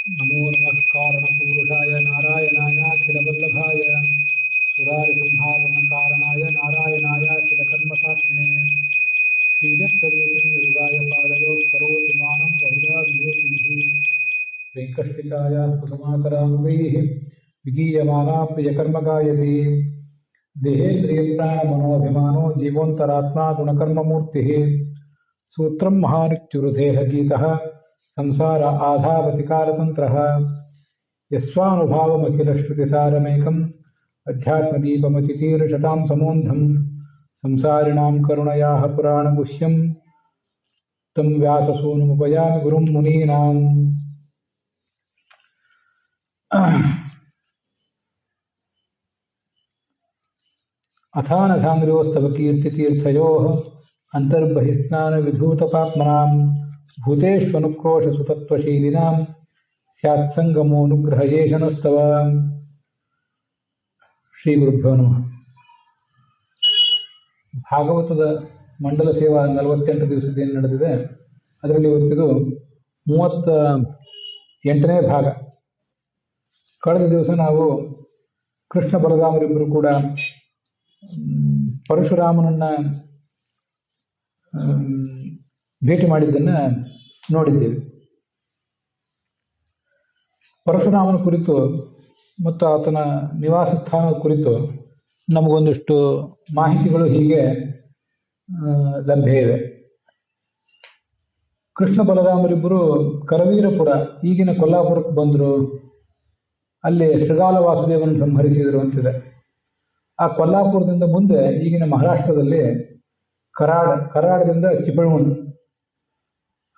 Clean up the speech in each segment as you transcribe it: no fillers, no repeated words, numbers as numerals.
नमो नमः कारणपूरुषाय नारायणायाखिलवल्लभाय सुरारिसंहारणकारणाय नारायणायाखिलकर्मसाक्षिणे श्रीयत्तरूपिण्यरुगाय पादयोः करोति मानं बहुधा विभूतिभिः वेङ्कष्टिकायाः कुसुमाकरामृगैः विगीयमाना प्रियकर्मगायति देहेन्द्रियप्राणमनोभिमानो जीवोऽन्तरात्मा गुणकर्ममूर्तिः सूत्रं महानित्युरुदेहगीतः संसार आधावतिकालतन्त्रः यस्वानुभावमखिलश्रुतिसारमेकम् अध्यात्मदीपमतितीर्षतां समोन्धं संसारिणां करुणयाः पुराणगुह्यं तं व्याससूनुमुपयामि गुरुं मुनीनाम्। अथानघाङ्ग्र्योस्तव कीर्तितीर्थयोः अन्तर्बहिस्नानविधूतपात्मनां भूतेष्वनुक्रोशसुतत्वशीलिनां स्यात्सङ्गमोऽनुग्रहयेशनस्तव। ಶ್ರೀ ಗುರುಭ್ಯೋ ನಮಃ. ಭಾಗವತದ ಮಂಡಲ ಸೇವಾ 48 ದಿವಸದಿಂದ ನಡೆದಿದೆ. ಅದರಲ್ಲಿ ಇವತ್ತಿದು 38ನೇ ಭಾಗ. ಕಳೆದ ದಿವಸ ನಾವು ಕೃಷ್ಣ ಬಲರಾಮರಿಬ್ಬರು ಕೂಡ ಪರಶುರಾಮನನ್ನ ಭೇಟಿ ಮಾಡಿದ್ದನ್ನು ನೋಡಿದ್ದೇವೆ. ಪರಶುರಾಮನ ಕುರಿತು ಮತ್ತು ಆತನ ನಿವಾಸ ಸ್ಥಾನದ ಕುರಿತು ನಮಗೊಂದಿಷ್ಟು ಮಾಹಿತಿಗಳು ಹೀಗೆ ಲಭ್ಯ ಇವೆ. ಕೃಷ್ಣ ಬಲರಾಮರಿಬ್ಬರು ಕರವೀರಪುರ, ಈಗಿನ ಕೊಲ್ಲಾಪುರಕ್ಕೆ ಬಂದರು. ಅಲ್ಲಿ ಶೃಗಾಲ ವಾಸುದೇವನ ಸಂಹರಿಸಿದರು ಅಂತಿದೆ. ಆ ಕೊಲ್ಲಾಪುರದಿಂದ ಮುಂದೆ ಈಗಿನ ಮಹಾರಾಷ್ಟ್ರದಲ್ಲಿ ಕರಾಡದಿಂದ ಚಿಪಳೂಣ್,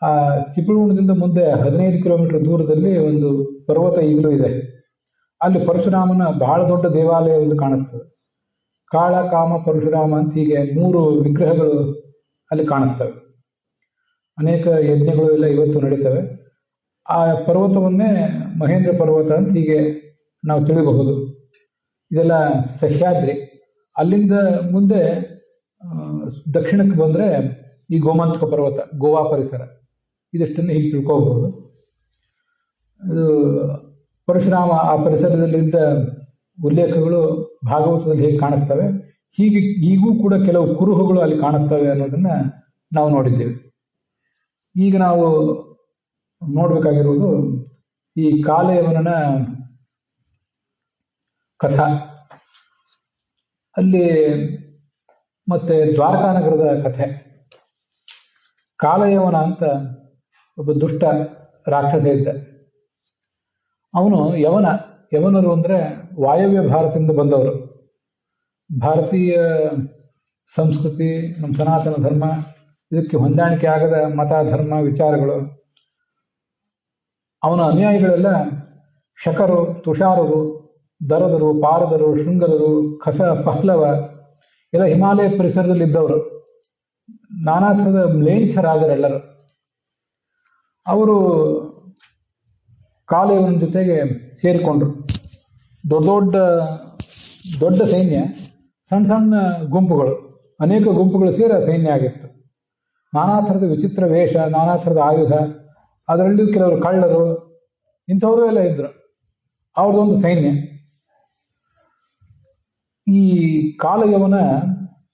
ಆ ಚಿಪಳೂಣದಿಂದ ಮುಂದೆ 15 ಕಿಲೋಮೀಟರ್ ದೂರದಲ್ಲಿ ಒಂದು ಪರ್ವತ ಈಗಲೂ ಇದೆ. ಅಲ್ಲಿ ಪರಶುರಾಮನ ಬಹಳ ದೊಡ್ಡ ದೇವಾಲಯ ಒಂದು ಕಾಣಿಸ್ತದೆ. ಕಾಳ, ಕಾಮ, ಪರಶುರಾಮ ಅಂತ ಹೀಗೆ 3 ವಿಗ್ರಹಗಳು ಅಲ್ಲಿ ಕಾಣಿಸ್ತವೆ. ಅನೇಕ ಯಜ್ಞಗಳು ಎಲ್ಲ ಇವತ್ತು ನಡೀತವೆ. ಆ ಪರ್ವತವನ್ನೇ ಮಹೇಂದ್ರ ಪರ್ವತ ಅಂತ ಹೀಗೆ ನಾವು ತಿಳಿಬಹುದು. ಇದೆಲ್ಲ ಸಹ್ಯಾದ್ರಿ. ಅಲ್ಲಿಂದ ಮುಂದೆ ದಕ್ಷಿಣಕ್ಕೆ ಬಂದರೆ ಈ ಗೋಮಂತಕ ಪರ್ವತ, ಗೋವಾ ಪರಿಸರ, ಇದಷ್ಟನ್ನು ಹೀಗೆ ತಿಳ್ಕೋಬಹುದು. ಇದು ಪರಶುರಾಮ ಆ ಪರಿಸರದಲ್ಲಿದ್ದ ಉಲ್ಲೇಖಗಳು ಭಾಗವತದಲ್ಲಿ ಹೇಗೆ ಕಾಣಿಸ್ತವೆ, ಹೀಗೆ ಈಗೂ ಕೂಡ ಕೆಲವು ಕುರುಹುಗಳು ಅಲ್ಲಿ ಕಾಣಿಸ್ತವೆ ಅನ್ನೋದನ್ನ ನಾವು ನೋಡಿದ್ದೇವೆ. ಈಗ ನಾವು ನೋಡಬೇಕಾಗಿರುವುದು ಈ ಕಾಲಯವನನ ಕಥಾ, ಅಲ್ಲಿ ಮತ್ತೆ ದ್ವಾರಕಾನಗರದ ಕಥೆ. ಕಾಲಯವನ ಅಂತ ಒಬ್ಬ ದುಷ್ಟ ರಾಕ್ಷಸ ಇದ್ದ. ಅವನು ಯವನರು ಅಂದರೆ ವಾಯವ್ಯ ಭಾರತದಿಂದ ಬಂದವರು. ಭಾರತೀಯ ಸಂಸ್ಕೃತಿ, ನಮ್ಮ ಸನಾತನ ಧರ್ಮ, ಇದಕ್ಕೆ ಹೊಂದಾಣಿಕೆ ಆಗದ ಮತ, ಧರ್ಮ, ವಿಚಾರಗಳು. ಅವನ ಅನುಯಾಯಿಗಳೆಲ್ಲ ಶಕರು, ತುಷಾರರು, ದರದರು, ಪಾರದರು, ಶೃಂಗರರು, ಖಸ, ಪಹ್ಲವ ಎಲ್ಲ ಹಿಮಾಲಯ ಪರಿಸರದಲ್ಲಿ ಇದ್ದವರು. ನಾನಾ ಥರದ ಮ್ಲೇಚ್ಛರಾದರೆಲ್ಲರು. ಅವರು ಕಾಲಯವನ ಜೊತೆಗೆ ಸೇರಿಕೊಂಡ್ರು. ದೊಡ್ಡ ಸೈನ್ಯ, ಸಣ್ಣ ಸಣ್ಣ ಗುಂಪುಗಳು, ಅನೇಕ ಗುಂಪುಗಳು ಸೇರಿ ಸೈನ್ಯ ಆಗಿತ್ತು. ನಾನಾ ಥರದ ವಿಚಿತ್ರ ವೇಷ, ನಾನಾ ಥರದ ಆಯುಧ, ಅದರಲ್ಲಿಯೂ ಕೆಲವರು ಕಳ್ಳರು, ಇಂಥವರು ಎಲ್ಲ ಇದ್ರು. ಅವ್ರದ್ದೊಂದು ಸೈನ್ಯ. ಈ ಕಾಲಯವನ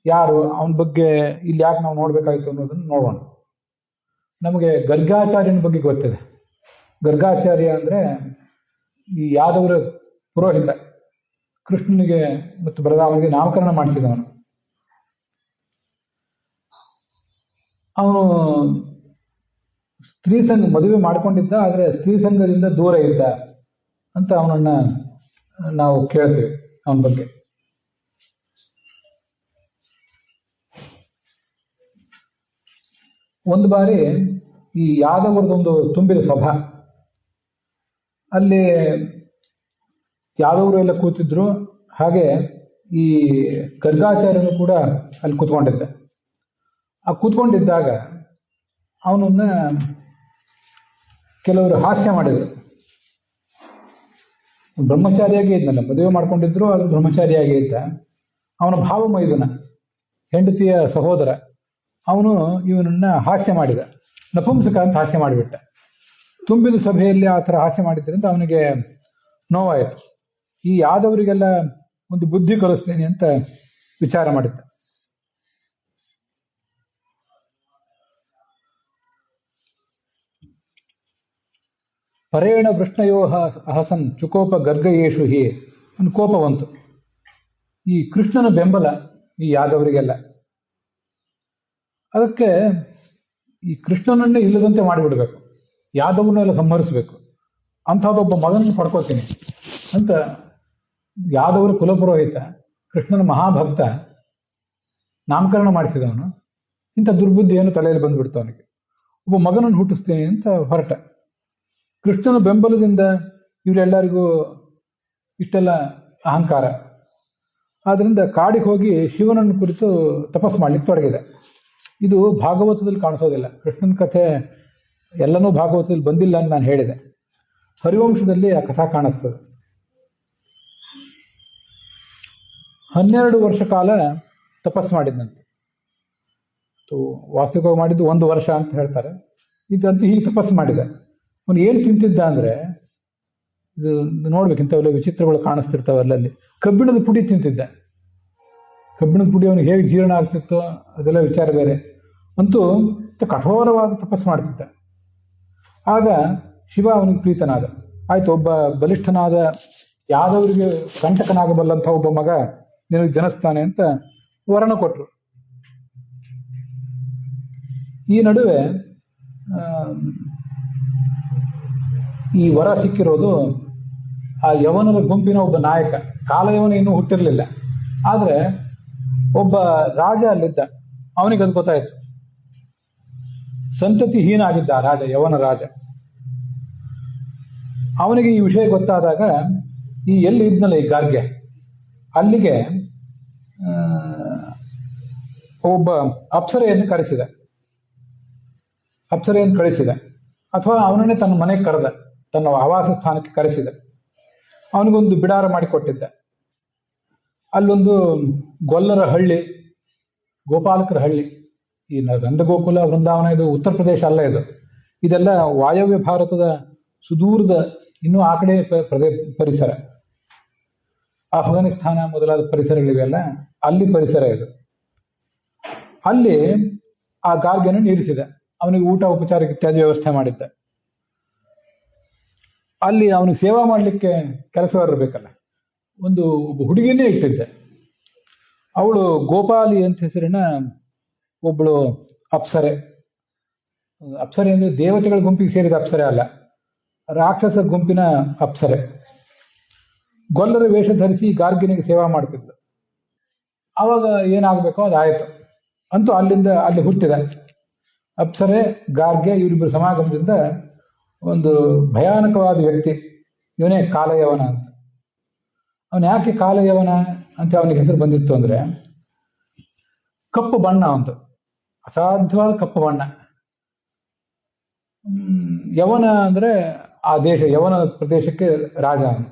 ಯಾರು, ಅವನ ಬಗ್ಗೆ ಇಲ್ಲಿ ಯಾಕೆ ನಾವು ನೋಡಬೇಕಾಯಿತು ಅನ್ನೋದನ್ನು ನೋಡೋಣ. ನಮಗೆ ಗರ್ಗಾಚಾರ್ಯನ ಬಗ್ಗೆ ಗೊತ್ತಿದೆ. ಗರ್ಗಾಚಾರ್ಯ ಅಂದರೆ ಈ ಯಾದವರ ಪುರೋಹಿತ, ಕೃಷ್ಣನಿಗೆ ಮತ್ತು ಬಲರಾಮನಿಗೆ ನಾಮಕರಣ ಮಾಡಿಸಿದವನು. ಅವನು ಸ್ತ್ರೀ ಸಂಘ ಮದುವೆ ಮಾಡಿಕೊಂಡಿದ್ದ, ಆದರೆ ಸ್ತ್ರೀ ಸಂಘದಿಂದ ದೂರ ಇದ್ದ ಅಂತ ಅವನನ್ನ ನಾವು ಕೇಳ್ತೇವೆ. ಅವನ ಬಗ್ಗೆ ಒಂದು ಬಾರಿ ಈ ಯಾದವರದೊಂದು ತುಂಬಿದ ಸಭಾ, ಅಲ್ಲಿ ಯಾದವರು ಎಲ್ಲ ಕೂತಿದ್ರು. ಹಾಗೆ ಈ ಗರ್ಗಾಚಾರ್ಯನು ಕೂಡ ಅಲ್ಲಿ ಕೂತ್ಕೊಂಡಿದ್ದ. ಆ ಕೂತ್ಕೊಂಡಿದ್ದಾಗ ಅವನನ್ನ ಕೆಲವರು ಹಾಸ್ಯ ಮಾಡಿದರು. ಬ್ರಹ್ಮಚಾರಿಯಾಗಿ ಇದ್ನಲ್ಲ, ಮದುವೆ ಮಾಡ್ಕೊಂಡಿದ್ರು, ಅದು ಬ್ರಹ್ಮಚಾರಿಯಾಗಿ ಇದ್ದ. ಅವನ ಭಾವಮೈದುನ, ಹೆಂಡತಿಯ ಸಹೋದರ, ಅವನು ಇವನನ್ನ ಹಾಸ್ಯ ಮಾಡಿದ. ನಪುಂಸಕ ಅಂತ ಹಾಸ್ಯ ಮಾಡಿಬಿಟ್ಟ. ತುಂಬಿದ ಸಭೆಯಲ್ಲಿ ಆ ಥರ ಹಾಸ್ಯ ಮಾಡಿದ್ರಿಂದ ಅವನಿಗೆ ನೋವಾಯಿತು. ಈ ಯಾದವರಿಗೆಲ್ಲ ಒಂದು ಬುದ್ಧಿ ಕಲಿಸ್ತೇನೆ ಅಂತ ವಿಚಾರ ಮಾಡಿದ್ದ. ಪರೇಣ ವೃಷ್ಣಯೋ ಅಹಸನ್ ಚುಕೋಪ ಗರ್ಗಯೇಷು ಹಿ, ಒಂದು ಕೋಪ ಬಂತು. ಈ ಕೃಷ್ಣನ ಬೆಂಬಲ ಈ ಯಾದವರಿಗೆಲ್ಲ, ಅದಕ್ಕೆ ಈ ಕೃಷ್ಣನನ್ನೇ ಇಲ್ಲದಂತೆ ಮಾಡಿಬಿಡ್ಬೇಕು, ಯಾದವನ್ನೆಲ್ಲ ಸಂಹರಿಸಬೇಕು, ಅಂಥದ್ದೊಬ್ಬ ಮಗನನ್ನು ಪಡ್ಕೋತೀನಿ ಅಂತ ಯಾದವರ ಕುಲಪುರೋಹಿತ, ಕೃಷ್ಣನ ಮಹಾಭಕ್ತ, ನಾಮಕರಣ ಮಾಡಿಸಿದವನು. ಇಂಥ ದುರ್ಬುದ್ಧಿಯನ್ನು ತಲೆಯಲ್ಲಿ ಬಂದುಬಿಡ್ತು ಅವನಿಗೆ. ಒಬ್ಬ ಮಗನನ್ನು ಹುಟ್ಟಿಸ್ತೀನಿ ಅಂತ ಹೊರಟ. ಕೃಷ್ಣನ ಬೆಂಬಲದಿಂದ ಇವರೆಲ್ಲರಿಗೂ ಇಷ್ಟೆಲ್ಲ ಅಹಂಕಾರ. ಆದ್ದರಿಂದ ಕಾಡಿಗೆ ಹೋಗಿ ಶಿವನನ್ನು ಕುರಿತು ತಪಸ್ಸು ಮಾಡಲಿಕ್ಕೆ ತೊಡಗಿದೆ. ಇದು ಭಾಗವತದಲ್ಲಿ ಕಾಣಿಸೋದಿಲ್ಲ. ಕೃಷ್ಣನ ಕಥೆ ಎಲ್ಲನೂ ಭಾಗವತದಲ್ಲಿ ಬಂದಿಲ್ಲ ಅಂತ ನಾನು ಹೇಳಿದೆ. ಹರಿವಂಶದಲ್ಲಿ ಆ ಕಥಾ ಕಾಣಿಸ್ತದೆ. 12 ವರ್ಷ ಕಾಲ ತಪಸ್ಸು ಮಾಡಿದ್ದಂತೆ. ವಾಸ್ತವಿಕವಾಗಿ ಮಾಡಿದ್ದು 1 ವರ್ಷ ಅಂತ ಹೇಳ್ತಾರೆ. ಇದಂತೂ ಹೀಗೆ ತಪಸ್ಸು ಮಾಡಿದ. ಅವನು ಏನು ತಿಂತಿದ್ದ ಅಂದರೆ, ಇದು ನೋಡ್ಬೇಕು, ಇಂಥವೆಲ್ಲ ವಿಚಿತ್ರಗಳು ಕಾಣಿಸ್ತಿರ್ತಾವೆ ಅಲ್ಲಲ್ಲಿ. ಕಬ್ಬಿಣದ ಪುಡಿ ತಿಂತಿದ್ದ. ಕಬ್ಬಿಣದ ಪುಡಿ ಅವನಿಗೆ ಹೇಗೆ ಜೀರ್ಣ ಆಗ್ತಿತ್ತೋ ಅದೆಲ್ಲ ವಿಚಾರ ಬೇರೆ. ಅಂತೂ ಕಠೋರವಾದ ತಪಸ್ಸು ಮಾಡ್ತಿದ್ದ. ಆಗ ಶಿವ ಅವನಿಗೆ ಪ್ರೀತನಾದ. ಆಯ್ತು, ಒಬ್ಬ ಬಲಿಷ್ಠನಾದ ಯಾದವರಿಗೆ ಕಂಟಕನಾಗಬಲ್ಲಂಥ ಒಬ್ಬ ಮಗ ನಿನಗೆ ಜನಿಸ್ತಾನೆ ಅಂತ ವರನ ಕೊಟ್ಟರು. ಈ ನಡುವೆ ಈ ವರ ಸಿಕ್ಕಿರೋದು ಆ ಯವನರ ಗುಂಪಿನ ಒಬ್ಬ ನಾಯಕ. ಕಾಲಯವನ ಇನ್ನೂ ಹುಟ್ಟಿರಲಿಲ್ಲ. ಆದರೆ ಒಬ್ಬ ರಾಜ ಅಲ್ಲಿದ್ದ. ಅವನಿಗೆ ಅದು ಗೊತ್ತಾಯಿತು. ಸಂತತಿಹೀನ ಆಗಿದ್ದ ಆ ರಾಜ, ಯವನ ರಾಜ. ಅವನಿಗೆ ಈ ವಿಷಯ ಗೊತ್ತಾದಾಗ ಈ ಎಲ್ಲಿ ಇದ್ನಲ್ಲ ಈ ಗಾರ್ಗೆ, ಅಲ್ಲಿಗೆ ಒಬ್ಬ ಅಪ್ಸರೆಯನ್ನು ಕರೆಸಿದ. ಅಥವಾ ಅವನನ್ನೇ ತನ್ನ ಮನೆಗೆ ಕರೆದ, ತನ್ನ ಆವಾಸ ಸ್ಥಾನಕ್ಕೆ ಕರೆಸಿದ. ಅವನಿಗೊಂದು ಬಿಡಾರ ಮಾಡಿಕೊಟ್ಟಿದ್ದ. ಅಲ್ಲೊಂದು ಗೊಲ್ಲರ ಹಳ್ಳಿ, ಗೋಪಾಲಕರ ಹಳ್ಳಿ. ಈ ನಂದಗೋಕುಲ ವೃಂದಾವನ ಇದು ಉತ್ತರ ಪ್ರದೇಶ ಅಲ್ಲ. ಇದೆಲ್ಲ ವಾಯವ್ಯ ಭಾರತದ ಸುದೂರದ, ಇನ್ನೂ ಆ ಕಡೆ ಪರಿಸರ. ಅಫ್ಘಾನಿಸ್ತಾನ ಮೊದಲಾದ ಪರಿಸರಗಳಿವೆಲ್ಲ, ಅಲ್ಲಿ ಪರಿಸರ ಇದು. ಅಲ್ಲಿ ಆ ಗಾರ್ಗೆಯನ್ನು ನಿಲ್ಲಿಸಿದ. ಅವನಿಗೆ ಊಟ ಉಪಚಾರಕ್ಕೆ ಇತ್ಯಾದಿ ವ್ಯವಸ್ಥೆ ಮಾಡಿದ್ದ. ಅಲ್ಲಿ ಅವನಿಗೆ ಸೇವಾ ಮಾಡಲಿಕ್ಕೆ ಕೆಲಸಗಾರರು ಬೇಕಲ್ಲ, ಒಂದು ಹುಡುಗಿನೇ ಇಟ್ಟಿದ್ದೆ. ಅವಳು ಗೋಪಾಲಿ ಅಂತ ಹೆಸರಿನ ಒಬ್ಬಳು ಅಪ್ಸರೆ. ಅಪ್ಸರೆ ಅಂದರೆ ದೇವತೆಗಳ ಗುಂಪಿಗೆ ಸೇರಿದ ಅಪ್ಸರೆ ಅಲ್ಲ, ರಾಕ್ಷಸ ಗುಂಪಿನ ಅಪ್ಸರೆ. ಗೊಲ್ಲರ ವೇಷ ಧರಿಸಿ ಗಾರ್ಗಿನಿಗೆ ಸೇವಾ ಮಾಡ್ತಿದ್ಲು. ಆವಾಗ ಏನಾಗಬೇಕೋ ಅದಾಯಿತು. ಅಂತೂ ಅಲ್ಲಿ ಹುಟ್ಟಿದ ಅಪ್ಸರೆ, ಗಾರ್ಗೆ, ಇವರಿಬ್ಬರು ಸಮಾಗಮದಿಂದ ಒಂದು ಭಯಾನಕವಾದ ವ್ಯಕ್ತಿ. ಇವನೇ ಕಾಲಯವನ ಅಂತ. ಅವನು ಯಾಕೆ ಕಾಲಯವನ ಅಂತ ಅವನಿಗೆ ಹೆಸರು ಬಂದಿತ್ತು ಅಂದರೆ, ಕಪ್ಪು ಬಣ್ಣ, ಒಂದು ಅಸಾಧ್ಯವಾದ ಕಪ್ಪು ಬಣ್ಣ. ಯವನ ಅಂದರೆ ಆ ದೇಶ, ಯವನ ಪ್ರದೇಶಕ್ಕೆ ರಾಜ ಅವನು.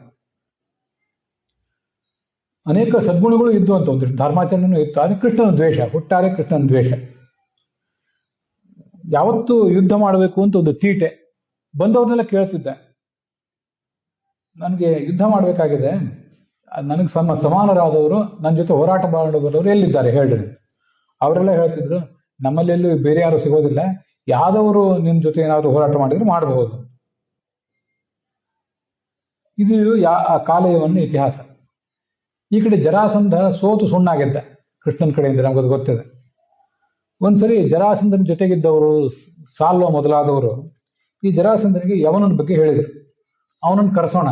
ಅನೇಕ ಸದ್ಗುಣಗಳು ಇದ್ದು ಅಂತ, ಒಂದಿಷ್ಟು ಧರ್ಮಾಚರಣೆಯೂ ಇತ್ತು. ಆದರೆ ಕೃಷ್ಣನ ದ್ವೇಷ, ಹುಟ್ಟಾರೆ ಕೃಷ್ಣನ ದ್ವೇಷ. ಯಾವತ್ತೂ ಯುದ್ಧ ಮಾಡಬೇಕು ಅಂತ ಒಂದು ತೀಟೆ. ಬಂದವ್ರನ್ನೆಲ್ಲ ಕೇಳ್ತಿದ್ದ, ನನಗೆ ಯುದ್ಧ ಮಾಡಬೇಕಾಗಿದೆ, ನನಗೆ ಸಮಾನರಾದವರು, ನನ್ನ ಜೊತೆ ಹೋರಾಟ ಮಾಡುವವರು ಎಲ್ಲಿದ್ದಾರೆ ಹೇಳ್ರಿ. ಅವರೆಲ್ಲ ಹೇಳ್ತಿದ್ರು, ನಮ್ಮಲ್ಲೆಲ್ಲೂ ಬೇರೆ ಯಾರು ಸಿಗೋದಿಲ್ಲ, ಯಾವ್ದವರು ನಿಮ್ಮ ಜೊತೆ ಏನಾದರೂ ಹೋರಾಟ ಮಾಡಿದ್ರು ಮಾಡಬಹುದು. ಇದು ಆ ಕಾಲಯವನ್ನ ಇತಿಹಾಸ. ಈ ಕಡೆ ಜರಾಸಂಧ ಸೋತು ಸುಣ್ಣಾಗಿದ್ದ ಕೃಷ್ಣನ ಕಡೆಯಿಂದ, ನಮಗದು ಗೊತ್ತಿದೆ. ಒಂದ್ಸರಿ ಜರಾಸಂಧನ ಜೊತೆಗಿದ್ದವರು, ಸಾಲ್ವ ಮೊದಲಾದವರು, ಈ ಜರಾಸಂಧನಿಗೆ ಯವನನ ಬಗ್ಗೆ ಹೇಳಿದರು. ಅವನನ್ನು ಕರೆಸೋಣ,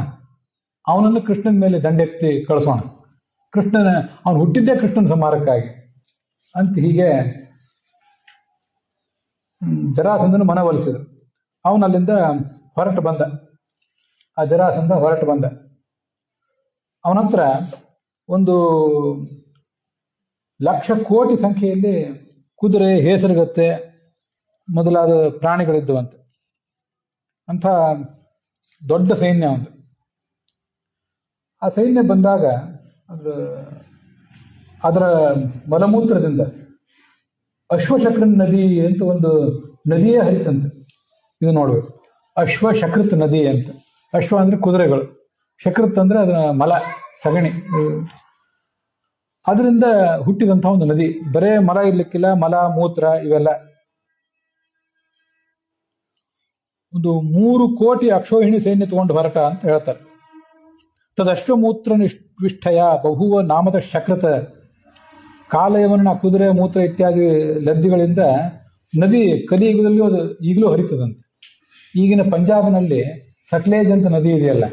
ಅವನನ್ನು ಕೃಷ್ಣನ ಮೇಲೆ ದಂಡೆತ್ತಿ ಕಳಿಸೋಣ, ಅವನು ಹುಟ್ಟಿದ್ದೇ ಕೃಷ್ಣನ ಸಂಹಾರಕ್ಕಾಗಿ ಅಂತ ಹೀಗೆ ಜರಾಸಂಧನ ಮನವೊಲಿಸಿದರು. ಅವನಲ್ಲಿಂದ ಹೊರಟು ಬಂದ. ಆ ಜರಾಸಂಧ ಹೊರಟು ಬಂದ. ಅವನತ್ರ ಒಂದು 1,00,000,000,000 ಸಂಖ್ಯೆಯಲ್ಲಿ ಕುದುರೆ, ಹೇಸರಗತ್ತೆ ಮೊದಲಾದ ಪ್ರಾಣಿಗಳಿದ್ದುವಂತೆ. ಅಂಥ ದೊಡ್ಡ ಸೈನ್ಯ ಒಂದು. ಆ ಸೈನ್ಯ ಬಂದಾಗ ಅದರ ಮಲಮೂತ್ರದಿಂದ ಅಶ್ವಶಕ್ರನ್ ನದಿ ಅಂತ ಒಂದು ನದಿಯೇ ಹರಿತಂತೆ. ಇದು ನೋಡ್ಬೇಕು. ಅಶ್ವ ಶಕೃತ್ ನದಿ ಅಂತ. ಅಶ್ವ ಅಂದ್ರೆ ಕುದುರೆಗಳು, ಶಕೃತ್ ಅಂದ್ರೆ ಅದರ ಮಲ, ಸಗಣಿ, ಅದರಿಂದ ಹುಟ್ಟಿದಂತಹ ಒಂದು ನದಿ. ಬರೇ ಮಲ ಇರ್ಲಿಕ್ಕಿಲ್ಲ, ಮಲ ಮೂತ್ರ ಇವೆಲ್ಲ. ಒಂದು 3 ಕೋಟಿ ಅಕ್ಷೋಹಿಣಿ ಸೈನ್ಯ ತಗೊಂಡು ಹೊರಟ ಅಂತ ಹೇಳ್ತಾರೆ. ತದಶ್ವಮೂತ್ರ ವಿಷ್ಠಯ ಬಹುವ ನಾಮದ ಶಕೃತ. ಕಾಲಯವನ್ನ ಕುದುರೆ ಮೂತ್ರ ಇತ್ಯಾದಿ ಲದ್ದಿಗಳಿಂದ ನದಿ ಕಲಿಯುಗದಲ್ಲಿ ಅದು ಈಗಲೂ ಹರಿತದಂತೆ. ಈಗಿನ ಪಂಜಾಬ್ನಲ್ಲಿ ಸಟ್ಲೇಜ್ ಅಂತ ನದಿ ಇದೆಯಲ್ಲ,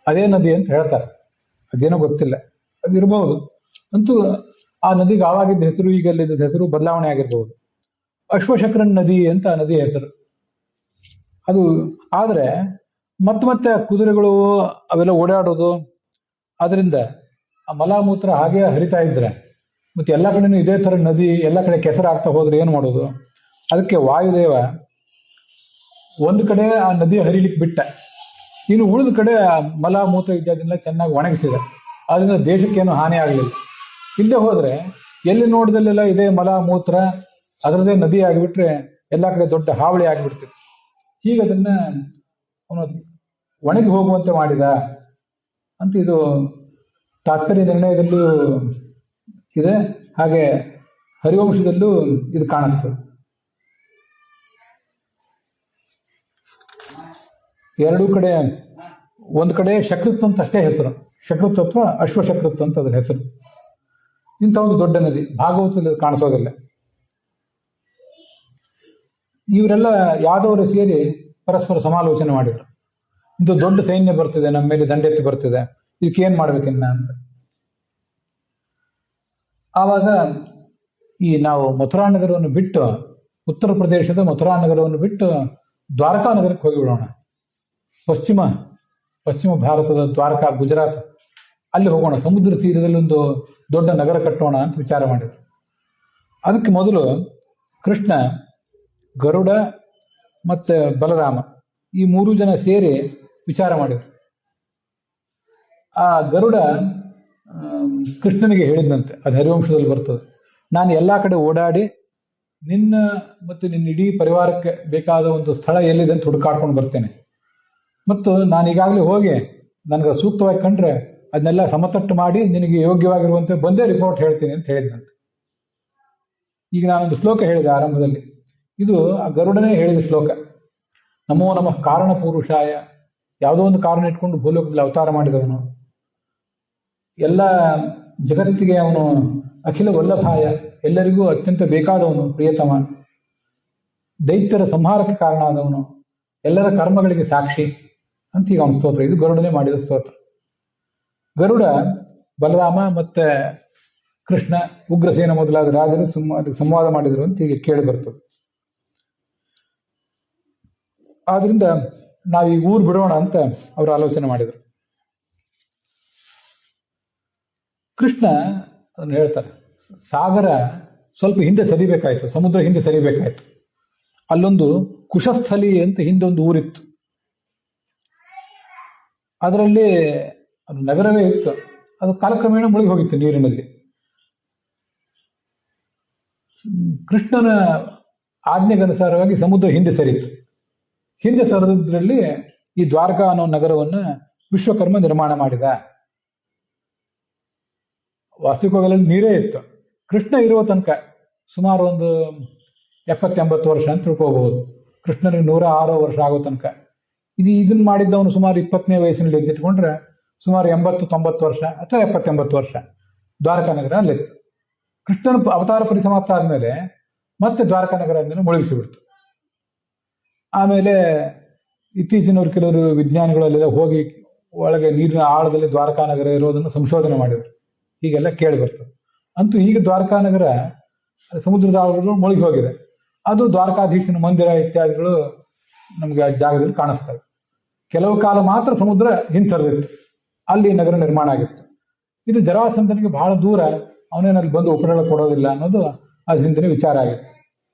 ಅದೇ ನದಿ ಅಂತ ಹೇಳ್ತಾರೆ. ಅದೇನೋ ಗೊತ್ತಿಲ್ಲ, ಅದಿರಬಹುದು. ಅಂತೂ ಆ ನದಿಗೆ ಆವಾಗಿದ್ದ ಹೆಸರು ಈಗಲ್ಲಿದ್ದ ಹೆಸರು ಬದಲಾವಣೆ ಆಗಿರ್ಬೋದು. ಅಶ್ವಶಕ್ರನ್ ನದಿ ಅಂತ ಆ ನದಿ ಹೆಸರು. ಅದು ಆದರೆ ಮತ್ತೆ ಕುದುರೆಗಳು ಅವೆಲ್ಲ ಓಡಾಡೋದು, ಅದರಿಂದ ಆ ಮಲಾಮೂತ್ರ ಹಾಗೆ ಹರಿತಾ ಇದ್ರೆ ಮತ್ತೆ ಎಲ್ಲ ಕಡೆನೂ ಇದೇ ಥರ ನದಿ ಎಲ್ಲ ಕಡೆ ಕೆಸರಾಗ್ತಾ ಹೋದ್ರೆ ಏನು ಮಾಡೋದು? ಅದಕ್ಕೆ ವಾಯುದೇವ ಒಂದು ಕಡೆ ಆ ನದಿ ಹರಿಲಿಕ್ಕೆ ಬಿಟ್ಟ, ಇನ್ನು ಉಳಿದ ಕಡೆ ಆ ಮಲಾಮೂತ್ರ ಇತ್ಯಾದಿನೆಲ್ಲ ಚೆನ್ನಾಗಿ ಒಣಗಿಸಿದ. ಅದರಿಂದ ದೇಶಕ್ಕೇನು ಹಾನಿ ಆಗಲಿಲ್ಲ. ಇಲ್ಲದೆ ಹೋದ್ರೆ ಎಲ್ಲಿ ನೋಡಿದಲ್ಲೆಲ್ಲ ಇದೇ ಮಲಾಮೂತ್ರ ಅದರದೇ ನದಿ ಆಗಿಬಿಟ್ರೆ ಎಲ್ಲ ಕಡೆ ದೊಡ್ಡ ಹಾವಳಿ ಆಗಿಬಿಡ್ತಿತ್ತು. ಹೀಗೆ ಅದನ್ನ ಅವನು ಒಣಗಿ ಹೋಗುವಂತೆ ಮಾಡಿದ ಅಂತ ಇದು ತಾತ್ಪರ್ಯ ನಿರ್ಣಯದಲ್ಲೂ ಇದೆ, ಹಾಗೆ ಹರಿವಂಶದಲ್ಲೂ ಇದು ಕಾಣಿಸ್ತದೆ. ಎರಡೂ ಕಡೆ, ಒಂದು ಕಡೆ ಶಕೃತ್ ಅಂತ ಅಷ್ಟೇ ಹೆಸರು, ಶಕೃತ್ ಅಥವಾ ಅಶ್ವಶಕೃತ್ ಅಂತ ಅದರ ಹೆಸರು. ಇಂಥ ಒಂದು ದೊಡ್ಡ ನದಿ ಭಾಗವತದಲ್ಲಿ ಕಾಣಿಸೋದಿಲ್ಲ. ಇವರೆಲ್ಲ ಯಾದವರು ಸೇರಿ ಪರಸ್ಪರ ಸಮಾಲೋಚನೆ ಮಾಡಿದರು. ಇದು ದೊಡ್ಡ ಸೈನ್ಯ ಬರ್ತಿದೆ, ನಮ್ಮ ಮೇಲೆ ದಂಡೆತ್ತಿ ಬರ್ತಿದೆ, ಇದಕ್ಕೇನು ಮಾಡ್ಬೇಕಿನ್ನ ಅಂತ. ಆವಾಗ ಈ ನಾವು ಮಥುರಾ ನಗರವನ್ನು ಬಿಟ್ಟು, ಉತ್ತರ ಪ್ರದೇಶದ ಮಥುರಾ ನಗರವನ್ನು ಬಿಟ್ಟು ದ್ವಾರಕಾ ನಗರಕ್ಕೆ ಹೋಗಿಬಿಡೋಣ. ಪಶ್ಚಿಮ ಭಾರತದ ದ್ವಾರಕಾ, ಗುಜರಾತ್, ಅಲ್ಲಿ ಹೋಗೋಣ. ಸಮುದ್ರ ತೀರದಲ್ಲಿ ಒಂದು ದೊಡ್ಡ ನಗರ ಕಟ್ಟೋಣ ಅಂತ ವಿಚಾರ ಮಾಡಿದ್ರು. ಅದಕ್ಕೆ ಮೊದಲು ಕೃಷ್ಣ, ಗರುಡ ಮತ್ತೆ ಬಲರಾಮ ಈ 3 ಜನ ಸೇರಿ ವಿಚಾರ ಮಾಡಿದ್ರು. ಆ ಗರುಡ ಕೃಷ್ಣನಿಗೆ ಹೇಳಿದಂತೆ, ಅದು ಹರಿವಂಶದಲ್ಲಿ ಬರ್ತದೆ, ನಾನು ಎಲ್ಲ ಕಡೆ ಓಡಾಡಿ ನಿನ್ನ ಮತ್ತು ನಿನ್ನ ಇಡೀ ಪರಿವಾರಕ್ಕೆ ಬೇಕಾದ ಒಂದು ಸ್ಥಳ ಎಲ್ಲಿದೆ ಅಂತ ಹುಡುಕಾಡ್ಕೊಂಡು ಬರ್ತೇನೆ. ಮತ್ತು ನಾನು ಈಗಾಗಲೇ ಹೋಗಿ ನನಗೆ ಸೂಕ್ತವಾಗಿ ಕಂಡ್ರೆ ಅದನ್ನೆಲ್ಲ ಸಮತಟ್ಟು ಮಾಡಿ ನಿನಗೆ ಯೋಗ್ಯವಾಗಿರುವಂತೆ ಬಂದೇ ರಿಪೋರ್ಟ್ ಹೇಳ್ತೀನಿ ಅಂತ ಹೇಳಿದಂತೆ. ಈಗ ನಾನೊಂದು ಶ್ಲೋಕ ಹೇಳಿದೆ ಆರಂಭದಲ್ಲಿ, ಇದು ಆ ಗರುಡನೇ ಹೇಳಿದ ಶ್ಲೋಕ. ನಮೋ ನಮಃ ಕಾರಣ ಪುರುಷಾಯ. ಯಾವುದೋ ಒಂದು ಕಾರಣ ಇಟ್ಕೊಂಡು ಭೂಲೋಕದಲ್ಲಿ ಅವತಾರ ಮಾಡಿದವನು, ಎಲ್ಲ ಜಗತ್ತಿಗೆ ಅವನು ಅಖಿಲ ವಲ್ಲಭಾಯ, ಎಲ್ಲರಿಗೂ ಅತ್ಯಂತ ಬೇಕಾದವನು, ಪ್ರಿಯತಮ, ದೈತ್ಯರ ಸಂಹಾರಕ್ಕೆ ಕಾರಣ ಆದವನು, ಎಲ್ಲರ ಕರ್ಮಗಳಿಗೆ ಸಾಕ್ಷಿ ಅಂತ ಈಗ ಅವನ ಸ್ತೋತ್ರ. ಇದು ಗರುಡನೇ ಮಾಡಿದ ಸ್ತೋತ್ರ. ಗರುಡ, ಬಲರಾಮ ಮತ್ತೆ ಕೃಷ್ಣ, ಉಗ್ರಸೇನ ಮೊದಲಾದ ರಾಜರು ಸಂವಾದ ಮಾಡಿದರು ಅಂತ ಹೀಗೆ ಕೇಳಿ ಬರ್ತದೆ. ಆದ್ರಿಂದ ನಾವೀಗ ಊರು ಬಿಡೋಣ ಅಂತ ಅವರು ಆಲೋಚನೆ ಮಾಡಿದರು. ಕೃಷ್ಣ ಅದನ್ನು ಹೇಳ್ತಾರೆ, ಸಾಗರ ಸ್ವಲ್ಪ ಹಿಂದೆ ಸರಿಬೇಕಾಯ್ತು, ಸಮುದ್ರ ಹಿಂದೆ ಸರಿಬೇಕಾಯ್ತು. ಅಲ್ಲೊಂದು ಕುಶಸ್ಥಲಿ ಅಂತ ಹಿಂದೊಂದು ಊರಿತ್ತು, ಅದರಲ್ಲಿ ಅದು ನಗರವೇ ಇತ್ತು. ಅದು ಕಾಲಕ್ರಮೇಣ ಮುಳುಗಿ ಹೋಗಿತ್ತು ನೀರಿನಲ್ಲಿ. ಕೃಷ್ಣನ ಆಜ್ಞೆಗನುಸಾರವಾಗಿ ಸಮುದ್ರ ಹಿಂದೆ ಸರಿಯಿತು. ಹಿಂದೆ ಸರಿದ್ರಲ್ಲಿ ಈ ದ್ವಾರಕಾ ಅನ್ನೋ ನಗರವನ್ನು ವಿಶ್ವಕರ್ಮ ನಿರ್ಮಾಣ ಮಾಡಿದ. ವಾಸ್ತವಿಕವಾಗಿ ನೀರೇ ಇತ್ತು. ಕೃಷ್ಣ ಇರುವ ತನಕ ಸುಮಾರು ಒಂದು 70-80 ವರ್ಷ ಅಂತ ತಿಳ್ಕೋಬಹುದು. ಕೃಷ್ಣನಿಗೆ 106 ವರ್ಷ ಆಗೋ ತನಕ. ಇದನ್ನು ಮಾಡಿದ್ದವನು ಸುಮಾರು 20ನೇ ವಯಸ್ಸಿನಲ್ಲಿ ಎದ್ದಿಟ್ಕೊಂಡ್ರೆ ಸುಮಾರು 80-90 ವರ್ಷ ಅಥವಾ 70-80 ವರ್ಷ ದ್ವಾರಕಾ ನಗರ ಅಲ್ಲಿತ್ತು. ಕೃಷ್ಣನ ಅವತಾರ ಪರಿಸಮಾಪ್ತ ಆದಮೇಲೆ ಮತ್ತೆ ದ್ವಾರಕಾ ನಗರ ಅಂದೇನು ಮುಳುಗಿಸಿಬಿಡ್ತು. ಆಮೇಲೆ ಇತ್ತೀಚಿನವ್ರು ಕೆಲವರು ವಿಜ್ಞಾನಿಗಳಲ್ಲೆಲ್ಲ ಹೋಗಿ ಒಳಗೆ ನೀರಿನ ಆಳದಲ್ಲಿ ದ್ವಾರಕಾ ನಗರ ಇರೋದನ್ನು ಸಂಶೋಧನೆ ಮಾಡಿದರು. ಹೀಗೆಲ್ಲ ಕೇಳಿ ಬರ್ತದೆ. ಅಂತೂ ಈಗ ದ್ವಾರಕಾ ನಗರ ಸಮುದ್ರದ ಆಳಗಳು ಮುಳುಗಿ ಹೋಗಿದೆ. ಅದು ದ್ವಾರಕಾಧೀಶನ ಮಂದಿರ ಇತ್ಯಾದಿಗಳು ನಮಗೆ ಆ ಜಾಗದಲ್ಲಿ ಕಾಣಿಸ್ತವೆ. ಕೆಲವು ಕಾಲ ಮಾತ್ರ ಸಮುದ್ರ ಹಿಂಸರಿದಿತ್ತು, ಅಲ್ಲಿ ನಗರ ನಿರ್ಮಾಣ ಆಗಿತ್ತು. ಇದು ಜರಾಸಂಧನಿಗೆ ಬಹಳ ದೂರ, ಅವನೇನಲ್ಲಿ ಬಂದು ಉಪಟಳ ಕೊಡೋದಿಲ್ಲ ಅನ್ನೋದು ಅದು ಹಿಂದಿನ ವಿಚಾರ ಆಗಿತ್ತು.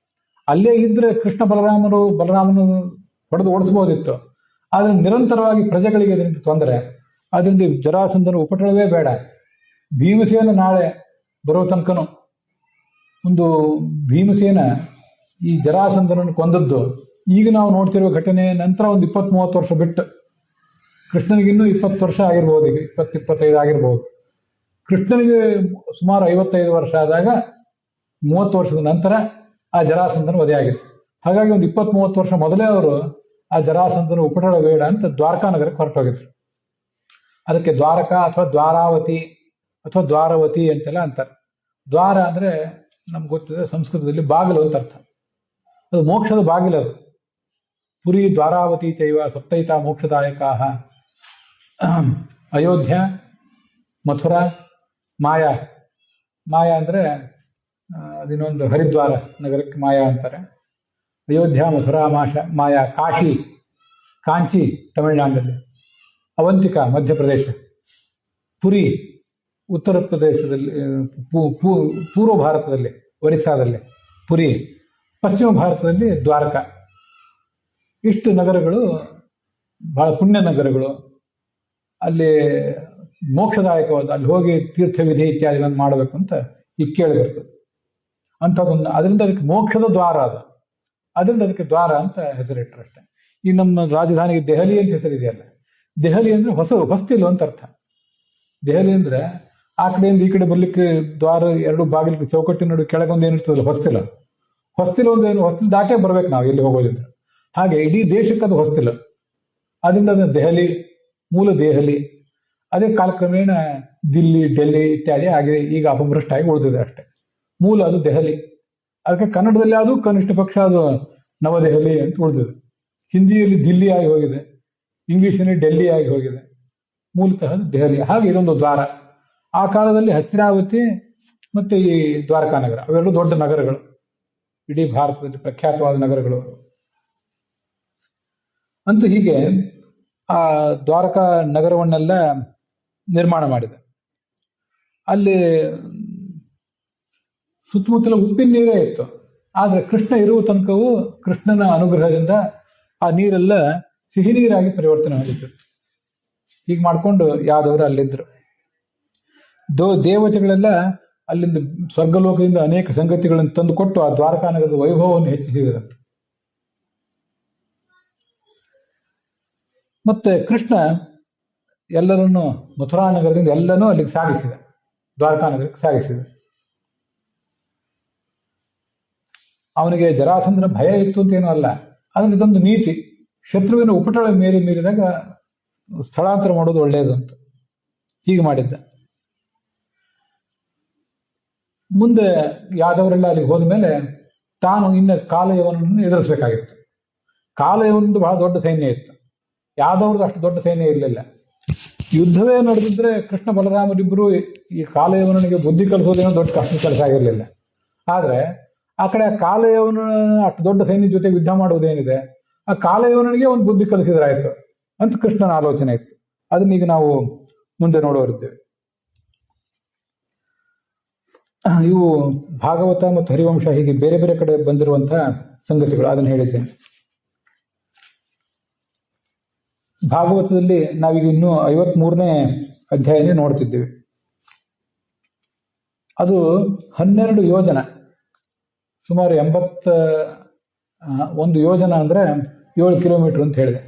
ಅಲ್ಲೇ ಇದ್ರೆ ಕೃಷ್ಣ ಬಲರಾಮನು ಹೊಡೆದು ಓಡಿಸ್ಬೋದಿತ್ತು. ಆದರೆ ನಿರಂತರವಾಗಿ ಪ್ರಜೆಗಳಿಗೆ ಅದರಿಂದ ತೊಂದರೆ. ಅದರಿಂದ ಜರಾಸಂಧನ ಉಪಟಳವೇ ಬೇಡ. ಭೀಮಸೇನ ನಾಳೆ ಬರೋ ತನಕನು ಭೀಮಸೇನ ಈ ಜರಾಸಂಧನನ್ನು ಕೊಂದದ್ದು ಈಗ ನಾವು ನೋಡ್ತಿರುವ ಘಟನೆ ನಂತರ ಒಂದು 20-30 ವರ್ಷ ಬಿಟ್ಟು, ಕೃಷ್ಣನಿಗಿನ್ನೂ 20 ವರ್ಷ ಆಗಿರ್ಬೋದು, ಈಗ 20-25 ಆಗಿರ್ಬೋದು. ಕೃಷ್ಣನಿಗೆ ಸುಮಾರು 55 ವರ್ಷ ಆದಾಗ 30 ವರ್ಷದ ನಂತರ ಆ ಜರಾಸಂಧನ ವಧೆಯಾಗಿತ್ತು. ಹಾಗಾಗಿ ಒಂದು 20-30 ವರ್ಷ ಮೊದಲೇ ಅವರು ಆ ಜರಾಸಂಧನ ಉಪಟಳ ಬೇಡ ಅಂತ ದ್ವಾರಕಾ ನಗರಕ್ಕೆ ಹೊರಟೋಗಿದ್ರು. ಅದಕ್ಕೆ ದ್ವಾರಕಾ ಅಥವಾ ದ್ವಾರಾವತಿ ಅಥವಾ ದ್ವಾರವತಿ ಅಂತೆಲ್ಲ ಅಂತಾರೆ. ದ್ವಾರ ಅಂದ್ರೆ ನಮ್ಗೆ ಗೊತ್ತಿದೆ ಸಂಸ್ಕೃತದಲ್ಲಿ ಬಾಗಿಲು ಅಂತ ಅರ್ಥ. ಅದು ಮೋಕ್ಷದ ಬಾಗಿಲದು. ಪುರಿ ದ್ವಾರಾವತಿ ಚೈವ ಸಪ್ತೈತ ಮೋಕ್ಷದಾಯಕಾಹ. ಅಯೋಧ್ಯ, ಮಥುರಾ, ಮಾಯಾ. ಮಾಯಾ ಅಂದ್ರೆ ಅದಿನ್ನೊಂದು ಹರಿದ್ವಾರ ನಗರಕ್ಕೆ ಮಾಯಾ ಅಂತಾರೆ. ಅಯೋಧ್ಯ, ಮಥುರಾ, ಮಾಯಾ. ಕಾಂಚಿ ತಮಿಳುನಾಡಿನಲ್ಲಿ, ಅವಂತಿಕಾ ಮಧ್ಯಪ್ರದೇಶ, ಪುರಿ ಉತ್ತರ ಪ್ರದೇಶದಲ್ಲಿ, ಪೂರ್ವ ಭಾರತದಲ್ಲಿ ಒರಿಸ್ಸಾದಲ್ಲಿ ಪುರಿ, ಪಶ್ಚಿಮ ಭಾರತದಲ್ಲಿ ದ್ವಾರಕಾ. ಇಷ್ಟು ನಗರಗಳು ಬಹಳ ಪುಣ್ಯ ನಗರಗಳು. ಅಲ್ಲಿ ಮೋಕ್ಷದಾಯಕವಾದ, ಅಲ್ಲಿ ಹೋಗಿ ತೀರ್ಥವಿಧಿ ಇತ್ಯಾದಿಗಳನ್ನು ಮಾಡಬೇಕು ಅಂತ ಈಗ ಕೇಳಿಬರ್ತದೆ. ಅಂಥದ್ದೊಂದು, ಅದರಿಂದ ಅದಕ್ಕೆ ಮೋಕ್ಷದ ದ್ವಾರ ಅದು, ಅದರಿಂದ ಅದಕ್ಕೆ ದ್ವಾರ ಅಂತ ಹೆಸರಿಟ್ಟರು ಅಷ್ಟೇ. ಈ ನಮ್ಮ ರಾಜಧಾನಿಗೆ ದೆಹಲಿ ಅಂತ ಹೆಸರಿದೆಯಲ್ಲ, ದೆಹಲಿ ಅಂದ್ರೆ ಹೊಸ್ತಿಲು ಅಂತ ಅರ್ಥ. ದೆಹಲಿ ಅಂದ್ರೆ ಆ ಕಡೆಯಿಂದ ಈ ಕಡೆ ಬರ್ಲಿಕ್ಕೆ ದ್ವಾರ, ಎರಡು ಬಾಗಿಲಿಗೆ ಚೌಕಟ್ಟಿನ ನಡುವೆ ಕೆಳಗೊಂದು ಏನಿರ್ತದಲ್ಲ ಹೊಸ್ತಿಲು. ಹೊಸ್ತಿಲು ಒಂದು ಏನು, ಹೊಸ್ತಿಲು ದಾಟೇ ಬರ್ಬೇಕು ನಾವು ಎಲ್ಲಿ ಹೋಗೋದಿದ್ರೆ. ಹಾಗೆ ಇಡೀ ದೇಶಕ್ಕದು ಹೊಸ್ತಿಲು. ಅದರಿಂದ ಅದು ದೆಹಲಿ, ಮೂಲ ದೆಹಲಿ. ಅದೇ ಕಾಲಕ್ರಮೇಣ ದಿಲ್ಲಿ, ಡೆಲ್ಲಿ ಇತ್ಯಾದಿ ಆಗಿ ಈಗ ಅಪಭ್ರಷ್ಟ ಆಗಿ ಉಳಿದಿದೆ ಅಷ್ಟೇ. ಮೂಲ ಅದು ದೆಹಲಿ. ಅದಕ್ಕೆ ಕನ್ನಡದಲ್ಲಿ ಅದು ಕನಿಷ್ಠ ಪಕ್ಷ ಅದು ನವದೆಹಲಿ ಅಂತ ಉಳಿದಿದೆ. ಹಿಂದಿಯಲ್ಲಿ ದಿಲ್ಲಿ ಆಗಿ ಹೋಗಿದೆ, ಇಂಗ್ಲಿಷಿನಲ್ಲಿ ಡೆಲ್ಲಿ ಆಗಿ ಹೋಗಿದೆ, ಮೂಲತಃ ದೆಹಲಿ. ಹಾಗೆ ಇದೊಂದು ದ್ವಾರ. ಆ ಕಾಲದಲ್ಲಿ ಹಸ್ತಿನಾವತಿ ಮತ್ತೆ ಈ ದ್ವಾರಕಾ ನಗರ ಅವೆರಡು ದೊಡ್ಡ ನಗರಗಳು, ಇಡೀ ಭಾರತದಲ್ಲಿ ಪ್ರಖ್ಯಾತವಾದ ನಗರಗಳು. ಅಂತೂ ಹೀಗೆ ಆ ದ್ವಾರಕಾ ನಗರವನ್ನೆಲ್ಲ ನಿರ್ಮಾಣ ಮಾಡಿದೆ. ಅಲ್ಲಿ ಸುತ್ತಮುತ್ತಲ ಉಪ್ಪಿನ ನೀರೇ ಇತ್ತು. ಆದ್ರೆ ಕೃಷ್ಣ ಇರುವ ತನಕವೂ ಕೃಷ್ಣನ ಅನುಗ್ರಹದಿಂದ ಆ ನೀರೆಲ್ಲ ಸಿಹಿ ನೀರಾಗಿ ಪರಿವರ್ತನೆ ಹೊಂದಿತ್ತು. ಹೀಗೆ ಮಾಡ್ಕೊಂಡು ಯಾದವರು ಅಲ್ಲಿದ್ರು. ದೇವತೆಗಳೆಲ್ಲ ಅಲ್ಲಿಂದ ಸ್ವರ್ಗಲೋಕದಿಂದ ಅನೇಕ ಸಂಗತಿಗಳನ್ನು ತಂದುಕೊಟ್ಟು ಆ ದ್ವಾರಕಾ ನಗರದ ವೈಭವವನ್ನು ಹೆಚ್ಚಿಸಿದರಂತೆ. ಮತ್ತೆ ಕೃಷ್ಣ ಎಲ್ಲರನ್ನು ಮಥುರಾ ನಗರದಿಂದ ಎಲ್ಲನೂ ಅಲ್ಲಿಗೆ ಸಾಗಿಸಿದ, ದ್ವಾರಕಾ ನಗರಕ್ಕೆ ಸಾಗಿಸಿದ. ಅವನಿಗೆ ಜರಾಸಂಧನ ಭಯ ಇತ್ತು ಅಂತೇನೂ ಅಲ್ಲ, ಆದರೆ ಇದೊಂದು ನೀತಿ. ಶತ್ರುವಿನ ಉಪಟಳ ಮೀರಿದಾಗ ಸ್ಥಳಾಂತರ ಮಾಡೋದು ಒಳ್ಳೆಯದು ಅಂತ ಹೀಗೆ ಮಾಡಿದ್ದ. ಮುಂದೆ ಯಾದವರೆಲ್ಲ ಅಲ್ಲಿಗೆ ಹೋದ ಮೇಲೆ ತಾನು ಇನ್ನು ಕಾಲಯವನನ್ನು ಎದುರಿಸಬೇಕಾಗಿತ್ತು. ಕಾಲಯವನದ್ದು ಬಹಳ ದೊಡ್ಡ ಸೈನ್ಯ ಇತ್ತು, ಯಾದವ್ರದ್ದು ಅಷ್ಟು ದೊಡ್ಡ ಸೈನ್ಯ ಇರಲಿಲ್ಲ. ಯುದ್ಧವೇ ನಡೆದಿದ್ರೆ ಕೃಷ್ಣ ಬಲರಾಮರಿಬ್ಬರು ಈ ಕಾಲಯವನಿಗೆ ಬುದ್ಧಿ ಕಲಿಸೋದೇನೋ ದೊಡ್ಡ ಕಷ್ಟ ಕೆಲಸ ಆಗಿರಲಿಲ್ಲ. ಆದ್ರೆ ಆ ಕಡೆ ಆ ಕಾಲಯವನ ಅಷ್ಟು ದೊಡ್ಡ ಸೈನ್ಯ ಜೊತೆ ಯುದ್ಧ ಮಾಡುವುದೇನಿದೆ, ಆ ಕಾಲಯವನಿಗೆ ಒಂದು ಬುದ್ಧಿ ಕಲಿಸಿದ್ರಾಯ್ತು ಅಂತ ಕೃಷ್ಣನ ಆಲೋಚನೆ ಇತ್ತು. ಅದನ್ನೀಗ ನಾವು ಮುಂದೆ ನೋಡೋರಿದ್ದೇವೆ. ಇವು ಭಾಗವತ ಮತ್ತು ಹರಿವಂಶ ಹೀಗೆ ಬೇರೆ ಬೇರೆ ಕಡೆ ಬಂದಿರುವಂತಹ ಸಂಗತಿಗಳು, ಅದನ್ನು ಹೇಳಿದ್ದೇನೆ. ಭಾಗವತದಲ್ಲಿ ನಾವೀಗ ಇನ್ನೂ 53ನೇ ಅಧ್ಯಾಯನೇ ನೋಡ್ತಿದ್ದೀವಿ. ಅದು 12 ಯೋಜನ, ಸುಮಾರು 81 ಯೋಜನ ಅಂದ್ರೆ 7 ಕಿಲೋಮೀಟರ್ ಅಂತ ಹೇಳಿದೆ.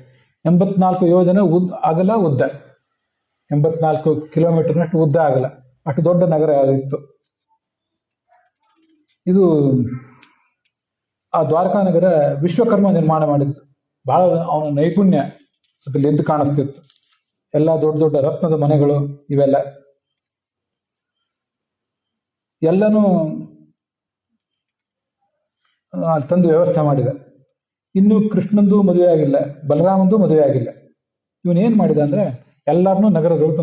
84 ಯೋಜನ ಅಗಲ ಉದ್ದ, 84 ಕಿಲೋಮೀಟರ್ನಷ್ಟು ಉದ್ದ ಆಗಲ್ಲ, ಅಷ್ಟು ದೊಡ್ಡ ನಗರ ಇತ್ತು. ಇದು ಆ ದ್ವಾರಕಾ ನಗರ ವಿಶ್ವಕರ್ಮ ನಿರ್ಮಾಣ ಮಾಡಿದ್ದು. ಬಹಳ ಅವನ ನೈಪುಣ್ಯ ಅದ್ರಲ್ಲಿ ಎದ್ದು ಕಾಣಿಸ್ತಿತ್ತು. ಎಲ್ಲ ದೊಡ್ಡ ದೊಡ್ಡ ರತ್ನದ ಮನೆಗಳು ಇವೆಲ್ಲ ಎಲ್ಲನೂ ತಂದು ವ್ಯವಸ್ಥೆ ಮಾಡಿದ. ಇನ್ನು ಕೃಷ್ಣಂದು ಮದುವೆ ಆಗಿಲ್ಲ, ಬಲರಾಮಂದು ಮದುವೆ ಆಗಿಲ್ಲ. ಇವನೇನ್ ಮಾಡಿದ ಅಂದ್ರೆ ಎಲ್ಲರನ್ನೂ ನಗರದೊಳಗೆ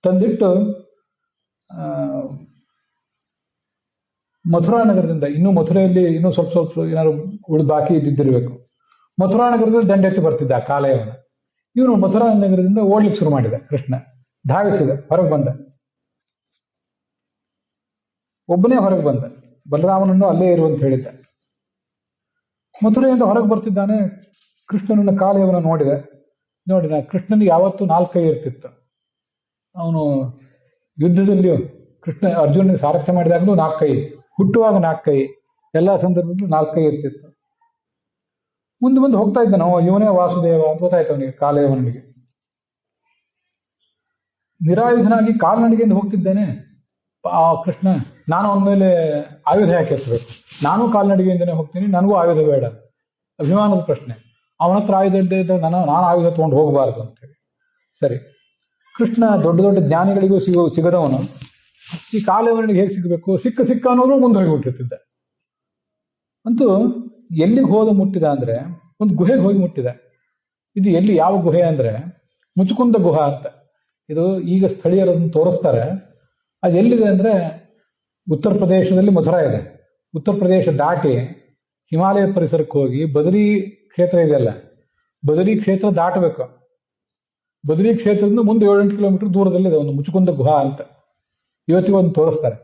ತಂದಿಟ್ಟು ಮಥುರಾ ನಗರದಿಂದ, ಇನ್ನೂ ಮಥುರೆಯಲ್ಲಿ ಇನ್ನೂ ಸ್ವಲ್ಪ ಏನಾದ್ರು ಬಾಕಿ ಇದ್ದಿದ್ದಿರಬೇಕು, ಮಥುರಾ ನಗರದಲ್ಲಿ ದಂಡೆತ್ತಿ ಬರ್ತಿದ್ದ ಕಾಲಯವನ. ಇವನು ಮಥುರಾ ನಗರದಿಂದ ಓಡ್ಲಿಕ್ಕೆ ಶುರು ಮಾಡಿದ. ಕೃಷ್ಣ ಧಾವಿಸಿದ, ಹೊರಗೆ ಬಂದ, ಒಬ್ಬನೇ ಹೊರಗೆ ಬಂದ. ಬಲರಾಮನನ್ನು ಅಲ್ಲೇ ಇರುವಂತ ಹೇಳಿದ್ದ. ಮಥುರೆಯಿಂದ ಹೊರಗೆ ಬರ್ತಿದ್ದಾನೆ. ಕೃಷ್ಣನನ್ನ ಕಾಲಯವನ ನೋಡಿದ. ಕೃಷ್ಣನಿಗೆ ಯಾವತ್ತೂ 4 ಕೈ ಇರ್ತಿತ್ತು. ಅವನು ಯುದ್ಧದಲ್ಲಿಯೂ ಕೃಷ್ಣ ಅರ್ಜುನನಿಗೆ ಸಾರಥ್ಯ ಮಾಡಿದಾಗಲೂ 4 ಕೈ, ಹುಟ್ಟುವಾಗ 4 ಕೈ, ಎಲ್ಲ ಸಂದರ್ಭದಲ್ಲೂ 4 ಕೈ ಇರ್ತಿತ್ತು. ಮುಂದೆ ಮುಂದೆ ಹೋಗ್ತಾ ಇದ್ದಾನೆ, ಇವನೇ ವಾಸುದೇವ ಅಂತ ಗೊತ್ತಾಯ್ತು ಅವನಿಗೆ, ಕಾಲಯವನಿಗೆ. ನಿರಾಯುಧನಾಗಿ ಕಾಲ್ನಡಿಗೆಯಿಂದ ಹೋಗ್ತಿದ್ದೇನೆ ಆ ಕೃಷ್ಣ. ನಾನು ಅವನ ಮೇಲೆ ಆಯುಧ ಯಾಕೆ ಎತ್ತಬೇಕು, ನಾನು ಕಾಲ್ನಡಿಗೆಯಿಂದನೇ ಹೋಗ್ತೀನಿ, ನನಗೂ ಆಯುಧ ಬೇಡ. ಅಭಿಮಾನದ ಪ್ರಶ್ನೆ. ಅವನ ಹತ್ರ ಆಯುಧ ಇದ್ದ ನಾನು ಆಯುಧ ತಗೊಂಡು ಹೋಗಬಾರ್ದು ಅಂತೇಳಿ. ಸರಿ, ಕೃಷ್ಣ ದೊಡ್ಡ ದೊಡ್ಡ ಜ್ಞಾನಿಗಳಿಗೂ ಸಿಗದವನು ಈ ಕಾಲಯವನಿಗೆ ಹೇಗೆ ಸಿಗಬೇಕು, ಸಿಕ್ಕ ಅನ್ನೋದು ಮುಂದೆ ಹೋಗಿಬಿಟ್ಟಿರ್ತಿದ್ದ. ಅಂತೂ ಎಲ್ಲಿಗೆ ಮುಟ್ಟಿದ ಅಂದ್ರೆ ಒಂದು ಗುಹೆಗೆ ಹೋಗಿ ಮುಟ್ಟಿದ. ಇದು ಎಲ್ಲಿ, ಯಾವ ಗುಹೆ ಅಂದ್ರೆ ಮುಚುಕುಂದ ಗುಹಾ ಅಂತ. ಇದು ಈಗ ಸ್ಥಳೀಯರನ್ನು ತೋರಿಸ್ತಾರೆ. ಅದು ಎಲ್ಲಿದೆ ಅಂದ್ರೆ ಉತ್ತರ ಪ್ರದೇಶದಲ್ಲಿ ಮಥುರಾ ಇದೆ. ಉತ್ತರ ಪ್ರದೇಶ ದಾಟಿ ಹಿಮಾಲಯ ಪರಿಸರಕ್ಕೆ ಹೋಗಿ ಬದರಿ ಕ್ಷೇತ್ರ ಇದೆಯಲ್ಲ, ಬದರಿ ಕ್ಷೇತ್ರ ದಾಟಬೇಕು. ಬದರಿ ಕ್ಷೇತ್ರದಿಂದ ಮುಂದೆ 7-8 ಕಿಲೋಮೀಟರ್ ದೂರದಲ್ಲಿದೆ ಒಂದು ಮುಚುಕುಂದ ಗುಹಾ ಅಂತ. ಇವತ್ತಿಗೂ ಒಂದು ತೋರಿಸ್ತಾರೆ.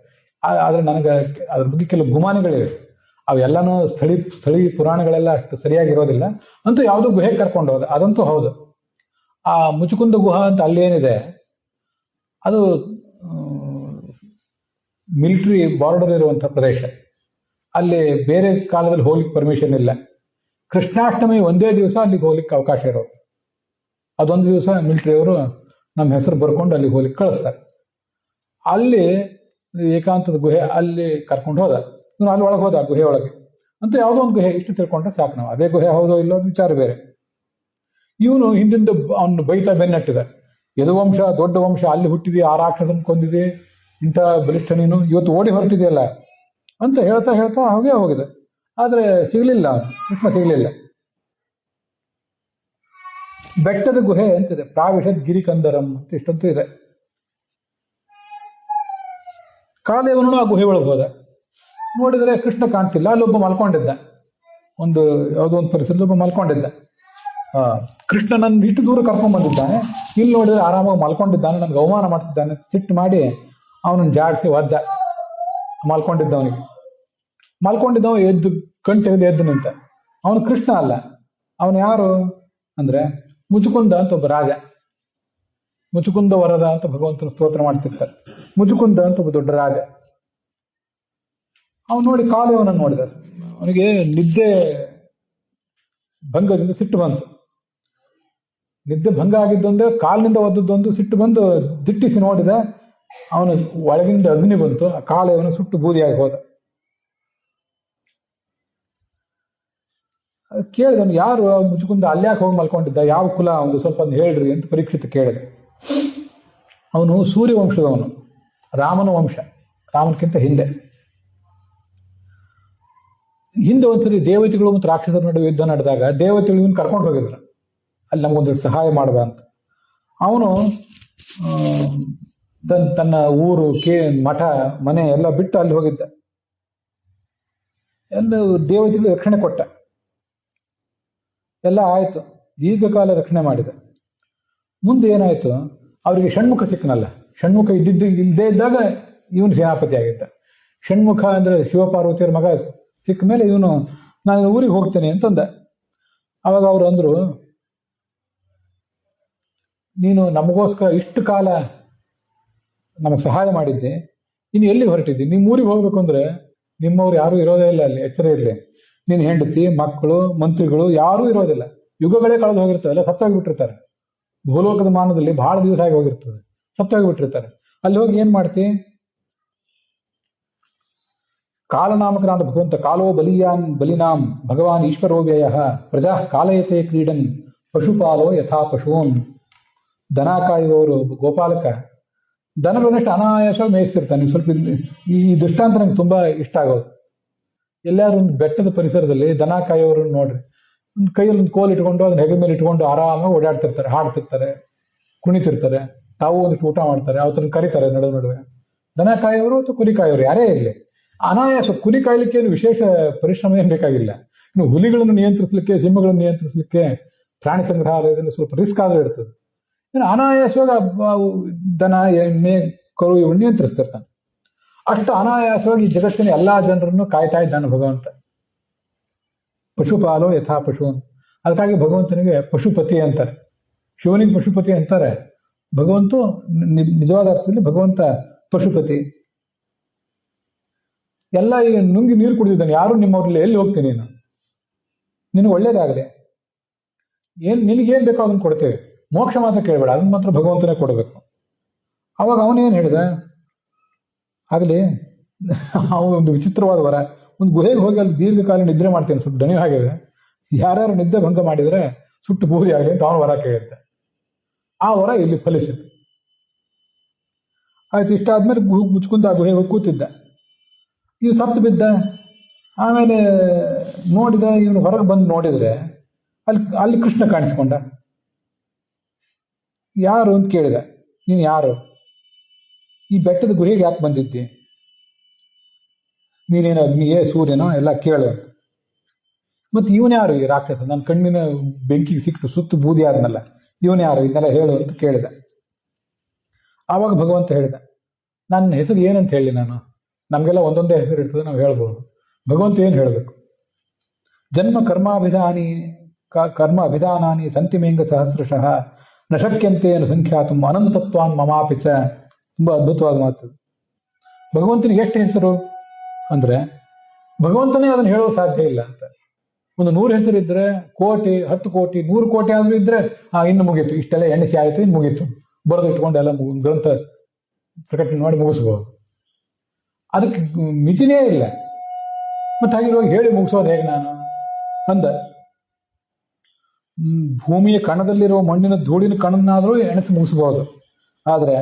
ಆದರೆ ನನಗೆ ಅದ್ರ ಬಗ್ಗೆ ಕೆಲವು ಗುಮಾನಿಗಳಿವೆ. ಅವೆಲ್ಲನೂ ಸ್ಥಳೀಯ ಪುರಾಣಗಳೆಲ್ಲ ಅಷ್ಟು ಸರಿಯಾಗಿರೋದಿಲ್ಲ. ಅಂತೂ ಯಾವುದೋ ಗುಹೆಗೆ ಕರ್ಕೊಂಡು ಹೋದ, ಅದಂತೂ ಹೌದು. ಆ ಮುಚುಕುಂದ ಗುಹಾ ಅಂತ ಅಲ್ಲೇನಿದೆ, ಅದು ಮಿಲಿಟರಿ ಬಾರ್ಡರ್ ಇರುವಂಥ ಪ್ರದೇಶ. ಅಲ್ಲಿ ಬೇರೆ ಕಾಲದಲ್ಲಿ ಹೋಗ್ಲಿಕ್ಕೆ ಪರ್ಮಿಷನ್ ಇಲ್ಲ. ಕೃಷ್ಣಾಷ್ಟಮಿ ಒಂದೇ ದಿವಸ ಅಲ್ಲಿಗೆ ಹೋಗ್ಲಿಕ್ಕೆ ಅವಕಾಶ ಇರೋದು. ಅದೊಂದು ದಿವಸ ಮಿಲಿಟರಿಯವರು ನಮ್ಮ ಹೆಸರು ಬರ್ಕೊಂಡು ಅಲ್ಲಿಗೆ ಹೋಗ್ಲಿಕ್ಕೆ ಕಳಿಸ್ತಾರೆ. ಅಲ್ಲಿ ಏಕಾಂತದ ಗುಹೆ, ಅಲ್ಲಿ ಕರ್ಕೊಂಡು ಹೋದ. ಅಲ್ಲಿ ಒಳಗೆ ಹೋದ, ಗುಹೆ ಒಳಗೆ. ಅಂತೂ ಯಾವುದೋ ಒಂದು ಗುಹೆ, ಇಷ್ಟು ತಿಳ್ಕೊಂಡ್ರೆ ಸಾಕು ನಾವು. ಅದೇ ಗುಹೆ ಹೌದೋ ಇಲ್ಲೋ ವಿಚಾರ ಬೇರೆ. ಇವನು ಹಿಂದಿಂದ ಅವನು ಬೈತಾ ಬೆನ್ನಟ್ಟಿದ, ಯದುವಂಶ ದೊಡ್ಡ ವಂಶ, ಅಲ್ಲಿ ಹುಟ್ಟಿದೆ, ಆ ರಾಕ್ಷಸನ ಕೊಂದಿದೆ, ಇಂಥ ಬಲಿಷ್ಠ ನೀನು, ಇವತ್ತು ಓಡಿ ಹೊರಟಿದೆಯಲ್ಲ ಅಂತ ಹೇಳ್ತಾ ಹಾಗೆ ಹೋಗಿದೆ. ಆದರೆ ಸಿಗಲಿಲ್ಲ, ಕೃಷ್ಣ ಸಿಗಲಿಲ್ಲ. ಬೆಟ್ಟದ ಗುಹೆ ಅಂತಿದೆ, ಪ್ರಾವಿಶದ್ ಗಿರಿಕಂದರಂ ಅಂತ ಇಷ್ಟಂತೂ ಇದೆ. ಕಾಲಯವನು ಆ ಗುಹೆ ಒಳಗೆ ಹೋದ. ನೋಡಿದರೆ ಕೃಷ್ಣ ಕಾಣ್ತಿಲ್ಲ. ಅಲ್ಲೊಬ್ಬ ಮಲ್ಕೊಂಡಿದ್ದ, ಯಾವುದೋ ಒಂದು ಪರಿಸರದಲ್ಲಿ ಒಬ್ಬ ಮಲ್ಕೊಂಡಿದ್ದ. ಕೃಷ್ಣ ನನ್ನ ಇಷ್ಟು ದೂರ ಕರ್ಕೊಂಡ್ ಬಂದಿದ್ದಾನೆ, ಇಲ್ಲಿ ನೋಡಿದ್ರೆ ಆರಾಮಾಗಿ ಮಲ್ಕೊಂಡಿದ್ದಾನೆ, ನನಗೆ ಅವಮಾನ ಮಾಡ್ತಿದ್ದಾನೆ. ಸಿಟ್ಟು ಮಾಡಿ ಅವನನ್ನು ಜಾಡಿಸಿ ಒದ್ದ. ಮಲ್ಕೊಂಡಿದ್ದವ ಎದ್ದು ಕಣ್ ತೆಗೆದು ಎದ್ದು ನಿಂತ. ಅವನು ಕೃಷ್ಣ ಅಲ್ಲ. ಅವನು ಯಾರು ಅಂದ್ರೆ ಮುಚುಕುಂದ ಅಂತ ಒಬ್ಬ ರಾಜ. ಮುಚುಕುಂದ ವರದ ಅಂತ ಭಗವಂತನ ಸ್ತೋತ್ರ ಮಾಡ್ತಿರ್ತಾರೆ. ಮುಚುಕುಂದ ಅಂತ ಒಬ್ಬ ದೊಡ್ಡ ರಾಜ. ಅವನು ನೋಡಿ ಕಾಲಯವನನ್ನು ನೋಡಿದ. ಅವನಿಗೆ ನಿದ್ದೆ ಭಂಗದಿಂದ ಸಿಟ್ಟು ಬಂತು. ನಿದ್ದೆ ಭಂಗ ಆಗಿದ್ದೊಂದು, ಕಾಲಿನಿಂದ ಒದ್ದದ್ದೊಂದು, ಸಿಟ್ಟು ಬಂದು ದಿಟ್ಟಿಸಿ ನೋಡಿದ. ಅವನು ಒಳಗಿಂದ ಅಗ್ನಿ ಬಂತು. ಆ ಕಾಲಯವನು ಸುಟ್ಟು ಬೂದಿಯಾಗಿ ಹೋದ. ಕೇಳಿದವನು, ಯಾರು ಮುಚುಕುಂದ, ಅಲ್ಯಾಕೆ ಹೋಗಿ ಮಲ್ಕೊಂಡಿದ್ದ, ಯಾವ ಕುಲ ಒಂದು ಸ್ವಲ್ಪ ಹೇಳ್ರಿ ಅಂತ ಪರೀಕ್ಷಿತ ಕೇಳಿದ. ಅವನು ಸೂರ್ಯವಂಶದವನು, ರಾಮನ ವಂಶ, ರಾಮನಕ್ಕಿಂತ ಹಿಂದೆ ಒಂದ್ಸರಿ ದೇವತೆಗಳು ಮತ್ತು ರಾಕ್ಷಸರ ನಡುವೆ ಯುದ್ಧ ನಡೆದಾಗ ದೇವತೆಗಳು ಇವನು ಕರ್ಕೊಂಡು ಹೋಗಿದ್ರು, ಅಲ್ಲಿ ನಮಗೊಂದು ಸಹಾಯ ಮಾಡುವ ಅಂತ. ಅವನು ತನ್ನ ಊರು, ಮಠ, ಮನೆ ಎಲ್ಲ ಬಿಟ್ಟು ಅಲ್ಲಿ ಹೋಗಿದ್ದ. ಎಲ್ಲ ದೇವತೆಗಳು ರಕ್ಷಣೆ ಕೊಟ್ಟ. ಎಲ್ಲ ಆಯ್ತು, ದೀರ್ಘಕಾಲ ರಕ್ಷಣೆ ಮಾಡಿದ. ಮುಂದೆ ಏನಾಯ್ತು, ಅವರಿಗೆ ಷಣ್ಮುಖ ಸಿಕ್ಕನಲ್ಲ. ಷಣ್ಮುಖ ಇಲ್ಲದೇ ಇದ್ದಾಗ ಇವನು ಸೇನಾಪತಿ ಆಗಿದ್ದ. ಷಣ್ಮುಖ ಅಂದ್ರೆ ಶಿವಪಾರ್ವತಿಯರ ಮಗ ಸಿಕ್ಕ ಮೇಲೆ ಇವನು ನಾನು ಊರಿಗೆ ಹೋಗ್ತೇನೆ ಅಂತಂದ. ಅವಾಗ ಅವರು ಅಂದ್ರು, ನೀನು ನಮಗೋಸ್ಕರ ಇಷ್ಟು ಕಾಲ ನಮಗೆ ಸಹಾಯ ಮಾಡಿದ್ದೆ, ಇನ್ನು ಎಲ್ಲಿ ಹೊರಟಿದ್ದಿ? ನಿಮ್ಮ ಊರಿಗೆ ಹೋಗ್ಬೇಕು ಅಂದ್ರೆ ನಿಮ್ಮವ್ರು ಯಾರೂ ಇರೋದೇ ಇಲ್ಲ, ಅಲ್ಲಿ ಎಚ್ಚರ ಇರಲಿ. ನಿನ್ನ ಹೆಂಡತಿ, ಮಕ್ಕಳು, ಮಂತ್ರಿಗಳು ಯಾರೂ ಇರೋದಿಲ್ಲ. ಯುಗಗಳೇ ಕಳೆದು ಹೋಗಿರ್ತವೆ, ಎಲ್ಲ ಸತ್ತೋಗಿಬಿಟ್ಟಿರ್ತಾರೆ. ಭೂಲೋಕದ ಮಾನದಲ್ಲಿ ಬಹಳ ದಿವಸ ಆಗಿ ಹೋಗಿರ್ತದೆ, ಸತ್ತೋಗಿಬಿಟ್ಟಿರ್ತಾರೆ. ಅಲ್ಲಿ ಹೋಗಿ ಏನ್ ಮಾಡ್ತಿ? ಕಾಲನಾಮಕನಾದ ಭಗವಂತ, ಕಾಲೋ ಬಲಿನಾಂ ಭಗವಾನ್ ಈಶ್ವರೋ ವ್ಯಯ ಪ್ರಜಾ ಕಾಲಯತೆ ಕ್ರೀಡನ್ ಪಶುಪಾಲೋ ಯಥಾ ಪಶೂನ್. ದನ ಕಾಯುವವರು ಗೋಪಾಲಕ ದನಗಳನ್ನಷ್ಟು ಅನಾಯಾಸವಾಗಿ ಮೇಯಿಸ್ತಿರ್ತಾನೆ. ನೀವು ಸ್ವಲ್ಪ ಈ ದೃಷ್ಟಾಂತ ನಂಗೆ ತುಂಬಾ ಇಷ್ಟ ಆಗೋದು. ಎಲ್ಲಾರು ಒಂದು ಬೆಟ್ಟದ ಪರಿಸರದಲ್ಲಿ ದನ ಕಾಯೋರನ್ನು ನೋಡ್ರಿ, ಒಂದು ಕೈಯಲ್ಲಿ ಒಂದು ಕೋಲ್ ಇಟ್ಕೊಂಡು ಅದನ್ನ ಹೆಗಲ ಮೇಲೆ ಇಟ್ಕೊಂಡು ಆರಾಮಾಗಿ ಓಡಾಡ್ತಿರ್ತಾರೆ, ಹಾಡ್ತಿರ್ತಾರೆ, ಕುಣಿತಿರ್ತಾರೆ, ತಾವು ಒಂದಿಷ್ಟು ಊಟ ಮಾಡ್ತಾರೆ, ಅವತ್ತನ್ನು ಕರೀತಾರೆ ನಡುವೆ. ದನ ಕಾಯೋರು ಅಥವಾ ಕುರಿ ಕಾಯೋರು ಯಾರೇ ಇರಲಿ, ಅನಾಯಾಸ. ಕುರಿ ಕಾಯಲಿಕ್ಕೆ ಏನು ವಿಶೇಷ ಪರಿಶ್ರಮ ಏನು ಬೇಕಾಗಿಲ್ಲ. ಇನ್ನು ಹುಲಿಗಳನ್ನು ನಿಯಂತ್ರಿಸಲಿಕ್ಕೆ, ಸಿಂಹಗಳನ್ನು ನಿಯಂತ್ರಿಸಲಿಕ್ಕೆ ಪ್ರಾಣಿ ಸಂಗ್ರಹಾಲಯದಲ್ಲಿ ಸ್ವಲ್ಪ ರಿಸ್ಕ್ ಆದ್ರೂ ಇರ್ತದೆ. ಇನ್ನು ಅನಾಯಾಸವಾಗಿ ದನ, ಎಮ್ಮೆ, ಕರು ಇವನ್ನು ನಿಯಂತ್ರಿಸ್ತಿರ್ತಾನೆ. ಅಷ್ಟು ಅನಾಯಾಸವಾಗಿ ಈ ಜಗತ್ತಿನ ಎಲ್ಲಾ ಜನರನ್ನು ಕಾಯ್ತಾ ಇದ್ದಾನೆ ಭಗವಂತ. ಪಶುಪಾಲೋ ಯಥಾ ಪಶೂನ್. ಅದಕ್ಕಾಗಿ ಭಗವಂತನಿಗೆ ಪಶುಪತಿ ಅಂತಾರೆ. ಶಿವನಿಗೆ ಪಶುಪತಿ ಅಂತಾರೆ. ಭಗವಂತ ನಿಜವಾದ ಅರ್ಥದಲ್ಲಿ ಭಗವಂತ ಪಶುಪತಿ. ಎಲ್ಲ ಈಗ ನುಂಗಿ ನೀರು ಕುಡಿದಿದ್ದಾನೆ. ಯಾರು ನಿಮ್ಮವ್ರಲ್ಲಿ ಎಲ್ಲಿ ಹೋಗ್ತೀನಿ ನಾನು? ನಿನಗೆ ಒಳ್ಳೇದಾಗಲಿ, ನಿನಗೇನು ಬೇಕೋ ಅದನ್ನು ಕೊಡ್ತೇವೆ, ಮೋಕ್ಷ ಮಾತ್ರ ಕೇಳಬೇಡ, ಅದನ್ನ ಮಾತ್ರ ಭಗವಂತನೇ ಕೊಡಬೇಕು. ಅವಾಗ ಅವನೇನು ಹೇಳಿದ, ಆಗಲಿ, ಒಂದು ವಿಚಿತ್ರವಾದ ವರ, ಒಂದು ಗುಹೆಗೆ ಹೋಗಿ ಅಲ್ಲಿ ದೀರ್ಘಕಾಲ ನಿದ್ರೆ ಮಾಡ್ತೇನೆ, ಸ್ವಲ್ಪ ದಣಿ ಆಗಿದೆ, ಯಾರ್ಯಾರು ನಿದ್ದೆ ಭಂಗ ಮಾಡಿದರೆ ಸುಟ್ಟು ಬೂದಿ ಆಗಲಿ ಅಂತ ಅವನು ವರ ಕೇಳುತ್ತೆ. ಆ ವರ ಇಲ್ಲಿ ಫಲಿಸಿತು. ಆಯ್ತು, ಇಷ್ಟಾದ್ಮೇಲೆ ಮುಚ್ಕೊಂತ ಆ ಗುಹೆಗೆ ಹೋಗಿ ಕೂತಿದ್ದ. ಇವು ಸತ್ತು ಬಿದ್ದ. ಆಮೇಲೆ ನೋಡಿದ, ಇವನು ಹೊರಗೆ ಬಂದು ನೋಡಿದ್ರೆ ಅಲ್ಲಿ ಕೃಷ್ಣ ಕಾಣಿಸ್ಕೊಂಡ. ಯಾರು ಅಂತ ಕೇಳಿದ. ನೀನು ಯಾರು? ಈ ಬೆಟ್ಟದ ಗುಹೆಗೆ ಯಾಕೆ ಬಂದಿದ್ದಿ? ನೀನೇನೋ ಅಗ್ನಿಯೇ ಸೂರ್ಯನೋ ಎಲ್ಲ ಕೇಳು. ಮತ್ತೆ ಇವನು ಯಾರು ಈ ರಾಕ್ಷಸ? ನನ್ನ ಕಣ್ಣಿನ ಬೆಂಕಿಗೆ ಸಿಕ್ತು, ಸುತ್ತು ಬೂದಿ ಆದ್ನಲ್ಲ, ಇವನು ಯಾರು? ಇದನ್ನೆಲ್ಲ ಹೇಳು ಅಂತ ಕೇಳಿದ. ಆವಾಗ ಭಗವಂತ ಹೇಳಿದ, ನನ್ನ ಹೆಸರು ಏನಂತ ಹೇಳಿ ನಾನು? ನಮಗೆಲ್ಲ ಒಂದೊಂದೇ ಹೆಸರು ಇರ್ತದೆ, ನಾವು ಹೇಳ್ಬೋದು. ಭಗವಂತ ಏನು ಹೇಳಬೇಕು? ಜನ್ಮ ಕರ್ಮ ಅಭಿಧಾನಾನಿ ಸಂತಿಮೇಂಗ ಸಹಸ್ರಶಃ ನ ಶಕ್ಯಂತೇನು ಸಂಖ್ಯಾತು ಅನಂತತ್ವಾನ್ ಮಮಾಪಿಚ. ತುಂಬಾ ಅದ್ಭುತವಾದ ಮಾತು. ಭಗವಂತನಿಗೆ ಎಷ್ಟು ಹೆಸರು ಅಂದ್ರೆ ಭಗವಂತನೇ ಅದನ್ನು ಹೇಳೋದು ಸಾಧ್ಯ ಇಲ್ಲ ಅಂತ. ಒಂದು 100 ಹೆಸರಿದ್ರೆ, ಕೋಟಿ, 10 ಕೋಟಿ, 100 ಕೋಟಿ ಆದ್ರೂ ಇದ್ರೆ ಇನ್ನು ಮುಗೀತು, ಇಷ್ಟೆಲ್ಲ ಎಣಿಸಿ ಆಯಿತು, ಇನ್ನು ಮುಗೀತು, ಬರೆದು ಇಟ್ಕೊಂಡು ಎಲ್ಲ ಗ್ರಂಥ ಪ್ರಕಟಣೆ ಮಾಡಿ ಮುಗಿಸ್ಬೋದು. ಅದಕ್ಕೆ ಮಿತಿನೇ ಇಲ್ಲ. ಮತ್ತೆ ಹಾಗಿರುವಾಗ ಹೇಳಿ ಮುಗಿಸೋದು ಹೇಗೆ ನಾನು ಅಂದ. ಭೂಮಿಯ ಕಣದಲ್ಲಿರುವ ಮಣ್ಣಿನ ಧೂಳಿನ ಕಣನ್ನಾದರೂ ಎಣಿಸಿ ಮುಗಿಸ್ಬೋದು, ಆದರೆ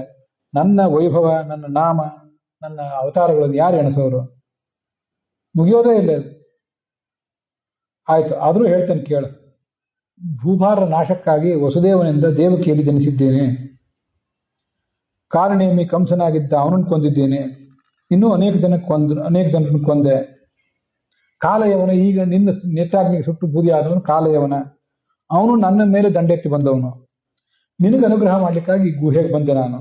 ನನ್ನ ವೈಭವ, ನನ್ನ ನಾಮ, ನನ್ನ ಅವತಾರಗಳನ್ನು ಯಾರು ಎಣಿಸೋರು? ಮುಗಿಯೋದೇ ಇಲ್ಲ. ಆಯ್ತು, ಆದರೂ ಹೇಳ್ತೇನೆ ಕೇಳು. ಭೂಭಾರ ನಾಶಕ್ಕಾಗಿ ವಸುದೇವನಿಂದ ದೇವಕಿಯಲ್ಲಿ ಜನಿಸಿದ್ದೇನೆ. ಕಾರಣೇಮಿ ಕಂಸನಾಗಿದ್ದ ಅವನನ್ನು ಕೊಂದಿದ್ದೇನೆ. ಇನ್ನೂ ಅನೇಕ ಜನರನ್ನು ಕೊಂದೆ. ಕಾಲಯವನ, ಈಗ ನಿನ್ನ ನೇತ್ರಾಗ್ನಿಗೆ ಸುಟ್ಟು ಬೂದಿ ಆದವನು ಕಾಲಯವನ. ಅವನು ನನ್ನ ಮೇಲೆ ದಂಡೆತ್ತಿ ಬಂದವನು. ನಿನಗೆ ಅನುಗ್ರಹ ಮಾಡ್ಲಿಕ್ಕಾಗಿ ಗುಹೆಗೆ ಬಂದೆ ನಾನು.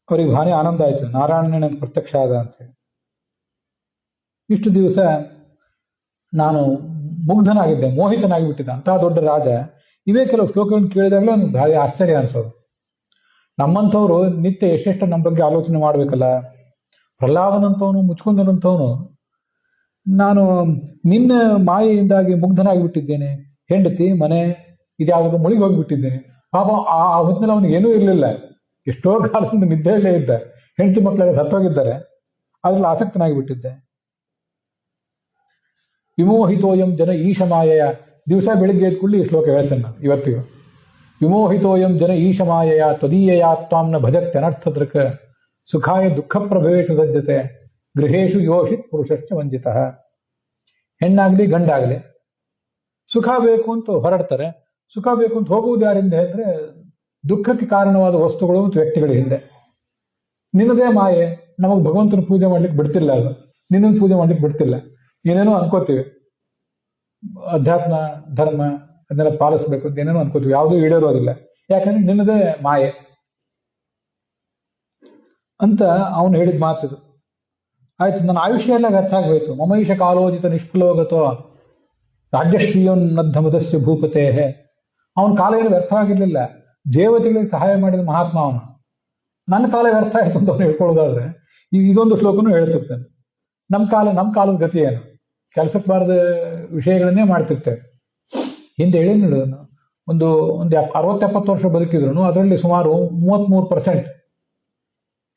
ಅವರಿಗೆ ಭಾರಿ ಆನಂದ ಆಯ್ತು, ನಾರಾಯಣನ ಪ್ರತ್ಯಕ್ಷ ಆದ ಅಂತೇಳಿ. ಇಷ್ಟು ದಿವಸ ನಾನು ಮುಗ್ಧನಾಗಿದ್ದೆ, ಮೋಹಿತನಾಗಿಬಿಟ್ಟಿದ್ದೆ. ಅಂತಹ ದೊಡ್ಡ ರಾಜ ಇವೇ ಕೆಲವು ಶ್ಲೋಕಗಳನ್ನು ಕೇಳಿದಾಗಲೇ ಒಂದು ಭಾರಿ ಆಶ್ಚರ್ಯ ಅನ್ಸೋದು. ನಮ್ಮಂಥವ್ರು ನಿತ್ಯ ಎಷ್ಟೆಷ್ಟು ನಮ್ಮ ಬಗ್ಗೆ ಆಲೋಚನೆ ಮಾಡ್ಬೇಕಲ್ಲ. ಪ್ರಹ್ಲಾದನಂತವನು, ಮುಚ್ಕುಂದನಂತವನು, ನಾನು ನಿನ್ನ ಮಾಯೆಯಿಂದಾಗಿ ಮುಗ್ಧನಾಗಿಬಿಟ್ಟಿದ್ದೇನೆ, ಹೆಂಡತಿ, ಮನೆ, ಇದ್ಯಾವುದು ಮುಳುಗಿ ಹೋಗಿಬಿಟ್ಟಿದ್ದೇನೆ. ಪಾಪ ಆ ಹೊತ್ತಿನಲ್ಲಿ ಅವನಿಗೆ ಏನೂ ಇರಲಿಲ್ಲ, ಎಷ್ಟೋ ಕಾಲದಿಂದ ನಿದ್ದೆಯಲ್ಲೇ ಇದ್ದ, ಹೆಂಡತಿ ಮಕ್ಕಳೆಲ್ಲ ಸತ್ತೋಗಿದ್ದಾರೆ, ಅದ್ರಲ್ಲಿ ಆಸಕ್ತನಾಗಿಬಿಟ್ಟಿದ್ದೆ. ವಿಮೋಹಿತೋಯಂ ಜನ ಈಶ ಮಾಯೆಯ, ದಿವಸ ಬೆಳಿಗ್ಗೆ ಎದ್ಕೊಳ್ಳಿ ಈ ಶ್ಲೋಕ ಹೇಳ್ತೇನೆ ನಾನು ಇವತ್ತಿಗೂ. ವಿಮೋಹಿತೋಯಂ ಜನ ಈಶ ಮಾಯೆಯ ತ್ವದೀಯಯ ತ್ವಾಂನ ಭಜತ್ಯನರ್ಥದೃಕ್ ಸುಖಾಯ ದುಃಖ ಪ್ರಭವೇಶು ಸಜ್ಜತೆ ಗೃಹೇಶು ಯೋಷಿತ್ ಪುರುಷಶ್ಚ ವಂಚಿತಃ. ಹೆಣ್ಣಾಗ್ಲಿ ಗಂಡಾಗ್ಲಿ ಸುಖ ಬೇಕು ಅಂತ ಹೊರಡ್ತಾರೆ. ಸುಖ ಬೇಕು ಅಂತ ಹೋಗುವುದು ಯಾರಿಂದ ಹೇಳಿದ್ರೆ ದುಃಖಕ್ಕೆ ಕಾರಣವಾದ ವಸ್ತುಗಳು ಮತ್ತು ವ್ಯಕ್ತಿಗಳ ಹಿಂದೆ. ನಿನ್ನದೇ ಮಾಯೆ, ನಮಗೆ ಭಗವಂತನ ಪೂಜೆ ಮಾಡ್ಲಿಕ್ಕೆ ಬಿಡ್ತಿಲ್ಲ, ಅದು ನಿನ್ನನ್ನು ಪೂಜೆ ಮಾಡ್ಲಿಕ್ಕೆ ಬಿಡ್ತಿಲ್ಲ. ಏನೇನೋ ಅನ್ಕೋತೀವಿ, ಅಧ್ಯಾತ್ಮ ಧರ್ಮ ಅದನ್ನೆಲ್ಲ ಪಾಲಿಸ್ಬೇಕು ಅಂತ ಏನೇನೋ ಅನ್ಕೋತೀವಿ, ಯಾವುದೂ ಈಡೇರೋದಿಲ್ಲ. ಯಾಕಂದ್ರೆ ನಿನ್ನದೇ ಮಾಯೆ ಅಂತ ಅವನು ಹೇಳಿದ ಮಾತಿದು. ಆಯ್ತು, ನನ್ನ ಆಯುಷ್ಯ ಎಲ್ಲ ವ್ಯರ್ಥ ಆಗೋಯ್ತು. ಮಮೈಷ ಕಾಲೋಜಿತ ನಿಷ್ಫಲೋಗತೋ ರಾಜ್ಯಶ್ರೀಯೋನ್ನದ್ಧಮದಸ್ಯ ಭೂಪತೆ. ಅವನ ಕಾಲ ಏನು ವ್ಯರ್ಥ ಆಗಿರ್ಲಿಲ್ಲ, ದೇವತೆಗಳಿಗೆ ಸಹಾಯ ಮಾಡಿದ ಮಹಾತ್ಮ ಅವನು. ನನ್ನ ಕಾಲ ವ್ಯರ್ಥ ಆಯ್ತು ಅಂತ ಅವನು ಹೇಳ್ಕೊಳ್ಳೋದಾದ್ರೆ ಇದೊಂದು ಶ್ಲೋಕನೂ ಹೇಳ್ತಿರ್ತೇನೆ. ನಮ್ಮ ಕಾಲದ ಗತಿ ಏನು? ಕೆಲಸಕ್ಕೆ ಬಾರದ ವಿಷಯಗಳನ್ನೇ ಮಾಡ್ತಿರ್ತೇವೆ. ಹಿಂದೆ ಹೇಳಿದ್ನು, ಒಂದು 60-70 ವರ್ಷ ಬದುಕಿದ್ರು ಅದರಲ್ಲಿ ಸುಮಾರು 33%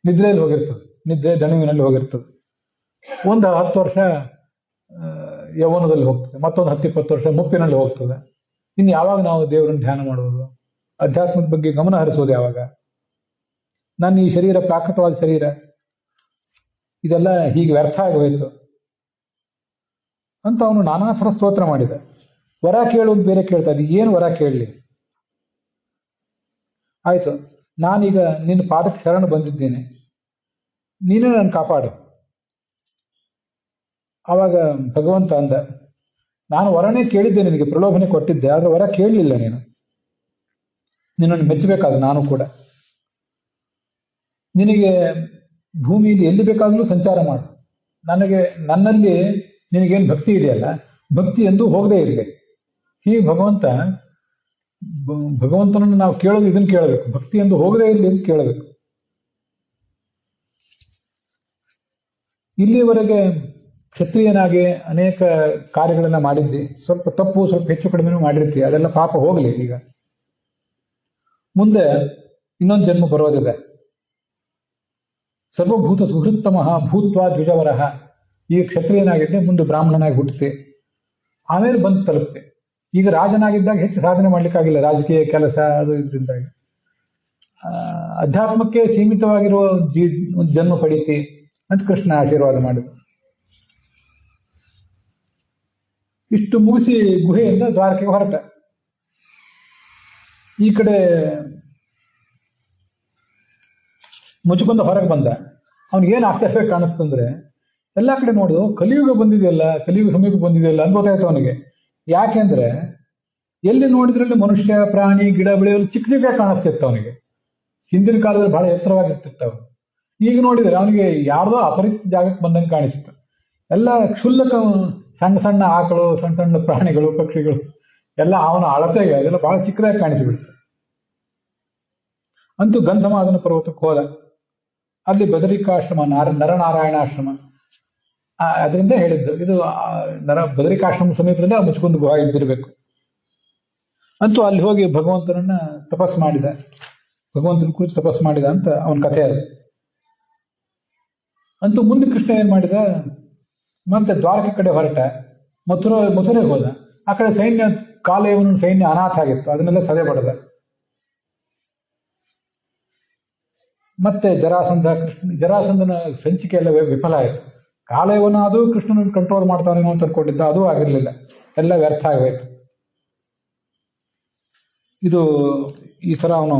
ನಿದ್ರೆಯಲ್ಲಿ ಹೋಗಿರ್ತದೆ, ನಿದ್ರೆ ದಣಿವಿನಲ್ಲಿ ಹೋಗಿರ್ತದೆ. ಒಂದು 10 ವರ್ಷ ಯೌವನದಲ್ಲಿ ಹೋಗ್ತದೆ, ಮತ್ತೊಂದು 10-20 ವರ್ಷ ಮುಪ್ಪಿನಲ್ಲಿ ಹೋಗ್ತದೆ. ಇನ್ನು ಯಾವಾಗ ನಾವು ದೇವರನ್ನು ಧ್ಯಾನ ಮಾಡುವುದು, ಅಧ್ಯಾತ್ಮದ ಬಗ್ಗೆ ಗಮನ ಹರಿಸೋದು ಯಾವಾಗ? ನನ್ನ ಈ ಶರೀರ ಪ್ರಾಕೃತವಾದ ಶರೀರ, ಇದೆಲ್ಲ ಹೀಗೆ ವ್ಯರ್ಥ ಆಗೋಯ್ತು ಅಂತ ಅವನು ನಾನಾ ಥರ ಸ್ತೋತ್ರ ಮಾಡಿದ. ವರ ಕೇಳೋದು ಬೇರೆ ಕೇಳ್ತಾ ಇದ್ದ, ಏನು ವರ ಕೇಳಲಿ? ಆಯ್ತು, ನಾನೀಗ ನಿನ್ನ ಪಾದಕ್ಕೆ ಶರಣ ಬಂದಿದ್ದೇನೆ, ನೀನೇ ನನ್ನ ಕಾಪಾಡು. ಆವಾಗ ಭಗವಂತ ಅಂದ, ನಾನು ವರನೇ ಕೇಳಿದ್ದೆ, ನಿನಗೆ ಪ್ರಲೋಭನೆ ಕೊಟ್ಟಿದ್ದೆ, ಆದರೆ ವರ ಕೇಳಲಿಲ್ಲ ನೀನು. ನಿನ್ನನ್ನು ಮೆಚ್ಚಬೇಕಾದ ನಾನು ಕೂಡ. ನಿನಗೆ ಭೂಮಿಯಲ್ಲಿ ಎಲ್ಲಿ ಬೇಕಾದರೂ ಸಂಚಾರ ಮಾಡು, ನನ್ನಲ್ಲಿ ನಿನಗೇನು ಭಕ್ತಿ ಇದೆಯಲ್ಲ, ಭಕ್ತಿ ಎಂದು ಹೋಗದೇ ಇರಲಿ. ಹೀಗೆ ಭಗವಂತನನ್ನು ನಾವು ಕೇಳೋದು ಇದನ್ನು ಕೇಳಬೇಕು, ಭಕ್ತಿ ಎಂದು ಹೋಗದೇ ಇರಲಿ ಅಂತ ಕೇಳಬೇಕು. ಇಲ್ಲಿವರೆಗೆ ಕ್ಷತ್ರಿಯನಾಗಿ ಅನೇಕ ಕಾರ್ಯಗಳನ್ನ ಮಾಡಿದ್ದಿ, ಸ್ವಲ್ಪ ತಪ್ಪು ಸ್ವಲ್ಪ ಹೆಚ್ಚು ಕಡಿಮೆ ಮಾಡಿರ್ತಿ, ಅದೆಲ್ಲ ಪಾಪ ಹೋಗ್ಲಿ. ಈಗ ಮುಂದೆ ಇನ್ನೊಂದು ಜನ್ಮ ಬರೋದಿದೆ. ಸರ್ವಭೂತ ಸುಹೃತ್ತಮಃ ಭೂತ್ವ ದ್ವಿಜವರಹ. ಈಗ ಕ್ಷತ್ರಿಯನಾಗಿದ್ದೆ, ಮುಂದೆ ಬ್ರಾಹ್ಮಣನಾಗಿ ಹುಟ್ಟಿಸಿ, ಆಮೇಲೆ ಬಂದು ತಲುಪ್ತೆ. ಈಗ ರಾಜನಾಗಿದ್ದಾಗ ಹೆಚ್ಚು ಸಾಧನೆ ಮಾಡ್ಲಿಕ್ಕಾಗಿಲ್ಲ, ರಾಜಕೀಯ ಕೆಲಸ ಅದು ಇದರಿಂದಾಗಿ. ಅಧ್ಯಾತ್ಮಕ್ಕೆ ಸೀಮಿತವಾಗಿರುವ ಒಂದು ಜನ್ಮ ಪಡೀತಿ ಅಂತ ಕೃಷ್ಣ ಆಶೀರ್ವಾದ ಮಾಡಿದ. ಇಷ್ಟು ಮುಗಿಸಿ ಗುಹೆಯಿಂದ ದ್ವಾರಕೆಗೆ ಹೊರಟ. ಈ ಕಡೆ ಮುಚ್ಚಿಕೊಂಡ ಹೊರಗೆ ಬಂದ. ಅವನಿಗೇನು ಆಶ್ಚರ್ಯ ಕಾಣಿಸ್ತಂದ್ರೆ, ಎಲ್ಲ ಕಡೆ ನೋಡು ಕಲಿಯುಗ ಬಂದಿದೆಯಲ್ಲ, ಕಲಿಯುಗ ಸಮೀಪ ಬಂದಿದೆಯಲ್ಲ ಅಂತ ಗೊತ್ತಾಯ್ತು ಅವನಿಗೆ. ಯಾಕೆಂದ್ರೆ ಎಲ್ಲಿ ನೋಡಿದ್ರಲ್ಲಿ ಮನುಷ್ಯ, ಪ್ರಾಣಿ, ಗಿಡ, ಬೆಳೆಯಲು ಚಿಕ್ಕ ಚಿಕ್ಕ ಕಾಣಿಸ್ತಿತ್ತು ಅವನಿಗೆ. ಹಿಂದಿನ ಕಾಲದಲ್ಲಿ ಬಹಳ ಎತ್ತರವಾಗಿರ್ತಿತ್ತು ಅವನು. ಈಗ ನೋಡಿದ್ರೆ ಅವನಿಗೆ ಯಾರ್ದೋ ಅಪರಿಚಿತ ಜಾಗಕ್ಕೆ ಬಂದಂಗೆ ಕಾಣಿಸ್ತು. ಎಲ್ಲ ಕ್ಷುಲ್ಲಕ ಸಣ್ಣ ಸಣ್ಣ ಆಕಳು, ಸಣ್ಣ ಸಣ್ಣ ಪ್ರಾಣಿಗಳು, ಪಕ್ಷಿಗಳು ಎಲ್ಲ ಅವನ ಅಳತೆಗೆ ಅದೆಲ್ಲ ಬಹಳ ಚಿಕ್ಕದಾಗಿ ಕಾಣಿಸಿಬಿಡ್ತು. ಅಂತೂ ಗಂಧಮಾದನ ಪರ್ವತಕ್ಕೆ ಹೋದ. ಅಲ್ಲಿ ಬದರಿಕಾಶ್ರಮ, ನರನಾರಾಯಣಾಶ್ರಮ, ಅದರಿಂದ ಹೇಳಿದ್ದು ಇದು ಬದರಿಕಾಶ್ರಮ ಸಮೀಪದಿಂದ ಮುಚ್ಕೊಂಡು ಗುಹಾ ಇದ್ದಿರಬೇಕು. ಅಂತೂ ಅಲ್ಲಿ ಹೋಗಿ ಭಗವಂತನನ್ನ ತಪಸ್ ಮಾಡಿದ, ಭಗವಂತನ ಕುರಿತು ತಪಸ್ ಮಾಡಿದ ಅಂತ ಅವನ ಕಥೆ ಅದು. ಅಂತೂ ಮುಂದೆ ಕೃಷ್ಣ ಏನ್ ಮಾಡಿದ, ಮತ್ತೆ ದ್ವಾರಕೆ ಕಡೆ ಹೊರಟ. ಮಥುರೆಗೆ ಹೋದ. ಆ ಕಡೆ ಸೈನ್ಯ, ಕಾಲೇವನ ಸೈನ್ಯ ಅನಾಥ ಆಗಿತ್ತು, ಅದನ್ನೆಲ್ಲ ಸದೆ ಬಡದ. ಮತ್ತೆ ಜರಾಸಂಧನ ಸಂಚಿಕೆ ಎಲ್ಲ ವಿಫಲ ಆಯಿತು. ಕಾಲೇವನ ಅದು ಕೃಷ್ಣನ ಕಂಟ್ರೋಲ್ ಮಾಡ್ತಾನೇನೋ ಅಂತ ಅನ್ಕೊಂಡಿದ್ದ, ಅದು ಆಗಿರ್ಲಿಲ್ಲ, ಎಲ್ಲ ವ್ಯರ್ಥ ಆಗೋಯ್ತು. ಇದು ಈ ತರ ಅವನು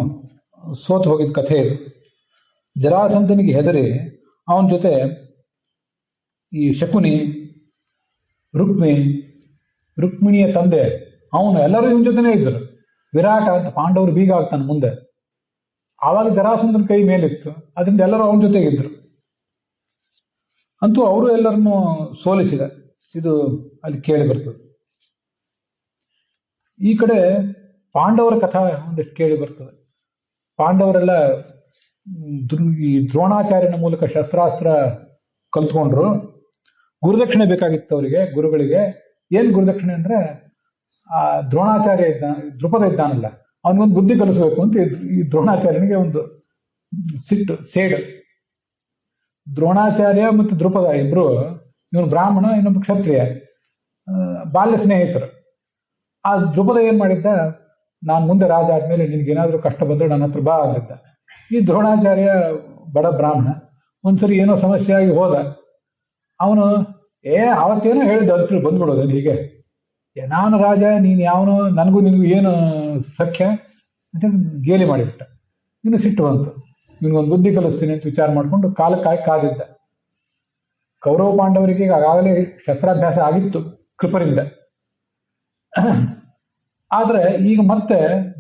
ಸೋತು ಹೋಗಿದ ಕಥೆ ಇದು. ಜರಾಸಂಧನಿಗೆ ಹೆದರಿ ಅವನ ಜೊತೆ ಈ ಶಕುನಿ, ರುಕ್ಮಿಣಿಯ ತಂದೆ, ಅವನು ಎಲ್ಲರೂ ಇವನ ಜೊತೆನೇ ಇದ್ದರು. ವಿರಾಟ ಅಂತ ಪಾಂಡವರು ಬೀಗ ಆಗ್ತಾನೆ ಮುಂದೆ. ಆವಾಗ ಜರಾಸಂಧನ ಕೈ ಮೇಲಿತ್ತು, ಅದರಿಂದ ಎಲ್ಲರೂ ಅವನ ಜೊತೆಗಿದ್ರು. ಅಂತೂ ಅವರು ಎಲ್ಲರನ್ನು ಸೋಲಿಸಿದ. ಇದು ಅಲ್ಲಿ ಕೇಳಿ ಬರ್ತದೆ. ಈ ಕಡೆ ಪಾಂಡವರ ಕಥಾ ಒಂದಿಷ್ಟು ಕೇಳಿ ಬರ್ತದೆ. ಪಾಂಡವರೆಲ್ಲ ಈ ದ್ರೋಣಾಚಾರ್ಯನ ಮೂಲಕ ಶಸ್ತ್ರಾಸ್ತ್ರ ಕಲ್ತ್ಕೊಂಡ್ರು. ಗುರುದಕ್ಷಿಣೆ ಬೇಕಾಗಿತ್ತು ಅವರಿಗೆ, ಗುರುಗಳಿಗೆ. ಏನ್ ಗುರುದಕ್ಷಿಣೆ ಅಂದ್ರೆ, ಆ ದ್ರೋಣಾಚಾರ್ಯ ದ್ರುಪದ ಇದ್ದಾನಲ್ಲ, ಅವನಿಗೊಂದು ಬುದ್ಧಿ ಕಲಿಸಬೇಕು ಅಂತ ಈ ದ್ರೋಣಾಚಾರ್ಯನಿಗೆ ಒಂದು ಸಿಟ್ಟು, ಸೇಡು. ದ್ರೋಣಾಚಾರ್ಯ ಮತ್ತು ದ್ರುಪದ ಇಬ್ರು, ಇವನು ಬ್ರಾಹ್ಮಣ, ಇನ್ನೊಬ್ಬ ಕ್ಷತ್ರಿಯ, ಬಾಲ್ಯ ಸ್ನೇಹಿತರು. ಆ ದ್ರುಪದ ಏನ್ ಮಾಡಿದ್ದ, ನಾನು ಮುಂದೆ ರಾಜ ಆದ್ಮೇಲೆ ನಿನ್ಗೇನಾದ್ರೂ ಕಷ್ಟ ಬಂದ್ರೆ ನನ್ನ ಹತ್ರ ಬಾ ಆಗಿದ್ದ. ಈ ದ್ರೋಣಾಚಾರ್ಯ ಬಡ ಬ್ರಾಹ್ಮಣ, ಒಂದ್ಸರಿ ಏನೋ ಸಮಸ್ಯೆ ಆಗಿ ಹೋದ. ಅವನು ಅವತ್ತೇನೋ ಹೇಳಿದ, ಹತ್ರ ಬಂದ್ಬಿಡೋದು ಹೀಗೆ, ನಾನು ರಾಜ, ನೀನು ಯಾವನೋ, ನನಗೂ ನಿನಗೂ ಏನು ಸಖ್ಯ ಅಂತ ಗೇಲಿ ಮಾಡಿಬಿಟ್ಟ. ಇನ್ನು ಸಿಟ್ಟು ಬಂತು, ನಿನ್ಗೊಂದು ಬುದ್ಧಿ ಕಲಿಸ್ತೀನಿ ಅಂತ ವಿಚಾರ ಮಾಡಿಕೊಂಡು ಕಾಲಕ್ಕಾಗಿ ಕಾದಿದ್ದ. ಕೌರವ ಪಾಂಡವರಿಗೆ ಆಗಾಗಲೇ ಶಸ್ತ್ರಾಭ್ಯಾಸ ಆಗಿತ್ತು ಕೃಪರಿಂದ. ಆದ್ರೆ ಈಗ ಮತ್ತೆ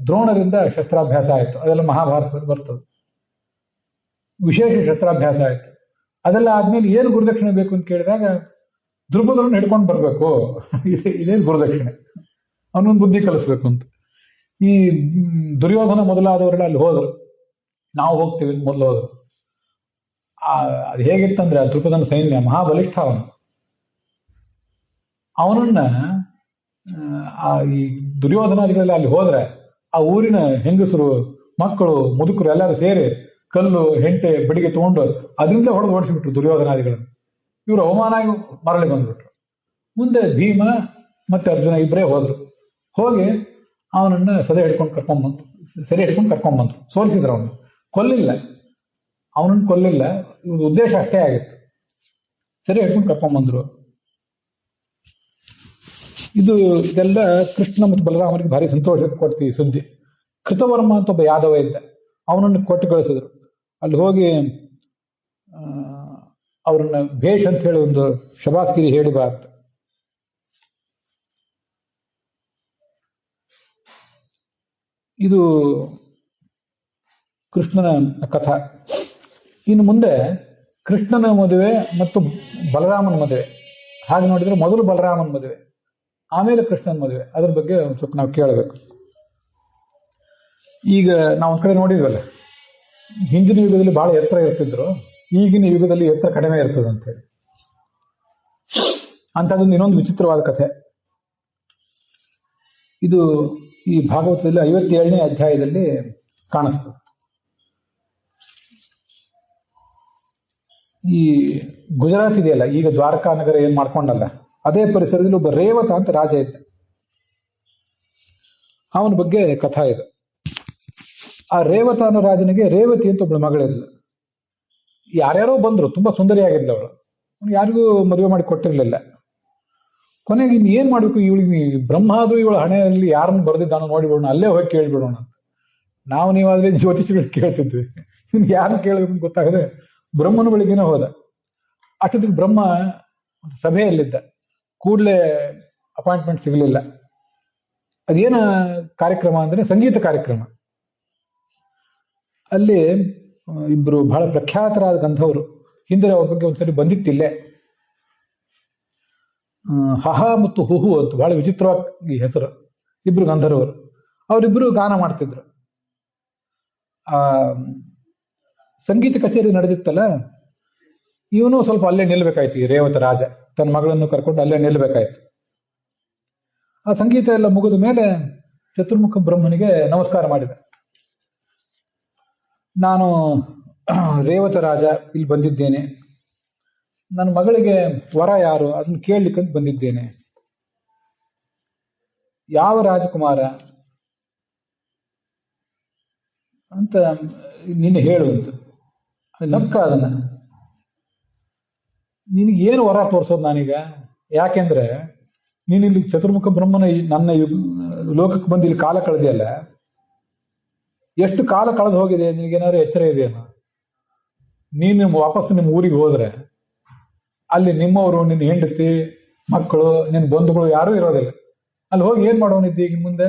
ದ್ರೋಣರಿಂದ ಶಸ್ತ್ರಾಭ್ಯಾಸ ಆಯಿತು. ಅದೆಲ್ಲ ಮಹಾಭಾರತದಲ್ಲಿ ಬರ್ತದೆ. ವಿಶೇಷ ಶಸ್ತ್ರಾಭ್ಯಾಸ ಆಯಿತು. ಅದೆಲ್ಲ ಆದ್ಮೇಲೆ ಏನು ಗುರುದಕ್ಷಿಣೆ ಬೇಕು ಅಂತ ಕೇಳಿದಾಗ, ದ್ರುಪದರನ್ನು ಹಿಡ್ಕೊಂಡು ಬರ್ಬೇಕು, ಇದೇನು ಗುರುದಕ್ಷಿಣೆ, ಅವನೊಂದು ಬುದ್ಧಿ ಕಲಿಸ್ಬೇಕು ಅಂತ. ಈ ದುರ್ಯೋಧನ ಮೊದಲಾದವರೆಲ್ಲ ಅಲ್ಲಿ ಹೋದ್ರು. ನಾವು ಹೋಗ್ತೀವಿ ಮೊದಲು ಹೋದ್ರು. ಅದು ಹೇಗಿತ್ತಂದ್ರೆ, ದ್ರುಪದನ ಸೈನ್ಯ ಮಹಾಬಲಿಷ್ಠ. ಅವನನ್ನ ಈ ದುರ್ಯೋಧನಾದಿಗಳೆಲ್ಲ ಅಲ್ಲಿ ಹೋದ್ರೆ, ಆ ಊರಿನ ಹೆಂಗಸರು, ಮಕ್ಕಳು, ಮುದುಕರು ಎಲ್ಲರೂ ಸೇರಿ ಕಲ್ಲು, ಹೆಂಟೆ, ಬಡಿಗೆ ತಗೊಂಡು ಅದರಿಂದ ಹೊಡೆದು ಓಡಿಸಿಬಿಟ್ರು ದುರ್ಯೋಧನಾದಿಗಳನ್ನು. ಇವರು ಅವಮಾನಾಗಿ ಮರಳಿ ಬಂದ್ಬಿಟ್ರು. ಮುಂದೆ ಭೀಮ ಮತ್ತೆ ಅರ್ಜುನ ಇಬ್ಬರೇ ಹೋದ್ರು. ಹೋಗಿ ಅವನನ್ನ ಸೆರೆ ಹಿಡ್ಕೊಂಡು ಕರ್ಕೊಂಡ್ಬಂದ್ರು. ಸೋಲಿಸಿದ್ರು. ಅವನು ಕೊಲ್ಲಿಲ್ಲ, ಅವನನ್ನು ಕೊಲ್ಲಿಲ್ಲ. ಇವ್ರ ಉದ್ದೇಶ ಅಷ್ಟೇ ಆಗಿತ್ತು. ಸೆರೆ ಹಿಡ್ಕೊಂಡು ಕರ್ಕೊಂಡ್ಬಂದ್ರು. ಇದೆಲ್ಲ ಕೃಷ್ಣ ಮತ್ತು ಬಲರಾಮರಿಗೆ ಭಾರಿ ಸಂತೋಷ ಕೊಡ್ತೀವಿ ಸುದ್ದಿ. ಕೃತವರ್ಮ ಅಂತ ಒಬ್ಬ ಯಾದವ ಇದ್ದ, ಅವನನ್ನು ಕೊಟ್ಟು ಕಳಿಸಿದ್ರು. ಅಲ್ಲಿ ಹೋಗಿ ಅವ್ರನ್ನ ಭೇಷ್ ಅಂತ ಹೇಳಿ ಒಂದು ಶಬಾಸ್ಗಿರಿ ಹೇಳಿ ಬಾ ಅಂತ. ಇದು ಕೃಷ್ಣನ ಕಥಾ. ಇನ್ನು ಮುಂದೆ ಕೃಷ್ಣನ ಮದುವೆ ಮತ್ತು ಬಲರಾಮನ ಮದುವೆ. ಹಾಗೆ ನೋಡಿದ್ರೆ ಮೊದಲು ಬಲರಾಮನ ಮದುವೆ, ಆಮೇಲೆ ಕೃಷ್ಣನ ಮದುವೆ. ಅದ್ರ ಬಗ್ಗೆ ಒಂದು ಸ್ವಲ್ಪ ನಾವು ಕೇಳಬೇಕು. ಈಗ ನಾವು ಒಂದ್ ಕಡೆ ನೋಡಿದ್ವಲ್ಲ, ಹಿಂದಿನ ಯುಗದಲ್ಲಿ ಬಹಳ ಎತ್ತರ ಇರ್ತಿದ್ರು, ಈಗಿನ ಯುಗದಲ್ಲಿ ಎತ್ತರ ಕಡಿಮೆ ಇರ್ತದೆ ಅಂತ ಹೇಳಿ. ಅಂಥದ್ದೊಂದು ಇನ್ನೊಂದು ವಿಚಿತ್ರವಾದ ಕಥೆ. ಇದು ಈ ಭಾಗವತದಲ್ಲಿ 57ನೇ ಅಧ್ಯಾಯದಲ್ಲಿ ಕಾಣಿಸ್ತದೆ. ಈ ಗುಜರಾತ್ ಇದೆಯಲ್ಲ, ಈಗ ದ್ವಾರಕಾ ನಗರ ಏನ್ ಮಾಡ್ಕೊಂಡಲ್ಲ, ಅದೇ ಪರಿಸರದಲ್ಲಿ ಒಬ್ಬ ರೇವತ ಅಂತ ರಾಜ ಇದ್ದ. ಅವನ ಬಗ್ಗೆ ಕಥಾ ಇದೆ. ಆ ರೇವತ ಅನ್ನೋ ರಾಜನಿಗೆ ರೇವತಿ ಅಂತ ಒಬ್ಬಳು ಮಗಳಿದ್ಲು. ಯಾರ್ಯಾರೋ ಬಂದ್ರು, ತುಂಬಾ ಸುಂದರಿಯಾಗಿದ್ಲು ಅವಳು. ಯಾರಿಗೂ ಮದುವೆ ಮಾಡಿ ಕೊಟ್ಟಿರ್ಲಿಲ್ಲ. ಕೊನೆಗೆ ಇನ್ನು ಏನ್ ಮಾಡ್ಬೇಕು, ಇವಳಿಗೆ ಬ್ರಹ್ಮಾದು ಇವಳ ಹಣೆಯಲ್ಲಿ ಯಾರನ್ನು ಬರೆದಿದ್ದಾನೋ ನೋಡಿಬಿಡೋಣ, ಅಲ್ಲೇ ಹೋಗಿ ಕೇಳಿಬಿಡೋಣ ಅಂತ. ನಾವು ನೀವಾದ್ರೆ ಜ್ಯೋತಿಷಿಗಳು ಕೇಳ್ತಿದ್ವಿ, ಇನ್ನು ಯಾರನ್ನು ಕೇಳಬೇಕು ಗೊತ್ತಾಗದೆ ಬ್ರಹ್ಮನ ಬಳಿಗೆನೇ ಹೋದ. ಅಷ್ಟೊತ್ತಿಗೆ ಬ್ರಹ್ಮ ಸಭೆಯಲ್ಲಿದ್ದ. ಕೂಡಲೇ ಅಪಾಯಿಂಟ್ಮೆಂಟ್ ಸಿಗಲಿಲ್ಲ. ಅದೇನ ಕಾರ್ಯಕ್ರಮ ಅಂದ್ರೆ ಸಂಗೀತ ಕಾರ್ಯಕ್ರಮ. ಅಲ್ಲಿ ಇಬ್ರು ಬಹಳ ಪ್ರಖ್ಯಾತರಾದ ಗಂಧರ್ವರು, ಹಿಂದೆ ಅವ್ರ ಬಗ್ಗೆ ಒಂದ್ಸರಿ ಬಂದಿತ್ತಿಲ್ಲೇ, ಹಹ ಮತ್ತು ಹುಹು ಅಂತ ಬಹಳ ವಿಚಿತ್ರವಾಗಿ ಹೆಸರು, ಇಬ್ರು ಗಂಧರ್ವರು. ಅವರಿಬ್ರು ಗಾನ ಮಾಡ್ತಿದ್ರು. ಆ ಸಂಗೀತ ಕಚೇರಿ ನಡೆದಿತ್ತಲ್ಲ, ಇವನು ಸ್ವಲ್ಪ ಅಲ್ಲೇ ನಿಲ್ಬೇಕಾಯ್ತು. ಈ ರೇವತ ರಾಜ ತನ್ನ ಮಗಳನ್ನು ಕರ್ಕೊಂಡು ಅಲ್ಲೇ ನಿಲ್ಬೇಕಾಯ್ತು. ಆ ಸಂಗೀತ ಎಲ್ಲ ಮುಗಿದ ಮೇಲೆ ಚತುರ್ಮುಖ ಬ್ರಹ್ಮನಿಗೆ ನಮಸ್ಕಾರ ಮಾಡಿದ. ನಾನು ರೇವತ ರಾಜ ಇಲ್ಲಿ ಬಂದಿದ್ದೇನೆ, ನನ್ನ ಮಗಳಿಗೆ ವರ ಯಾರು ಅದನ್ನು ಕೇಳಲಿಕ್ಕಂತ ಬಂದಿದ್ದೇನೆ. ಯಾವ ರಾಜಕುಮಾರ ಅಂತ ನೀನು ಹೇಳು ಅಂತ. ನಕ್ಕ ಅದನ್ನ, ನಿನಗೆ ಏನು ವರ ತೋರಿಸೋದು ನಾನೀಗ? ಯಾಕೆಂದ್ರೆ ನೀನಿಲ್ಲಿ ಚತುರ್ಮುಖ ಬ್ರಹ್ಮನ ನನ್ನ ಲೋಕಕ್ಕೆ ಬಂದು ಇಲ್ಲಿ ಕಾಲ ಕಳೆದೆಯಲ್ಲ, ಎಷ್ಟು ಕಾಲ ಕಳೆದು ಹೋಗಿದೆ, ನಿನಗೇನಾದ್ರು ಎಚ್ಚರ ಇದೆಯೇನೋ? ನೀನು ವಾಪಸ್ ನಿಮ್ಮ ಊರಿಗೆ ಹೋದ್ರೆ ಅಲ್ಲಿ ನಿಮ್ಮವರು, ನಿನ್ನ ಹೆಂಡತಿ, ಮಕ್ಕಳು, ನಿನ್ನ ಬಂಧುಗಳು ಯಾರೂ ಇರೋದಿಲ್ಲ. ಅಲ್ಲಿ ಹೋಗಿ ಏನ್ ಮಾಡೋನಿದ್ದೆ ಈಗ ಮುಂದೆ?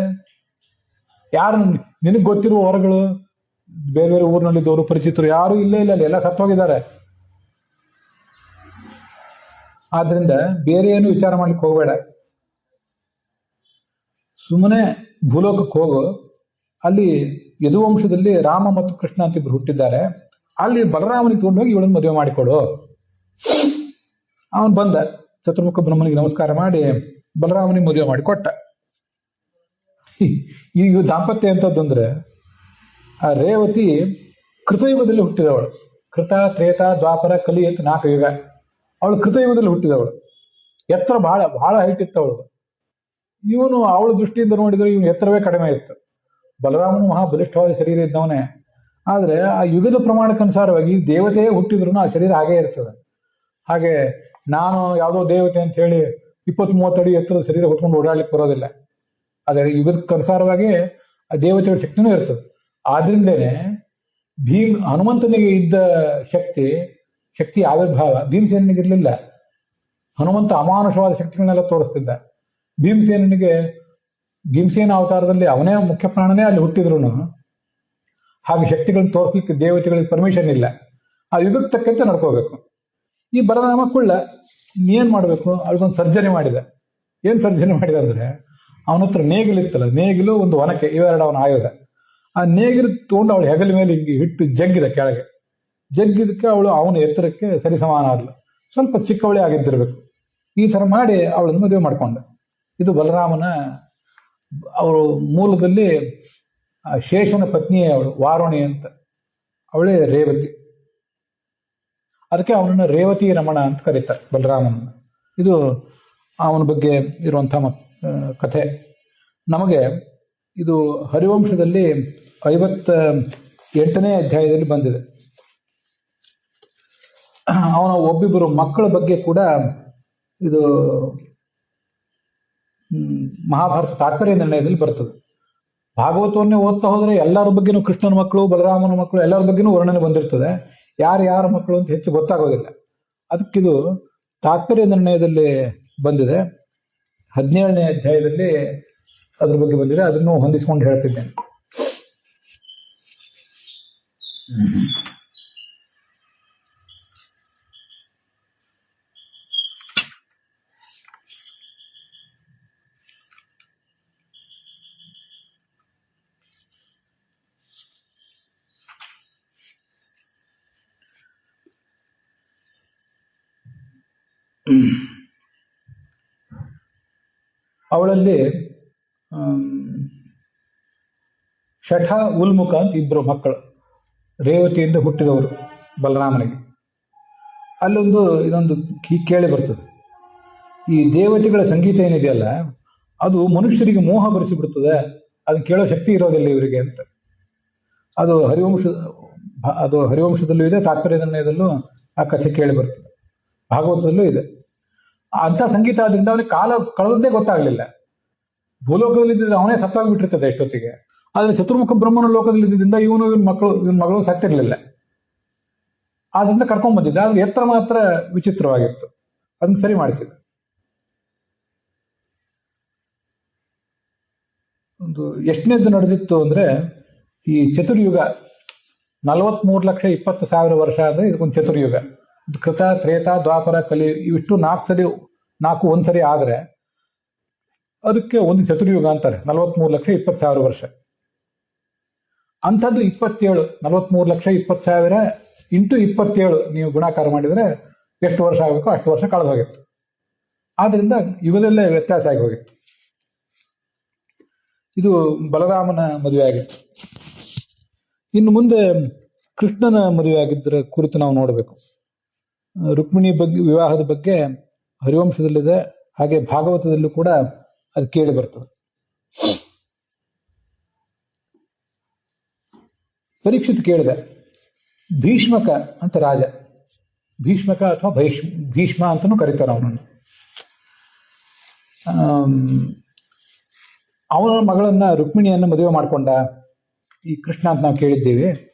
ಯಾರು ನಿನಗೆ ಗೊತ್ತಿರುವ ಹೊರಗಳು, ಬೇರೆ ಬೇರೆ ಊರಿನಲ್ಲಿದ್ದವರು ಪರಿಚಿತರು ಯಾರು ಇಲ್ಲೇ ಇಲ್ಲ, ಅಲ್ಲಿ ಎಲ್ಲ ಸತ್ತೋಗಿದ್ದಾರೆ. ಆದ್ರಿಂದ ಬೇರೆ ಏನು ವಿಚಾರ ಮಾಡ್ಲಿಕ್ಕೆ ಹೋಗಬೇಡ, ಸುಮ್ಮನೆ ಭೂಲೋಕಕ್ಕೆ ಹೋಗು. ಅಲ್ಲಿ ಯದುವಂಶದಲ್ಲಿ ರಾಮ ಮತ್ತು ಕೃಷ್ಣ ಅಂತ ಇಬ್ರು ಹುಟ್ಟಿದ್ದಾರೆ, ಅಲ್ಲಿ ಬಲರಾಮನಿಗೆ ತಗೊಂಡೋಗಿ ಇವಳನ್ನು ಮದುವೆ ಮಾಡಿಕೊಡು. ಅವನು ಬಂದ, ಚತುರ್ಮುಖ ಬ್ರಹ್ಮನಿಗೆ ನಮಸ್ಕಾರ ಮಾಡಿ ಬಲರಾಮನಿಗೆ ಮದುವೆ ಮಾಡಿ ಕೊಟ್ಟ. ಈಗ ದಾಂಪತ್ಯ ಅಂತಂದ್ರೆ, ಆ ರೇವತಿ ಕೃತಯುಗದಲ್ಲಿ ಹುಟ್ಟಿದವಳು. ಕೃತ, ತ್ರೇತ, ದ್ವಾಪರ, ಕಲಿ ಅಂತ 4 ಯುಗ. ಅವಳು ಕೃತಯುಗದಲ್ಲಿ ಹುಟ್ಟಿದವಳು. ಎತ್ತರ ಬಹಳ ಬಹಳ ಹೈಟ್ ಇತ್ತು ಅವಳು. ಇವನು ಅವಳ ದೃಷ್ಟಿಯಿಂದ ನೋಡಿದ್ರೆ ಇವನು ಎತ್ತರವೇ ಕಡಿಮೆ ಇತ್ತು. ಬಲರಾಮನು ಮಹಾ ಬಲಿಷ್ಠವಾದ ಶರೀರ ಇದ್ದವನೇ. ಆದ್ರೆ ಆ ಯುಗದ ಪ್ರಮಾಣಕ್ಕನುಸಾರವಾಗಿ ದೇವತೆಯೇ ಹುಟ್ಟಿದ್ರು ಆ ಶರೀರ ಹಾಗೇ ಇರ್ತದೆ. ಹಾಗೆ ನಾನು ಯಾವುದೋ ದೇವತೆ ಅಂತ ಹೇಳಿ 20-30 ಅಡಿ ಎತ್ತರದ ಶರೀರ ಹೊತ್ಕೊಂಡು ಓಡಾಡ್ಲಿಕ್ಕೆ ಬರೋದಿಲ್ಲ. ಆದರೆ ಯುಗಕ್ಕನುಸಾರವಾಗಿ ಆ ದೇವತೆಗಳ ಶಕ್ತಿನೂ ಇರ್ತದೆ. ಆದ್ರಿಂದಲೇ ಹನುಮಂತನಿಗೆ ಇದ್ದ ಶಕ್ತಿ ಆವಿರ್ಭಾವ ಭೀಮಸೇನಿಗೆ ಇರಲಿಲ್ಲ. ಹನುಮಂತ ಅಮಾನುಷವಾದ ಶಕ್ತಿಗಳನ್ನೆಲ್ಲ ತೋರಿಸ್ತಿದ್ದ. ಭೀಮಸೇನ ಅವತಾರದಲ್ಲಿ ಅವನೇ ಮುಖ್ಯ ಪ್ರಾಣನೇ ಅಲ್ಲಿ ಹುಟ್ಟಿದ್ರು. ಹಾಗೆ ಶಕ್ತಿಗಳನ್ನ ತೋರಿಸ್ಲಿಕ್ಕೆ ದೇವತೆಗಳಿಗೆ ಪರ್ಮಿಷನ್ ಇಲ್ಲ. ಆ ಯುಗಕ್ಕೆ ತಕ್ಕಂತೆ ನಡ್ಕೋಬೇಕು. ಈ ಬಲರಾಮ ಕುಳ್ಳ ಏನ್ ಮಾಡ್ಬೇಕು, ಅವ್ರಿಗೊಂದು ಸರ್ಜರಿ ಮಾಡಿದ. ಏನ್ ಸರ್ಜರಿ ಮಾಡಿದ ಅಂದ್ರೆ, ಅವನ ಹತ್ರ ನೇಗಿಲಿತ್ತಲ್ಲ, ನೇಗಿಲು ಒಂದು ಒನಕೆ, ಇವೆರಡು ಅವನ ಆಯುಧ. ಆ ನೇಗಿಲು ತಗೊಂಡು ಅವಳು ಹೆಗಲ ಮೇಲೆ ಹಿಂಗೆ ಇಟ್ಟು ಜಗ್ಗಿದ ಕೆಳಗೆ. ಜಗ್ಗಿದಕ್ಕೆ ಅವಳು ಅವನ ಎತ್ತರಕ್ಕೆ ಸರಿ ಸಮಾನ ಆದ್ಲು. ಸ್ವಲ್ಪ ಚಿಕ್ಕವಳೇ ಆಗಿದ್ದಿರ್ಬೇಕು. ಈ ತರ ಮಾಡಿ ಅವಳನ್ನು ಮದುವೆ ಮಾಡ್ಕೊಂಡ. ಇದು ಬಲರಾಮನ, ಅವರು ಮೂಲದಲ್ಲಿ ಶೇಷನ ಪತ್ನಿಯೇ ಅವಳು, ವಾರುಣಿ ಅಂತ. ಅವಳೇ ರೇವತಿ. ಅದಕ್ಕೆ ಅವನನ್ನು ರೇವತಿ ರಮಣ ಅಂತ ಕರೀತಾರೆ ಬಲರಾಮನ. ಇದು ಅವನ ಬಗ್ಗೆ ಇರುವಂತಹ ಕಥೆ. ನಮಗೆ ಇದು ಹರಿವಂಶದಲ್ಲಿ 58ನೇ ಅಧ್ಯಾಯದಲ್ಲಿ ಬಂದಿದೆ. ಅವನ ಒಬ್ಬಿಬ್ಬರು ಮಕ್ಕಳ ಬಗ್ಗೆ ಕೂಡ ಇದು ಮಹಾಭಾರತ ತಾತ್ಪರ್ಯ ನಿರ್ಣಯದಲ್ಲಿ ಬರ್ತದೆ. ಭಾಗವತವನ್ನೇ ಓದ್ತಾ ಹೋದ್ರೆ ಎಲ್ಲರ ಬಗ್ಗೆನೂ, ಕೃಷ್ಣನ ಮಕ್ಕಳು, ಬಲರಾಮನ ಮಕ್ಕಳು, ಎಲ್ಲರ ಬಗ್ಗೆನೂ ವರ್ಣನೆ ಬಂದಿರ್ತದೆ. ಯಾರ ಮಕ್ಕಳು ಅಂತ ಹೆಚ್ಚು ಗೊತ್ತಾಗೋದಿಲ್ಲ. ಅದಕ್ಕಿದು ತಾತ್ಪರ್ಯ ನಿರ್ಣಯದಲ್ಲಿ ಬಂದಿದೆ. 17ನೇ ಅಧ್ಯಾಯದಲ್ಲಿ ಅದ್ರ ಬಗ್ಗೆ ಬಂದಿದೆ. ಅದನ್ನು ಹೊಂದಿಸ್ಕೊಂಡು ಹೇಳ್ತಿದ್ದೇನೆ. ಅವಳಲ್ಲಿ ಶಠ ಉಲ್ಮುಖ ಅಂತ ಇಬ್ಬರು ಮಕ್ಕಳು, ರೇವತಿಯಿಂದ ಹುಟ್ಟಿದವರು ಬಲರಾಮನಿಗೆ. ಅಲ್ಲೊಂದು ಇದೊಂದು ಕೇಳಿ ಬರ್ತದೆ, ಈ ದೇವತೆಗಳ ಸಂಗೀತ ಏನಿದೆಯಲ್ಲ ಅದು ಮನುಷ್ಯರಿಗೆ ಮೋಹ ಬರಿಸಿಬಿಡ್ತದೆ, ಅದನ್ನ ಕೇಳೋ ಶಕ್ತಿ ಇರೋದಿಲ್ಲ ಇವರಿಗೆ ಅಂತ. ಅದು ಹರಿವಂಶದಲ್ಲೂ ಇದೆ, ತಾತ್ಪರ್ಯ ನಿರ್ಣಯದಲ್ಲೂ ಆ ಕಥೆ ಕೇಳಿ ಬರ್ತದೆ, ಭಾಗವತದಲ್ಲೂ ಇದೆ. ಅಂಥ ಸಂಗೀತ ಆದ್ರಿಂದ ಅವನಿಗೆ ಕಾಲ ಕಳೆದದ್ದೇ ಗೊತ್ತಾಗ್ಲಿಲ್ಲ. ಭೂಲೋಕದಲ್ಲಿದ್ದ ಅವನೇ ಸತ್ತಾಗ್ಬಿಟ್ಟಿರ್ತದೆ ಎಷ್ಟೊತ್ತಿಗೆ. ಆದ್ರೆ ಚತುರ್ಮುಖ ಬ್ರಹ್ಮನ ಲೋಕದಲ್ಲಿದ್ದರಿಂದ ಇವನ ಮಗಳು ಸತ್ತಿರ್ಲಿಲ್ಲ. ಆದ್ರಿಂದ ಕರ್ಕೊಂಡ್ ಬಂದಿದ್ದ. ಆದ್ರೆ ಎತ್ತರ ಮಾತ್ರ ವಿಚಿತ್ರವಾಗಿತ್ತು, ಅದನ್ನ ಸರಿ ಮಾಡಿಸಿದ. ಒಂದು ಎಷ್ಟನೇದ್ದು ನಡೆದಿತ್ತು ಅಂದ್ರೆ, ಈ ಚತುರ್ಯುಗ 43,20,000 ವರ್ಷ ಅಂದ್ರೆ ಇದಕ್ಕೊಂದು ಚತುರ್ಯುಗ. ಕೃತ, ತ್ರೇತ, ದ್ವಾಪರ, ಕಲಿ ಇವಿಷ್ಟು 4 ಒಂದ್ಸರಿ ಆದ್ರೆ ಅದಕ್ಕೆ ಒಂದು ಚತುರ್ಯುಗ ಅಂತಾರೆ. 43,20,000 ವರ್ಷ. ಅಂಥದ್ದು 27, 43,20,000 ಇಂಟು 27 ನೀವು ಗುಣಾಕಾರ ಮಾಡಿದ್ರೆ ಎಷ್ಟು ವರ್ಷ ಆಗಬೇಕೋ ಅಷ್ಟು ವರ್ಷ ಕಳೆದು ಹೋಗಿತ್ತು. ಆದ್ರಿಂದ ಯುಗದಲ್ಲೇ ವ್ಯತ್ಯಾಸ ಆಗಿ ಹೋಗಿತ್ತು. ಇದು ಬಲರಾಮನ ಮದುವೆ ಆಗಿತ್ತು. ಇನ್ನು ಮುಂದೆ ಕೃಷ್ಣನ ಮದುವೆ ಆಗಿದ್ದರ ಕುರಿತು ನಾವು ನೋಡಬೇಕು. ರುಕ್ಮಿಣಿ ಬಗ್ಗೆ, ವಿವಾಹದ ಬಗ್ಗೆ ಹರಿವಂಶದಲ್ಲಿದೆ, ಹಾಗೆ ಭಾಗವತದಲ್ಲೂ ಕೂಡ ಅದು ಕೇಳಿ ಬರ್ತದೆ. ಪರೀಕ್ಷಿತ್ ಕೇಳಿದ, ಭೀಷ್ಮಕ ಅಂತ ರಾಜ, ಭೀಷ್ಮಕ ಅಥವಾ ಭೀಷ್ಮ ಅಂತಲೂ ಕರೀತಾರೆ ಅವನನ್ನು. ಅವನ ಮಗಳನ್ನ ರುಕ್ಮಿಣಿಯನ್ನ ಮದುವೆ ಮಾಡ್ಕೊಂಡ ಈ ಕೃಷ್ಣ ಅಂತ ನಾವು ಕೇಳಿದ್ದೀವಿ,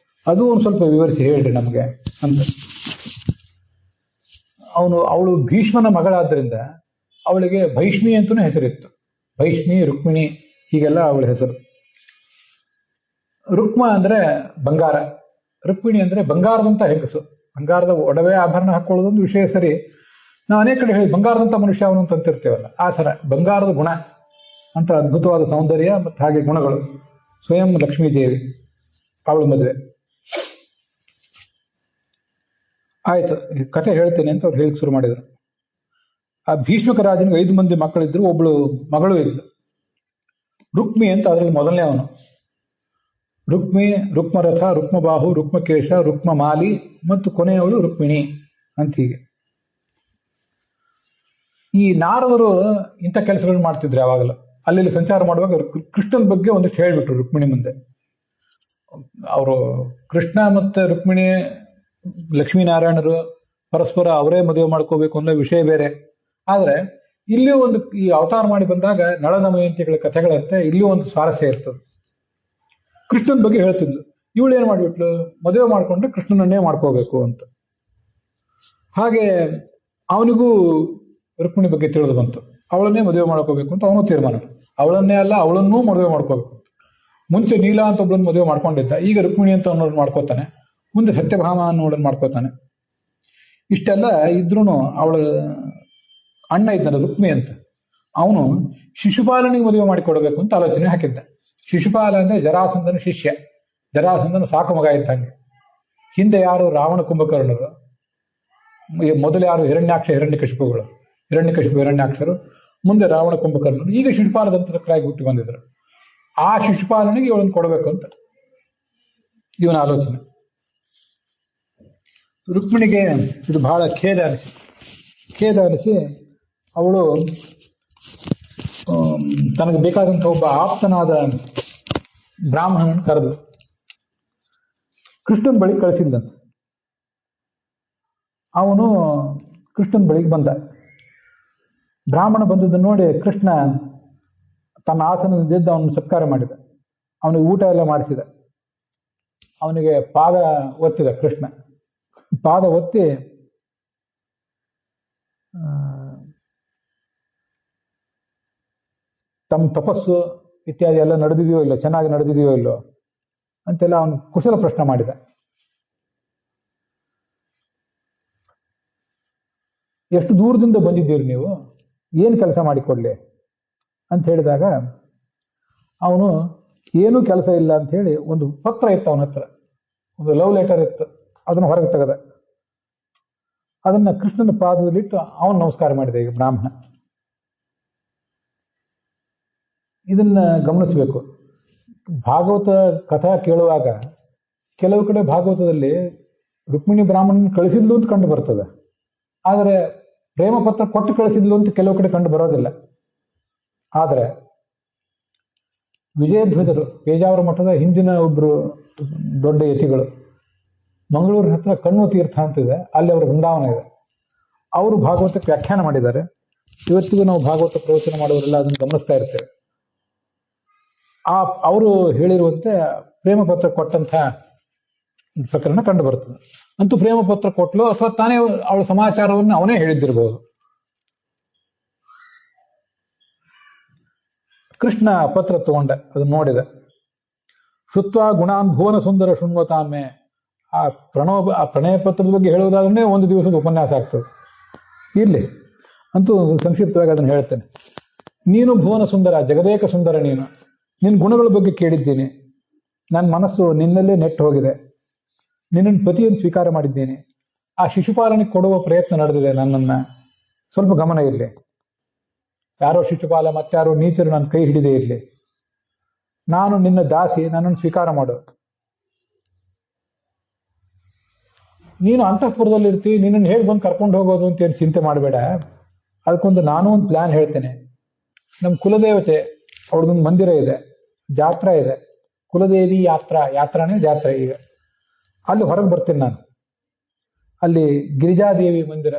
ಅದು ಒಂದು ಸ್ವಲ್ಪ ವಿವರಿಸಿ ಹೇಳ್ರಿ ನಮಗೆ ಅಂತ. ಅವಳು ಭೀಷ್ಮನ ಮಗಳಾದ್ರಿಂದ ಅವಳಿಗೆ ಭೈಷ್ಮಿ ಅಂತಲೂ ಹೆಸರಿತ್ತು. ಭೈಷ್ಮಿ, ರುಕ್ಮಿಣಿ ಹೀಗೆಲ್ಲ ಅವಳ ಹೆಸರು. ರುಕ್ಮ ಅಂದ್ರೆ ಬಂಗಾರ, ರುಕ್ಮಿಣಿ ಅಂದ್ರೆ ಬಂಗಾರದಂತ ಹೆಂಗಸು. ಬಂಗಾರದ ಒಡವೆ ಆಭರಣ ಹಾಕೊಳ್ಳೋದೊಂದು ವಿಷಯ ಸರಿ, ನಾವು ಅನೇಕ ಕಡೆ ಹೇಳಿ ಬಂಗಾರದಂತ ಮನುಷ್ಯ ಅವನು ಅಂತ ಅಂತಿರ್ತೇವಲ್ಲ, ಆ ಥರ ಬಂಗಾರದ ಗುಣ ಅಂತ ಅದ್ಭುತವಾದ ಸೌಂದರ್ಯ ಮತ್ತು ಹಾಗೆ ಗುಣಗಳು. ಸ್ವಯಂ ಲಕ್ಷ್ಮೀದೇವಿ ಅವಳು ಮದುವೆ ಆಯ್ತು. ಕಥೆ ಹೇಳ್ತೇನೆ ಅಂತ ಅವ್ರು ಹೇಳಿಕ್ ಶುರು ಮಾಡಿದರು. ಆ ಭೀಷ್ಮಕ ರಾಜನಿಗೆ 5 ಮಂದಿ ಮಕ್ಕಳಿದ್ರು, ಒಬ್ಳು ಮಗಳು ಇದ್ಲು ರುಕ್ಮಿ ಅಂತ. ಅದರಲ್ಲಿ ಮೊದಲನೇ ಅವನು ರುಕ್ಮಿ, ರುಕ್ಮರಥ, ರುಕ್ಮಬಾಹು, ರುಕ್ಮಕೇಶ, ರುಕ್ಮಮಾಲಿ ಮತ್ತು ಕೊನೆಯವಳು ರುಕ್ಮಿಣಿ ಅಂತ. ಹೀಗೆ ಈ ನಾರದರು ಇಂಥ ಕೆಲಸಗಳನ್ನು ಮಾಡ್ತಿದ್ರು ಯಾವಾಗಲೂ. ಅಲ್ಲಿ ಸಂಚಾರ ಮಾಡುವಾಗ ಕೃಷ್ಣನ ಬಗ್ಗೆ ಒಂದಿಷ್ಟು ಹೇಳ್ಬಿಟ್ರು ರುಕ್ಮಿಣಿ ಮುಂದೆ. ಅವರು ಕೃಷ್ಣ ಮತ್ತೆ ರುಕ್ಮಿಣಿ, ಲಕ್ಷ್ಮೀನಾರಾಯಣರು ಪರಸ್ಪರ ಅವರೇ ಮದುವೆ ಮಾಡ್ಕೋಬೇಕು ಅನ್ನೋ ವಿಷಯ ಬೇರೆ. ಆದ್ರೆ ಇಲ್ಲಿಯೂ ಒಂದು ಈ ಅವತಾರ ಮಾಡಿ ಬಂದಾಗ ನಳನಮಯಂತಿಗಳ ಕಥೆಗಳಂತೆ ಇಲ್ಲಿಯೂ ಒಂದು ಸ್ವಾರಸ್ಯ ಇರ್ತದೆ. ಕೃಷ್ಣನ ಬಗ್ಗೆ ಹೇಳ್ತಿದ್ಲು. ಇವಳು ಏನ್ ಮಾಡ್ಬಿಟ್ಲು, ಮದುವೆ ಮಾಡ್ಕೊಂಡ್ರೆ ಕೃಷ್ಣನನ್ನೇ ಮಾಡ್ಕೋಬೇಕು ಅಂತ. ಹಾಗೆ ಅವನಿಗೂ ರುಕ್ಮಿಣಿ ಬಗ್ಗೆ ತಿಳಿದು ಬಂತು. ಅವಳನ್ನೇ ಮದುವೆ ಮಾಡ್ಕೋಬೇಕು ಅಂತ ಅವನು ತೀರ್ಮಾನ. ಅವಳನ್ನೇ ಅಲ್ಲ, ಅವಳನ್ನೂ ಮದುವೆ ಮಾಡ್ಕೋಬೇಕು. ಮುಂಚೆ ನೀಲಾ ಅಂತ ಒಬ್ಬಳನ್ನು ಮದುವೆ ಮಾಡ್ಕೊಂಡಿದ್ದ, ಈಗ ರುಕ್ಮಿಣಿ ಅಂತ ಅನ್ನೋದನ್ನ ಮಾಡ್ಕೋತಾನೆ, ಮುಂದೆ ಸತ್ಯಭಾಮ ಅನ್ನೋದನ್ನ ಮಾಡ್ಕೋತಾನೆ. ಇಷ್ಟೆಲ್ಲ ಇದ್ರೂ ಅವಳ ಅಣ್ಣ ಇದ್ದಾನೆ ರುಕ್ಮಿ ಅಂತ, ಅವನು ಶಿಶುಪಾಲನಿಗೆ ಮದುವೆ ಮಾಡಿಕೊಡ್ಬೇಕು ಅಂತ ಆಲೋಚನೆ ಹಾಕಿದ್ದ. ಶಿಶುಪಾಲ ಅಂದ್ರೆ ಜರಾಸಂಧನ ಶಿಷ್ಯ, ಜರಾಸಂಧನ ಸಾಕು ಮಗ ಇದ್ದಂಗೆ. ಹಿಂದೆ ಯಾರು ರಾವಣ ಕುಂಭಕರ್ಣರು, ಮೊದಲು ಯಾರು ಹಿರಣ್ಯಾಕ್ಷ ಹಿರಣ್ಯಕಶಿಪುಗಳು, ಹಿರಣ್ಯಕಶಿಪು ಹಿರಣ್ಯಾಕ್ಷರು, ಮುಂದೆ ರಾವಣ ಕುಂಭಕರ್ಣರು, ಈಗ ಶಿಶುಪಾಲದಂತಕ್ಕಾಗಿ ಹುಟ್ಟಿ ಬಂದಿದ್ರು. ಆ ಶಿಶುಪಾಲನಿಗೆ ಇವಳನ್ನು ಕೊಡಬೇಕು ಅಂತ ಇವನ ಆಲೋಚನೆ. ರುಕ್ಮಿಣಿಗೆ ಇದು ಬಹಳ ಖೇದ ಅನಿಸಿ ಅವಳು ತನಗೆ ಬೇಕಾದಂಥ ಒಬ್ಬ ಆಪ್ತನಾದ ಬ್ರಾಹ್ಮಣನ ಕರೆದು ಕೃಷ್ಣನ ಬಳಿ ಕಳಿಸಿದ್ದಂತ. ಅವನು ಕೃಷ್ಣನ ಬಳಿಗೆ ಬಂದ. ಬ್ರಾಹ್ಮಣ ಬಂದದ್ದನ್ನು ನೋಡಿ ಕೃಷ್ಣ ತನ್ನ ಆಸನದಿಂದ ಅವನು ಸತ್ಕಾರ ಮಾಡಿದ. ಅವನಿಗೆ ಊಟ ಎಲ್ಲ ಮಾಡಿಸಿದ. ಅವನಿಗೆ ಪಾದ ಒತ್ತಿದ. ಕೃಷ್ಣ ಪಾದ ಒತ್ತಿ ತಮ್ಮ ತಪಸ್ಸು ಇತ್ಯಾದಿ ಎಲ್ಲ ನಡೆದಿದೆಯೋ ಇಲ್ಲೋ, ಚೆನ್ನಾಗಿ ನಡೆದಿದೆಯೋ ಇಲ್ಲೋ ಅಂತೆಲ್ಲ ಅವನು ಕುಶಲ ಪ್ರಶ್ನೆ ಮಾಡಿದ. ಎಷ್ಟು ದೂರದಿಂದ ಬಂದಿದ್ದೀರಿ ನೀವು, ಏನು ಕೆಲಸ ಮಾಡಿಕೊಡ್ಲಿ ಅಂತ ಹೇಳಿದಾಗ ಅವನು ಏನೂ ಕೆಲಸ ಇಲ್ಲ ಅಂತ ಹೇಳಿ ಒಂದು ಪತ್ರ ಇತ್ತು ಅವನ ಹತ್ರ, ಒಂದು ಲವ್ ಲೆಟರ್ ಇತ್ತು, ಅದನ್ನು ಹೊರಗೆ ತೆಗೆದ. ಅದನ್ನ ಕೃಷ್ಣನ ಪಾದದಲ್ಲಿಟ್ಟು ಅವನು ನಮಸ್ಕಾರ ಮಾಡಿದ. ಈಗ ಬ್ರಾಹ್ಮಣ ಇದನ್ನ ಗಮನಿಸಬೇಕು. ಭಾಗವತ ಕಥಾ ಕೇಳುವಾಗ ಕೆಲವು ಕಡೆ ಭಾಗವತದಲ್ಲಿ ರುಕ್ಮಿಣಿ ಬ್ರಾಹ್ಮಣನ ಕಳಿಸಿದ್ಲು ಅಂತ ಕಂಡು ಬರ್ತದೆ, ಆದರೆ ಪ್ರೇಮ ಪತ್ರ ಕೊಟ್ಟು ಕಳಿಸಿದ್ಲು ಅಂತ ಕೆಲವು ಕಡೆ ಕಂಡು ಬರೋದಿಲ್ಲ. ಆದರೆ ವಿಜಯಧ್ವಜರು, ಪೇಜಾವರ ಮಠದ ಹಿಂದಿನ ಒಬ್ರು ದೊಡ್ಡ ಯತಿಗಳು, ಮಂಗಳೂರಿನ ಹತ್ರ ಕಣ್ಣು ತೀರ್ಥ ಅಂತಿದೆ, ಅಲ್ಲಿ ಅವರ ವೃಂದಾವನ ಇದೆ, ಅವರು ಭಾಗವತಕ್ಕೆ ವ್ಯಾಖ್ಯಾನ ಮಾಡಿದ್ದಾರೆ. ಇವತ್ತಿಗೂ ನಾವು ಭಾಗವತ ಪ್ರವಚನ ಮಾಡುವವರೆಲ್ಲ ಅದನ್ನು ಗಮನಿಸ್ತಾ ಇರ್ತೇವೆ. ಅವರು ಹೇಳಿರುವಂತೆ ಪ್ರೇಮ ಪತ್ರ ಕೊಟ್ಟಂಥ ಪ್ರಕರಣ ಕಂಡು ಬರ್ತದೆ. ಅಂತೂ ಪ್ರೇಮ ಪತ್ರ ಕೊಟ್ಲು ಅಥವಾ ತಾನೇ ಅವಳ ಸಮಾಚಾರವನ್ನು ಅವನೇ ಹೇಳಿದ್ದಿರಬಹುದು. ಕೃಷ್ಣ ಪತ್ರ ತಗೊಂಡ, ಅದನ್ನ ನೋಡಿದ. ಶುತ್ವ ಗುಣಾನ್ ಭುವನ ಸುಂದರ ಶೃಣ್ವತಾಮೆ. ಆ ಪ್ರಣಯ ಪತ್ರದ ಬಗ್ಗೆ ಹೇಳುವುದಾದ್ರೆ ಒಂದು ದಿವಸದ ಉಪನ್ಯಾಸ ಆಗ್ತದೆ. ಇರ್ಲಿ, ಅಂತೂ ಸಂಕ್ಷಿಪ್ತವಾಗಿ ಅದನ್ನು ಹೇಳ್ತೇನೆ. ನೀನು ಭುವನ ಸುಂದರ, ಜಗದೇಕ ಸುಂದರ ನೀನು. ನಿನ್ನ ಗುಣಗಳ ಬಗ್ಗೆ ಕೇಳಿದ್ದೀನಿ. ನನ್ನ ಮನಸ್ಸು ನಿನ್ನಲ್ಲೇ ನೆಟ್ಟು ಹೋಗಿದೆ. ನಿನ್ನನ್ನು ಪತಿಯನ್ನು ಸ್ವೀಕಾರ ಮಾಡಿದ್ದೀನಿ. ಆ ಶಿಶುಪಾಲನಿಗೆ ಕೊಡುವ ಪ್ರಯತ್ನ ನಡೆದಿದೆ ನನ್ನನ್ನು. ಸ್ವಲ್ಪ ಗಮನ ಇರಲಿ. ಯಾರೋ ಶಿಶುಪಾಲ ಮತ್ತಾರೋ ನೀಚರು ನನ್ನ ಕೈ ಹಿಡಿದೇ ಇರಲಿ. ನಾನು ನಿನ್ನ ದಾಸಿ, ನನ್ನನ್ನು ಸ್ವೀಕಾರ ಮಾಡು. ನೀನು ಅಂತಃಪುರದಲ್ಲಿರ್ತೀವಿ, ನಿನ್ನನ್ನು ಹೇಗೆ ಬಂದು ಕರ್ಕೊಂಡು ಹೋಗೋದು ಅಂತ ಏನು ಚಿಂತೆ ಮಾಡಬೇಡ. ಅದಕ್ಕೊಂದು ನಾನು ಒಂದು ಪ್ಲಾನ್ ಹೇಳ್ತೇನೆ. ನಮ್ಮ ಕುಲದೇವತೆ ಅವ್ರದ್ದೊಂದು ಮಂದಿರ ಇದೆ, ಜಾತ್ರಾ ಇದೆ, ಕುಲದೇವಿ ಯಾತ್ರಾನೇ ಜಾತ್ರೆ. ಈಗ ಅಲ್ಲಿ ಹೊರಗೆ ಬರ್ತೀನಿ ನಾನು. ಅಲ್ಲಿ ಗಿರಿಜಾದೇವಿ ಮಂದಿರ,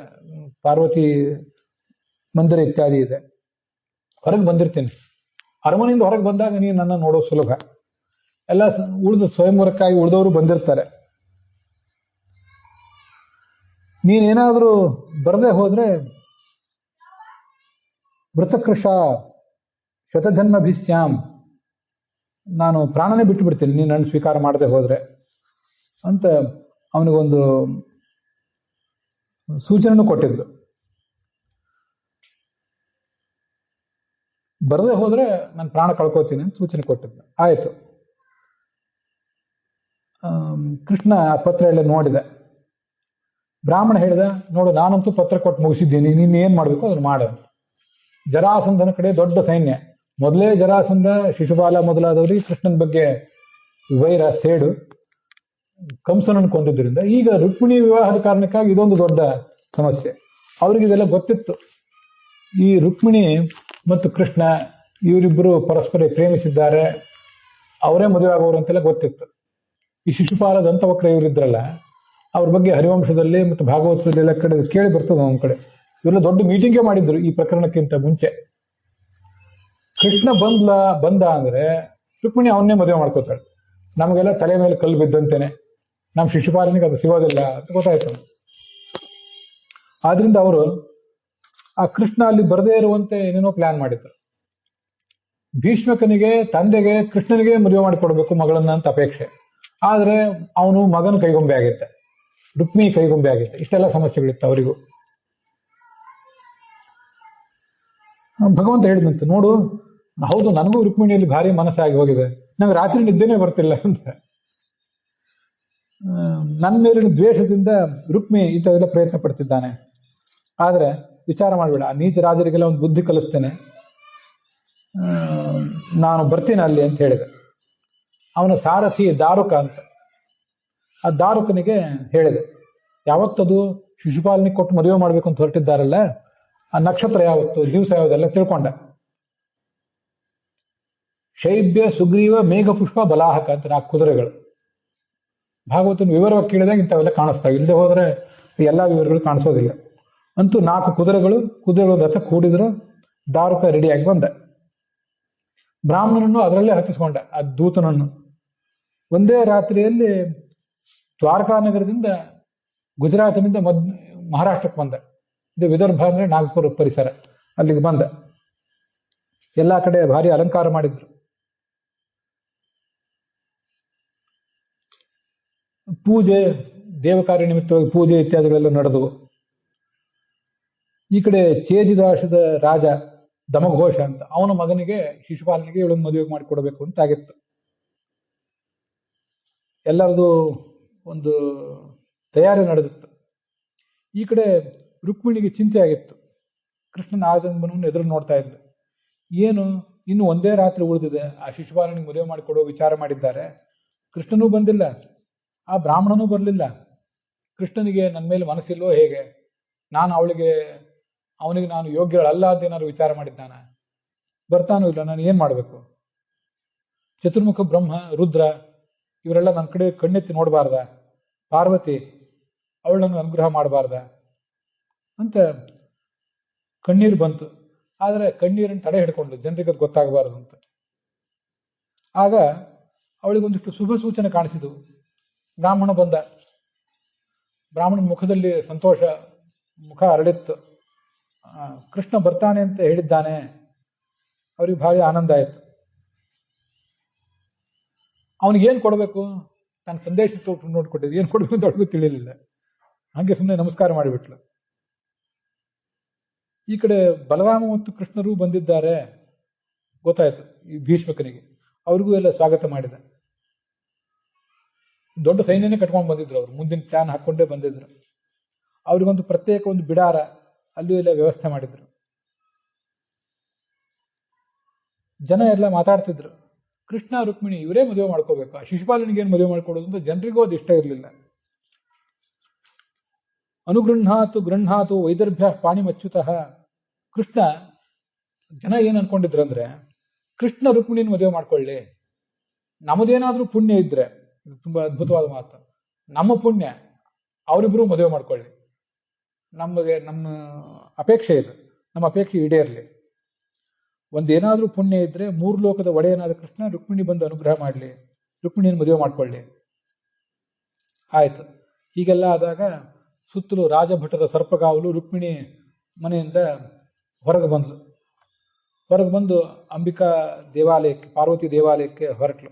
ಪಾರ್ವತಿ ಮಂದಿರ ಇತ್ಯಾದಿ ಇದೆ. ಹೊರಗೆ ಬಂದಿರ್ತೀನಿ. ಅರಮನೆಯಿಂದ ಹೊರಗೆ ಬಂದಾಗ ನೀನು ನನ್ನ ನೋಡೋದು ಸುಲಭ. ಎಲ್ಲ ಉಳಿದು ಸ್ವಯಂವರಕ್ಕಾಗಿ ಉಳಿದವರು ಬಂದಿರ್ತಾರೆ. ನೀನೇನಾದರೂ ಬರದೆ ಹೋದ್ರೆ ಮೃತಕೃಷ ಶತಜನ್ಮಭಿಸ್ಯಾಮ್, ನಾನು ಪ್ರಾಣನೇ ಬಿಟ್ಟು ಬಿಡ್ತೀನಿ ನೀನು ನನ್ನ ಸ್ವೀಕಾರ ಮಾಡದೆ ಹೋದ್ರೆ ಅಂತ ಅವನಿಗೊಂದು ಸೂಚನೆನೂ ಕೊಟ್ಟಿದ್ದು. ಬರದೆ ಹೋದ್ರೆ ನಾನು ಪ್ರಾಣ ಕಳ್ಕೋತೀನಿ ಅಂತ ಸೂಚನೆ ಕೊಟ್ಟಿದ್ದ. ಆಯಿತು. ಕೃಷ್ಣ ಆ ಪತ್ರ ಎಲ್ಲ ನೋಡಿದ. ಬ್ರಾಹ್ಮಣ ಹೇಳಿದ, ನೋಡು ನಾನಂತೂ ಪತ್ರ ಕೊಟ್ಟು ಮುಗಿಸಿದ್ದೀನಿ, ನೀನು ಏನು ಮಾಡಬೇಕು ಅದನ್ನು ಮಾಡು. ಜರಾಸಂಧನ ಕಡೆ ದೊಡ್ಡ ಸೈನ್ಯ. ಮೊದಲೇ ಜರಾಸಂಧ, ಶಿಶುಪಾಲ ಮೊದಲಾದವರಿಗೆ ಕೃಷ್ಣನ ಬಗ್ಗೆ ವೈರ, ಸೇಡು, ಕಂಸನನ್ನು ಕೊಂದಿದ್ದರಿಂದ ಈಗ ರುಕ್ಮಿಣಿ ವಿವಾಹದ ಕಾರಣಕ್ಕಾಗಿ ಇದೊಂದು ದೊಡ್ಡ ಸಮಸ್ಯೆ. ಅವ್ರಿಗೆ ಇದೆಲ್ಲ ಗೊತ್ತಿತ್ತು. ಈ ರುಕ್ಮಿಣಿ ಮತ್ತು ಕೃಷ್ಣ ಇವರಿಬ್ಬರು ಪರಸ್ಪರ ಪ್ರೇಮಿಸಿದ್ದಾರೆ, ಅವರೇ ಮದುವೆ ಆಗೋರು ಅಂತೆಲ್ಲ ಗೊತ್ತಿತ್ತು. ಈ ಶಿಶುಪಾಲ ದಂತವಕ್ರ ಇವರಿದ್ರಲ್ಲ, ಅವ್ರ ಬಗ್ಗೆ ಹರಿವಂಶದಲ್ಲಿ ಮತ್ತು ಭಾಗವತದಲ್ಲಿ ಎಲ್ಲ ಕಡೆ ಕೇಳಿ ಬರ್ತದೆ. ಒಂದು ಕಡೆ ಇವರೆಲ್ಲ ದೊಡ್ಡ ಮೀಟಿಂಗೇ ಮಾಡಿದ್ರು ಈ ಪ್ರಕರಣಕ್ಕಿಂತ ಮುಂಚೆ. ಕೃಷ್ಣ ಬಂದ ಅಂದ್ರೆ ರುಕ್ಮಿಣಿ ಅವನ್ನೇ ಮದುವೆ ಮಾಡ್ಕೋತಾಳೆ. ನಮಗೆಲ್ಲ ತಲೆ ಮೇಲೆ ಕಲ್ಲು ಬಿದ್ದಂತೇನೆ, ನಮ್ಮ ಶಿಶುಪಾಲನಿಗೆ ಅದು ಸಿಗೋದಿಲ್ಲ ಅಂತ ಗೊತ್ತಾಯ್ತು. ಆದ್ರಿಂದ ಅವರು ಆ ಕೃಷ್ಣ ಅಲ್ಲಿ ಬರದೇ ಇರುವಂತೆ ಏನೇನೋ ಪ್ಲಾನ್ ಮಾಡಿದ್ರು. ಭೀಷ್ಮಕನಿಗೆ, ತಂದೆಗೆ ಕೃಷ್ಣನಿಗೆ ಮದುವೆ ಮಾಡಿಕೊಡ್ಬೇಕು ಮಗಳನ್ನ ಅಂತ ಅಪೇಕ್ಷೆ. ಆದ್ರೆ ಅವನು ಮಗನ ಕೈಗೊಂಬೆ ಆಗಿತ್ತೆ, ರುಕ್ಮಿಣಿ ಕೈಗೊಂಬೆ ಆಗಿತ್ತೆ. ಇಷ್ಟೆಲ್ಲ ಸಮಸ್ಯೆಗಳಿತ್ತು ಅವರಿಗೂ. ಭಗವಂತ ಹೇಳಿದಂತೆ, ನೋಡು ಹೌದು ನನಗೂ ರುಕ್ಮಿಣಿಯಲ್ಲಿ ಭಾರಿ ಮನಸ್ಸಾಗಿ ಹೋಗಿದೆ, ನಂಗೆ ರಾತ್ರಿ ನಿದ್ದೆನೇ ಬರ್ತಿಲ್ಲ ಅಂತ. ನನ್ನ ಮೇಲಿನ ದ್ವೇಷದಿಂದ ರುಕ್ಮಿಣಿ ಇಂಥವೆಲ್ಲ ಪ್ರಯತ್ನ ಪಡ್ತಿದ್ದಾನೆ. ಆದ್ರೆ ವಿಚಾರ ಮಾಡಬೇಡ, ನೀಚ ರಾಜರಿಗೆಲ್ಲ ಒಂದು ಬುದ್ಧಿ ಕಲಿಸ್ತೇನೆ, ನಾನು ಬರ್ತೀನಿ ಅಲ್ಲಿ ಅಂತ ಹೇಳಿದೆ. ಅವನ ಸಾರಥಿ ದಾರುಕ ಅಂತ. ಆ ದಾರುಕನಿಗೆ ಹೇಳಿದೆ, ಯಾವತ್ತದು ಶಿಶುಪಾಲನಿಗೆ ಕೊಟ್ಟು ಮದುವೆ ಮಾಡ್ಬೇಕು ಅಂತ ಹೊರಟಿದ್ದಾರಲ್ಲ, ಆ ನಕ್ಷತ್ರ ಯಾವತ್ತು, ದಿವಸ ಯಾವುದೆಲ್ಲ ತಿಳ್ಕೊಂಡ. ಶೈಬ್ಯ, ಸುಗ್ರೀವ, ಮೇಘಪುಷ್ಪ, ಬಲಾಹಕ ಅಂತ 4 ಕುದುರೆಗಳು. ಭಾಗವತನ ವಿವರವಾಗಿ ಕೇಳಿದಾಗ ಇಂಥವೆಲ್ಲ ಕಾಣಿಸ್ತಾವೆ, ಇಲ್ಲದೆ ಹೋದ್ರೆ ಎಲ್ಲಾ ವಿವರಗಳು ಕಾಣಿಸೋದಿಲ್ಲ. ಅಂತೂ 4 ಕುದುರೆಗಳು ರಥ ಕೂಡಿದ್ರು. ದಾರುಕ ರೆಡಿಯಾಗಿ ಬಂದ. ಬ್ರಾಹ್ಮಣನನ್ನು ಅದರಲ್ಲೇ ಹತ್ತಿಸ್ಕೊಂಡ, ಆ ದೂತನನ್ನು. ಒಂದೇ ರಾತ್ರಿಯಲ್ಲಿ ದ್ವಾರಕಾ ನಗರದಿಂದ ಗುಜರಾತಿನಿಂದ ಮಹಾರಾಷ್ಟ್ರಕ್ಕೆ ಬಂದ. ಇದು ವಿದರ್ಭ ಅಂದ್ರೆ ನಾಗಪುರ ಪರಿಸರ, ಅಲ್ಲಿಗೆ ಬಂದ. ಎಲ್ಲಾ ಕಡೆ ಭಾರಿ ಅಲಂಕಾರ ಮಾಡಿದ್ರು. ಪೂಜೆ, ದೇವಕಾರ್ಯ ನಿಮಿತ್ತವಾಗಿ ಪೂಜೆ ಇತ್ಯಾದಿಗಳೆಲ್ಲ ನಡೆದವು. ಈ ಕಡೆ ಚೇಜಿದಾಶದ ರಾಜ ದಮಘೋಷ ಅಂತ, ಅವನ ಮಗನಿಗೆ ಶಿಶುಪಾಲನಿಗೆ ಇವಳನ್ನು ಮದುವೆ ಮಾಡಿಕೊಡ್ಬೇಕು ಅಂತ ಆಗಿತ್ತು. ಎಲ್ಲರದು ಒಂದು ತಯಾರಿ ನಡೆದಿತ್ತು. ಈ ಕಡೆ ರುಕ್ಮಿಣಿಗೆ ಚಿಂತೆ ಆಗಿತ್ತು. ಕೃಷ್ಣನ ಆಗಮನವನ್ನು ಎದುರು ನೋಡ್ತಾ ಇದ್ಲು. ಏನು ಇನ್ನು ಒಂದೇ ರಾತ್ರಿ ಉಳಿದಿದೆ. ಆ ಶಿಶುಪಾಲನಿಗೆ ಮದುವೆ ಮಾಡಿಕೊಡೋ ವಿಚಾರ ಮಾಡಿದ್ದಾರೆ. ಕೃಷ್ಣನೂ ಬಂದಿಲ್ಲ, ಆ ಬ್ರಾಹ್ಮಣನೂ ಬರಲಿಲ್ಲ. ಕೃಷ್ಣನಿಗೆ ನನ್ನ ಮೇಲೆ ಮನಸ್ಸಿಲ್ಲೋ ಹೇಗೆ? ಅವನಿಗೆ ನಾನು ಯೋಗ್ಯರಲ್ಲ ಅಂತ ಏನಾದ್ರು ವಿಚಾರ ಮಾಡಿದ್ದಾನ? ಬರ್ತಾನೂ ಇಲ್ಲ. ನಾನು ಏನ್ ಮಾಡಬೇಕು? ಚತುರ್ಮುಖ ಬ್ರಹ್ಮ, ರುದ್ರ ಇವರೆಲ್ಲ ನನ್ನ ಕಡೆ ಕಣ್ಣೆತ್ತಿ ನೋಡಬಾರ್ದ? ಪಾರ್ವತಿ ಅವಳನ್ನು ಅನುಗ್ರಹ ಮಾಡಬಾರ್ದ ಅಂತ ಕಣ್ಣೀರು ಬಂತು. ಆದರೆ ಕಣ್ಣೀರನ್ನು ತಡೆ ಹಿಡ್ಕೊಂಡು ಜನರಿಗೆ ಅದು ಗೊತ್ತಾಗಬಾರದು ಅಂತ. ಆಗ ಅವಳಿಗೊಂದಿಷ್ಟು ಶುಭ ಸೂಚನೆ ಕಾಣಿಸಿದವು. ಬ್ರಾಹ್ಮಣ ಬಂದ. ಬ್ರಾಹ್ಮಣನ ಮುಖದಲ್ಲಿ ಸಂತೋಷ, ಮುಖ ಅರಳಿತ್ತು. ಕೃಷ್ಣ ಬರ್ತಾನೆ ಅಂತ ಹೇಳಿದ್ದಾನೆ. ಅವ್ರಿಗೆ ಭಾರಿ ಆನಂದ ಆಯಿತು. ಅವನಿಗೇನು ಕೊಡಬೇಕು? ತನ್ನ ಸಂದೇಶ ನೋಡ್ಕೊಟ್ಟಿದ್ದು ಏನು ಕೊಡಬೇಕು ಅಂತ ಅವ್ರಿಗೂ ತಿಳಿಯಲಿಲ್ಲ. ಹಾಗೆ ಸುಮ್ಮನೆ ನಮಸ್ಕಾರ ಮಾಡಿಬಿಟ್ಲು. ಈ ಕಡೆ ಬಲರಾಮ ಮತ್ತು ಕೃಷ್ಣರು ಬಂದಿದ್ದಾರೆ ಗೊತ್ತಾಯ್ತು ಈ ಭೀಷ್ಮಕನಿಗೆ. ಅವ್ರಿಗೂ ಎಲ್ಲ ಸ್ವಾಗತ ಮಾಡಿದ. ದೊಡ್ಡ ಸೈನ್ಯನೇ ಕಟ್ಕೊಂಡು ಬಂದಿದ್ರು. ಅವರು ಮುಂದಿನ ಪ್ಲಾನ್ ಹಾಕೊಂಡೇ ಬಂದಿದ್ರು. ಅವ್ರಿಗೊಂದು ಪ್ರತ್ಯೇಕ ಒಂದು ಬಿಡಾರ ಅಲ್ಲೂ ಎಲ್ಲ ವ್ಯವಸ್ಥೆ ಮಾಡಿದ್ರು. ಜನ ಎಲ್ಲ ಮಾತಾಡ್ತಿದ್ರು, ಕೃಷ್ಣ ರುಕ್ಮಿಣಿ ಇವರೇ ಮದುವೆ ಮಾಡ್ಕೋಬೇಕು, ಆ ಶಿಶುಪಾಲನಿಗೇನು ಮದುವೆ ಮಾಡ್ಕೊಡೋದು ಅಂತ ಜನರಿಗೂ ಅದು ಇಷ್ಟ ಇರಲಿಲ್ಲ. ಗೃಹಾತು ವೈದರ್ಭ್ಯ ಪಾಣಿಮಚ್ಯುತಃ. ಕೃಷ್ಣ, ಜನ ಏನು ಅನ್ಕೊಂಡಿದ್ರು ಕೃಷ್ಣ ರುಕ್ಮಿಣಿನ ಮದುವೆ ಮಾಡ್ಕೊಳ್ಳಿ, ನಮ್ಮದೇನಾದ್ರೂ ಪುಣ್ಯ ಇದ್ರೆ, ತುಂಬಾ ಅದ್ಭುತವಾದ ಮಾತು, ನಮ್ಮ ಪುಣ್ಯ ಅವರಿಬ್ರು ಮದುವೆ ಮಾಡ್ಕೊಳ್ಳಿ, ನಮ್ಮ ಅಪೇಕ್ಷೆ ಇದು, ನಮ್ಮ ಅಪೇಕ್ಷೆ ಈಡೇರಲಿ. ಒಂದೇನಾದ್ರೂ ಪುಣ್ಯ ಇದ್ರೆ 3 ಲೋಕದ ಒಡೆಯನಾದ ಕೃಷ್ಣ ರುಕ್ಮಿಣಿ ಬಂದು ಅನುಗ್ರಹ ಮಾಡಲಿ, ರುಕ್ಮಿಣಿಯನ್ನು ಮದುವೆ ಮಾಡ್ಕೊಳ್ಳಿ. ಆಯ್ತು. ಹೀಗೆಲ್ಲ ಆದಾಗ ಸುತ್ತಲೂ ರಾಜಭಟರ ಸರ್ಪಗಾವಲು ರುಕ್ಮಿಣಿ ಮನೆಯಿಂದ ಹೊರಗೆ ಬಂದು ಅಂಬಿಕಾ ದೇವಾಲಯಕ್ಕೆ, ಪಾರ್ವತಿ ದೇವಾಲಯಕ್ಕೆ ಹೊರಟ್ಲು.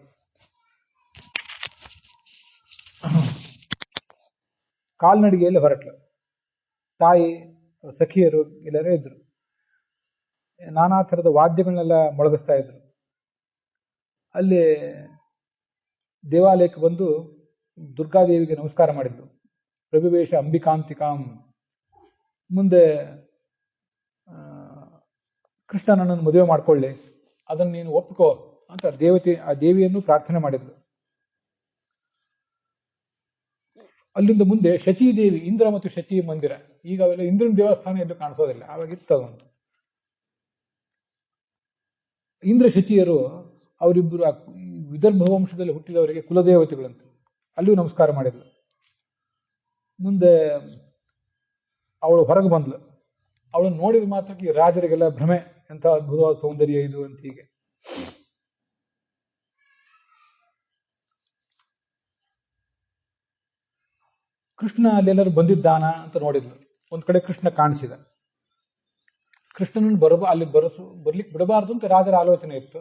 ಕಾಲ್ನಡಿಗೆಯಲ್ಲಿ ಹೊರಟ್ಲು. ತಾಯಿ, ಸಖಿಯರು ಎಲ್ಲರೂ ಇದ್ರು. ನಾನಾ ಥರದ ವಾದ್ಯಗಳನ್ನೆಲ್ಲ ಮೊಳಗಿಸ್ತಾ ಇದ್ರು. ಅಲ್ಲಿ ದೇವಾಲಯಕ್ಕೆ ಬಂದು ದುರ್ಗಾದೇವಿಗೆ ನಮಸ್ಕಾರ ಮಾಡಿದ್ರು. ರವಿವೇಶ ಅಂಬಿಕಾಂತಿಕಾಂ. ಮುಂದೆ ಕೃಷ್ಣ ನನ್ನನ್ನು ಮದುವೆ ಮಾಡ್ಕೊಳ್ಳಿ, ಅದನ್ನು ನೀನು ಒಪ್ಕೋ ಅಂತ ಆ ದೇವಿಯನ್ನು ಪ್ರಾರ್ಥನೆ ಮಾಡಿದ್ರು. ಅಲ್ಲಿಂದ ಮುಂದೆ ಶಚೀದೇವಿ, ಇಂದ್ರ ಮತ್ತು ಶಚಿ ಮಂದಿರ. ಈಗ ಅವೆಲ್ಲ ಇಂದ್ರನ ದೇವಸ್ಥಾನ ಎಲ್ಲೂ ಕಾಣಿಸೋದಿಲ್ಲ, ಆವಾಗಿತ್ತದೊಂದು. ಇಂದ್ರ ಶಚಿಯರು ಅವರಿಬ್ಬರು ವಿದರ್ಭ ವಂಶದಲ್ಲಿ ಹುಟ್ಟಿದವರಿಗೆ ಕುಲದೇವತೆಗಳಂತೆ. ಅಲ್ಲೂ ನಮಸ್ಕಾರ ಮಾಡಿದ್ರು. ಮುಂದೆ ಅವಳು ಹೊರಗೆ ಬಂದ್ಲು. ಅವಳನ್ನು ನೋಡಿದ ಮಾತ್ರಕ್ಕೆ ರಾಜರಿಗೆಲ್ಲ ಭ್ರಮೆ, ಎಂಥ ಅದ್ಭುತವಾದ ಸೌಂದರ್ಯ ಇದು ಅಂತ. ಹೀಗೆ ಕೃಷ್ಣ ಅಲ್ಲೆಲ್ಲರೂ ಬಂದಿದ್ದಾನ ಅಂತ ನೋಡಿದ್ಲು. ಒಂದ್ ಕಡೆ ಕೃಷ್ಣ ಕಾಣಿಸಿದ. ಕೃಷ್ಣನನ್ನು ಬರ್ಲಿಕ್ಕೆ ಬಿಡಬಾರ್ದು ಅಂತ ರಾಜರ ಆಲೋಚನೆ ಇತ್ತು.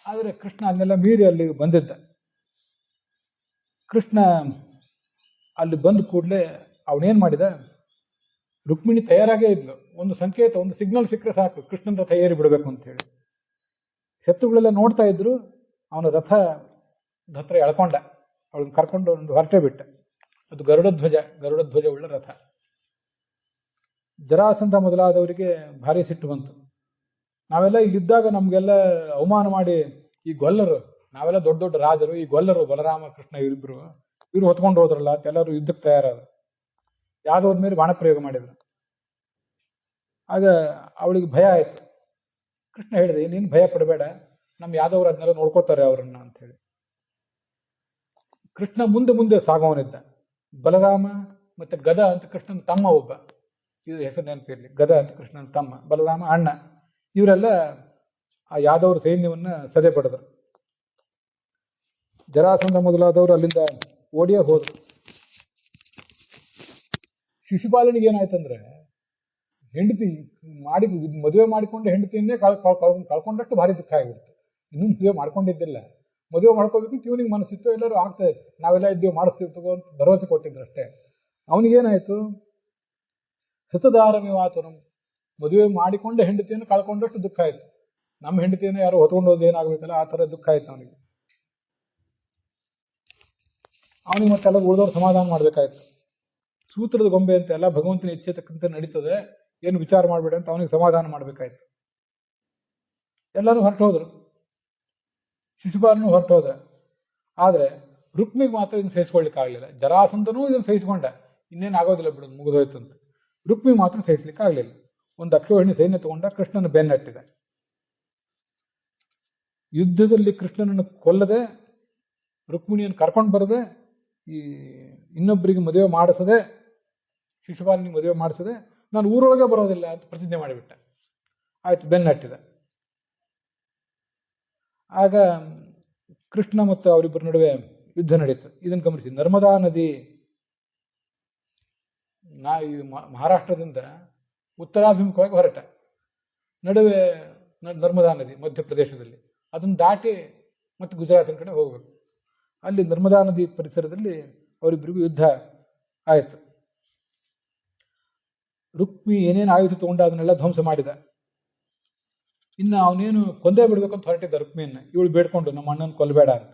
ಆದರೆ ಕೃಷ್ಣ ಅದನ್ನೆಲ್ಲ ಮೀರಿ ಅಲ್ಲಿ ಬಂದಿದ್ದ. ಕೃಷ್ಣ ಅಲ್ಲಿ ಬಂದ ಕೂಡಲೇ ಅವನೇನ್ ಮಾಡಿದ, ರುಕ್ಮಿಣಿ ತಯಾರಾಗೇ ಇದ್ಲು. ಒಂದು ಸಂಕೇತ, ಒಂದು ಸಿಗ್ನಲ್ ಸಿಕ್ಕರೆ ಸಾಕು, ಕೃಷ್ಣನ ರಥ ಏರಿ ಬಿಡಬೇಕು ಅಂತ ಹೇಳಿ. ಶತ್ರುಗಳೆಲ್ಲ ನೋಡ್ತಾ ಇದ್ರು. ಅವನ ರಥ ಹತ್ರ ಎಳ್ಕೊಂಡ, ಅವಳನ್ನ ಕರ್ಕೊಂಡು ಒಂದು ಹೊರಟೆ ಬಿಟ್ಟ. ಅದು ಗರುಡಧ್ವಜ ಉಳ್ಳ ರಥ. ಜರಾಸಂಧ ಮೊದಲಾದವರಿಗೆ ಭಾರಿ ಸಿಟ್ಟು ಬಂತು. ನಾವೆಲ್ಲ ಇಲ್ಲಿದ್ದಾಗ ನಮ್ಗೆಲ್ಲ ಅವಮಾನ ಮಾಡಿ ಈ ಗೊಲ್ಲರು, ನಾವೆಲ್ಲ ದೊಡ್ಡ ದೊಡ್ಡ ರಾಜರು, ಈ ಗೊಲ್ಲರು ಬಲರಾಮ ಕೃಷ್ಣ ಇವರು ಹೊತ್ಕೊಂಡು ಹೋದ್ರಲ್ಲ ಅಂತ ಎಲ್ಲರೂ ಯುದ್ಧಕ್ಕೆ ತಯಾರಾದ್ರು. ಯಾದವ್ರ ಮೇಲೆ ಬಾಣಪ್ರಯೋಗ ಮಾಡಿದ್ರು. ಆಗ ಅವಳಿಗೆ ಭಯ ಆಯ್ತು. ಕೃಷ್ಣ ಹೇಳಿದೆ, ನೀನು ಭಯ ಪಡಬೇಡ, ನಮ್ಮ ಯಾದವ್ರು ಅದನ್ನೆಲ್ಲ ನೋಡ್ಕೋತಾರೆ ಅವರನ್ನ ಅಂತ ಹೇಳಿ. ಕೃಷ್ಣ ಮುಂದೆ ಸಾಗೋವನಿದ್ದ. ಬಲರಾಮ ಮತ್ತೆ ಗದ ಅಂತ ಕೃಷ್ಣನ ತಮ್ಮ ಒಬ್ಬ, ಇದು ಹೆಸರು ನೆನಪಿರ್ಲಿ, ಗದ ಅಂತ ಕೃಷ್ಣನ ತಮ್ಮ, ಬಲರಾಮ ಅಣ್ಣ. ಇವರೆಲ್ಲ ಆ ಯಾದವ್ರ ಸೈನ್ಯವನ್ನ ಸದೆ ಪಡೆದರು. ಜರಾಸಂಧ ಮೊದಲಾದವರು ಅಲ್ಲಿಂದ ಓಡಿಯೇ ಹೋದ್ರು. ಶಿಶುಪಾಲನಿಗೆ ಏನಾಯ್ತಂದ್ರೆ, ಹೆಂಡತಿ ಮದುವೆ ಮಾಡಿಕೊಂಡು ಹೆಂಡತಿಯನ್ನೇ ಕಳ್ಕೊಂಡಷ್ಟು ಭಾರಿ ದುಃಖ ಆಗಿರುತ್ತೆ. ಇನ್ನೂ ಮದುವೆ ಮಾಡ್ಕೊಂಡಿದ್ದಿಲ್ಲ, ಮದುವೆ ಮಾಡ್ಕೋಬೇಕು ಇವನಿಗೆ ಮನಸ್ಸಿತ್ತು. ಎಲ್ಲರೂ ಆಗ್ತದೆ, ನಾವೆಲ್ಲ ಇದ್ದೀವಿ, ಮಾಡಿಸ್ತಿರ್ತಗೋ ಅಂತ ಭರವಸೆ ಕೊಟ್ಟಿದ್ರು ಅಷ್ಟೇ. ಅವನಿಗೇನಾಯ್ತು, ಹೃತದಾರಮಿವಾತುರಂ, ಮದುವೆ ಮಾಡಿಕೊಂಡ ಹೆಂಡತಿಯನ್ನು ಕಳ್ಕೊಂಡಷ್ಟು ದುಃಖ ಆಯ್ತು. ನಮ್ಮ ಹೆಂಡತಿಯನ್ನು ಯಾರು ಹೊತ್ಕೊಂಡು ಹೋದ್ ಏನಾಗಬೇಕಲ್ಲ, ಆ ಥರ ದುಃಖ ಆಯ್ತು ಅವನಿಗೆ. ಮತ್ತೆಲ್ಲ ಉಳಿದವ್ರು ಸಮಾಧಾನ ಮಾಡ್ಬೇಕಾಯ್ತು. ಸೂತ್ರದ ಗೊಂಬೆ ಅಂತ ಎಲ್ಲ ಭಗವಂತನ ಇಚ್ಛೆ ತಕ್ಕಂತೆ ನಡೀತದೆ, ಏನು ವಿಚಾರ ಮಾಡಬೇಡ ಅಂತ ಅವನಿಗೆ ಸಮಾಧಾನ ಮಾಡ್ಬೇಕಾಯ್ತು. ಎಲ್ಲರೂ ಹೊರಟೋದ್ರು, ಶಿಶುಪಾಲನು ಹೊರಟೋದ. ಆದರೆ ರುಕ್ಮಿಗೆ ಮಾತ್ರ ಇದನ್ನು ಸಹಿಸ್ಕೊಳ್ಳಿಕ್ಕಾಗಲಿಲ್ಲ. ಜರಾಸಂಧನೂ ಇದನ್ನು ಸಹಿಸ್ಕೊಂಡ, ಇನ್ನೇನು ಆಗೋದಿಲ್ಲ ಬಿಡೋದು, ಮುಗಿದೋಯ್ತು ಅಂತ. ರುಕ್ಮಿ ಮಾತ್ರ ಸಹಿಸ್ಲಿಕ್ಕೆ ಆಗಲಿಲ್ಲ. ಒಂದು ಅಕ್ಷೋಹಿಣಿ ಸೈನ್ಯ ತಗೊಂಡ ಕೃಷ್ಣನ ಬೆನ್ನಟ್ಟಿದೆ. ಯುದ್ಧದಲ್ಲಿ ಕೃಷ್ಣನನ್ನು ಕೊಲ್ಲದೆ, ರುಕ್ಮಿಣಿಯನ್ನು ಕರ್ಕೊಂಡು ಬರದೆ, ಈ ಇನ್ನೊಬ್ಬರಿಗೆ ಮದುವೆ ಮಾಡಿಸದೆ, ಶಿಶುಪಾಲನಿಗೆ ಮದುವೆ ಮಾಡಿಸದೆ ನಾನು ಊರೊಳಗೆ ಬರೋದಿಲ್ಲ ಅಂತ ಪ್ರತಿಜ್ಞೆ ಮಾಡಿಬಿಟ್ಟ. ಆಯ್ತು, ಬೆನ್ನಟ್ಟಿದ. ಆಗ ಕೃಷ್ಣ ಮತ್ತು ಅವರಿಬ್ಬರ ನಡುವೆ ಯುದ್ಧ ನಡೀತು. ಇದನ್ನು ಗಮನಿಸಿ, ನರ್ಮದಾ ನದಿ ಈ ಮಹಾರಾಷ್ಟ್ರದಿಂದ ಉತ್ತರಾಭಿಮುಖವಾಗಿ ಹೊರಟ, ನಡುವೆ ನರ್ಮದಾ ನದಿ ಮಧ್ಯಪ್ರದೇಶದಲ್ಲಿ, ಅದನ್ನು ದಾಟಿ ಮತ್ತೆ ಗುಜರಾತಿನ ಕಡೆ ಹೋಗಬೇಕು. ಅಲ್ಲಿ ನರ್ಮದಾ ನದಿ ಪರಿಸರದಲ್ಲಿ ಅವರಿಬ್ಬರಿಗೂ ಯುದ್ಧ ಆಯಿತು. ರುಕ್ಮಿ ಏನೇನು ಆಯುಧ ತಗೊಂಡ ಅದನ್ನೆಲ್ಲ ಧ್ವಂಸ ಮಾಡಿದ. ಇನ್ನು ಅವನೇನು ಕೊಂದೇ ಬಿಡ್ಬೇಕಂತ ಹೊರಟಿದ್ದ ರುಕ್ಮಿಯನ್ನು, ಇವಳು ಬೇಡ್ಕೊಂಡು ನಮ್ಮ ಅಣ್ಣನ ಕೊಲ್ಲಬೇಡ ಅಂತ.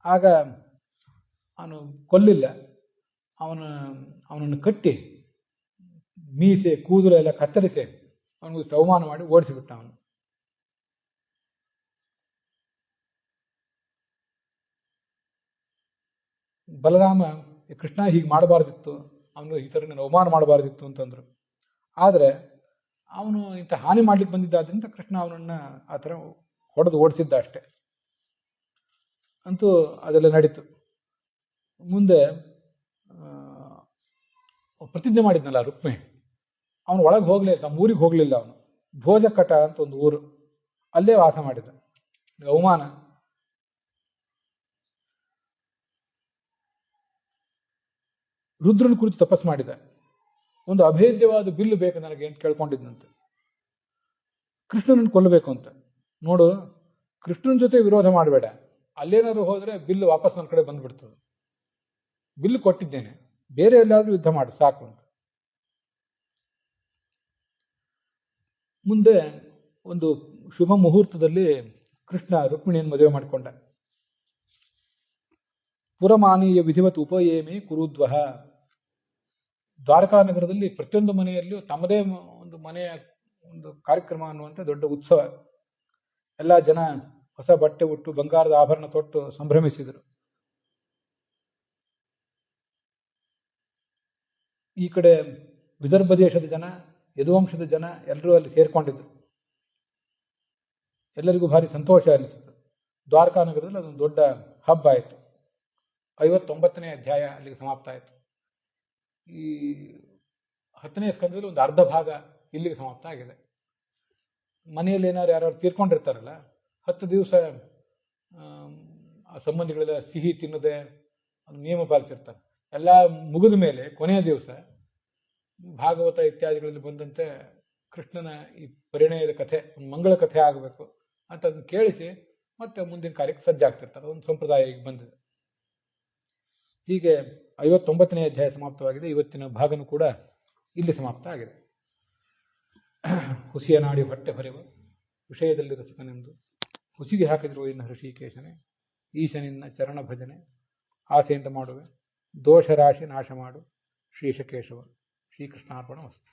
ಆಗ ಅವನು ಕೊಲ್ಲಿಲ್ಲ, ಅವನನ್ನು ಕಟ್ಟಿ ಮೀಸೆ ಕೂದಲು ಎಲ್ಲ ಕತ್ತರಿಸಿ ಅವನಿಗೆ ಅವಮಾನ ಮಾಡಿ ಓಡಿಸಿಬಿಟ್ಟ. ಅವನು ಬಲರಾಮ, ಕೃಷ್ಣ ಹೀಗೆ ಮಾಡಬಾರ್ದಿತ್ತು, ಅವನು ಈ ಥರ ಅವಮಾನ ಮಾಡಬಾರ್ದಿತ್ತು ಅಂತಂದ್ರು. ಆದರೆ ಅವನು ಇಂಥ ಹಾನಿ ಮಾಡ್ಲಿಕ್ಕೆ ಬಂದಿದ್ದಾದ್ರಿಂದ ಕೃಷ್ಣ ಅವನನ್ನು ಆ ಥರ ಹೊಡೆದು ಓಡಿಸಿದ್ದ ಅಷ್ಟೆ. ಅಂತೂ ಅದೆಲ್ಲ ನಡೀತು. ಮುಂದೆ ಪ್ರತಿಜ್ಞೆ ಮಾಡಿದ್ನಲ್ಲ ರುಕ್ಮಿ, ಅವನು ಒಳಗೆ ಹೋಗಲಿಲ್ಲ, ನಮ್ಮ ಊರಿಗೆ ಹೋಗಲಿಲ್ಲ. ಅವನು ಭೋಜಕಟ ಅಂತ ಒಂದು ಊರು, ಅಲ್ಲೇ ವಾಸ ಮಾಡಿದ. ಅವಮಾನ. ರುದ್ರನ ಕುರಿತು ತಪಸ್ ಮಾಡಿದ. ಒಂದು ಅಭೇದ್ಯವಾದ ಬಿಲ್ಲು ಬೇಕು ನನಗೆ ಅಂತ ಕೇಳ್ಕೊಂಡಿದ್ದಂತೆ, ಕೃಷ್ಣನನ್ನು ಕೊಲ್ಲಬೇಕು ಅಂತ. ನೋಡು, ಕೃಷ್ಣನ ಜೊತೆ ವಿರೋಧ ಮಾಡಬೇಡ, ಅಲ್ಲೇನಾದ್ರು ಹೋದರೆ ಬಿಲ್ಲು ವಾಪಸ್ ನನ್ನ ಕಡೆ ಬಂದ್ಬಿಡ್ತದೆ. ಬಿಲ್ಲು ಕೊಟ್ಟಿದ್ದೇನೆ, ಬೇರೆ ಎಲ್ಲಾದ್ರೂ ಯುದ್ಧ ಮಾಡು ಸಾಕು ಅಂತ. ಮುಂದೆ ಒಂದು ಶುಭ ಮುಹೂರ್ತದಲ್ಲಿ ಕೃಷ್ಣ ರುಕ್ಮಿಣಿಯನ್ನು ಮದುವೆ ಮಾಡಿಕೊಂಡ. ಪುರಮಾನೀಯ ವಿಧಿವತ್ ಉಪಯೇಮಿ ಕುರುದ್ವಹ. ದ್ವಾರಕಾ ನಗರದಲ್ಲಿ ಪ್ರತಿಯೊಂದು ಮನೆಯಲ್ಲಿಯೂ ತಮ್ಮದೇ ಒಂದು ಮನೆಯ ಒಂದು ಕಾರ್ಯಕ್ರಮ ಅನ್ನುವಂಥ ದೊಡ್ಡ ಉತ್ಸವ. ಎಲ್ಲ ಜನ ಹೊಸ ಬಟ್ಟೆ ಉಟ್ಟು ಬಂಗಾರದ ಆಭರಣ ತೊಟ್ಟು ಸಂಭ್ರಮಿಸಿದರು. ಈ ಕಡೆ ವಿದರ್ಭ ದೇಶದ ಜನ, ಯದುವಂಶದ ಜನ ಎಲ್ಲರೂ ಅಲ್ಲಿ ಸೇರ್ಕೊಂಡಿದ್ರು. ಎಲ್ಲರಿಗೂ ಭಾರಿ ಸಂತೋಷ ಅನಿಸಿತು. ದ್ವಾರಕಾ ನಗರದಲ್ಲಿ ಅದೊಂದು ದೊಡ್ಡ ಹಬ್ಬ ಆಯಿತು. 59ನೇ ಅಧ್ಯಾಯ ಅಲ್ಲಿಗೆ ಸಮಾಪ್ತ ಆಯಿತು. ಈ 10ನೇ ಸ್ಕಂದದಲ್ಲಿ ಒಂದು ಅರ್ಧ ಭಾಗ ಇಲ್ಲಿಗೆ ಸಮಾಪ್ತ ಆಗಿದೆ. ಮನೆಯಲ್ಲಿ ಏನಾದ್ರು ಯಾರು ತೀರ್ಕೊಂಡಿರ್ತಾರಲ್ಲ, 10 ದಿವಸ ಆ ಸಂಬಂಧಿಗಳೆಲ್ಲ ಸಿಹಿ ತಿನ್ನದೆ ನಿಯಮ ಪಾಲಿಸಿರ್ತಾರೆ. ಎಲ್ಲ ಮುಗಿದ ಮೇಲೆ ಕೊನೆಯ ದಿವಸ ಭಾಗವತ ಇತ್ಯಾದಿಗಳಲ್ಲಿ ಬಂದಂತೆ ಕೃಷ್ಣನ ಈ ಪರಿಣಯದ ಕಥೆ, ಒಂದು ಮಂಗಳ ಕಥೆ ಆಗಬೇಕು ಅಂತ ಅದನ್ನು ಕೇಳಿಸಿ ಮತ್ತೆ ಮುಂದಿನ ಕಾರ್ಯಕ್ಕೆ ಸಜ್ಜಾಗ್ತಿರ್ತಾರೆ. ಒಂದು ಸಂಪ್ರದಾಯ ಈಗ ಬಂದಿದೆ. ಹೀಗೆ 59ನೇ ಅಧ್ಯಾಯ ಸಮಾಪ್ತವಾಗಿದೆ. ಇವತ್ತಿನ ಭಾಗನೂ ಕೂಡ ಇಲ್ಲಿ ಸಮಾಪ್ತ ಆಗಿದೆ. ಹುಸಿಯ ನಾಡಿ ಹೊಟ್ಟೆ ಹೊರೆವ ವಿಷಯದಲ್ಲಿ ರಸಿಕನೆಂದು ಹುಸಿಗೆ ಹಾಕಿದ್ರು ಇನ್ನು ಹೃಷಿಕೇಶನೇ, ಈಶನಿನ್ನ ಚರಣ ಭಜನೆ ಆಸೆಯಿಂದ ಮಾಡುವೆ, ದೋಷ ರಾಶಿ ನಾಶ ಮಾಡು ಶ್ರೀಶಕೇಶವ. ಶ್ರೀಕೃಷ್ಣಾರ್ಪಣ ವಸ್ತು.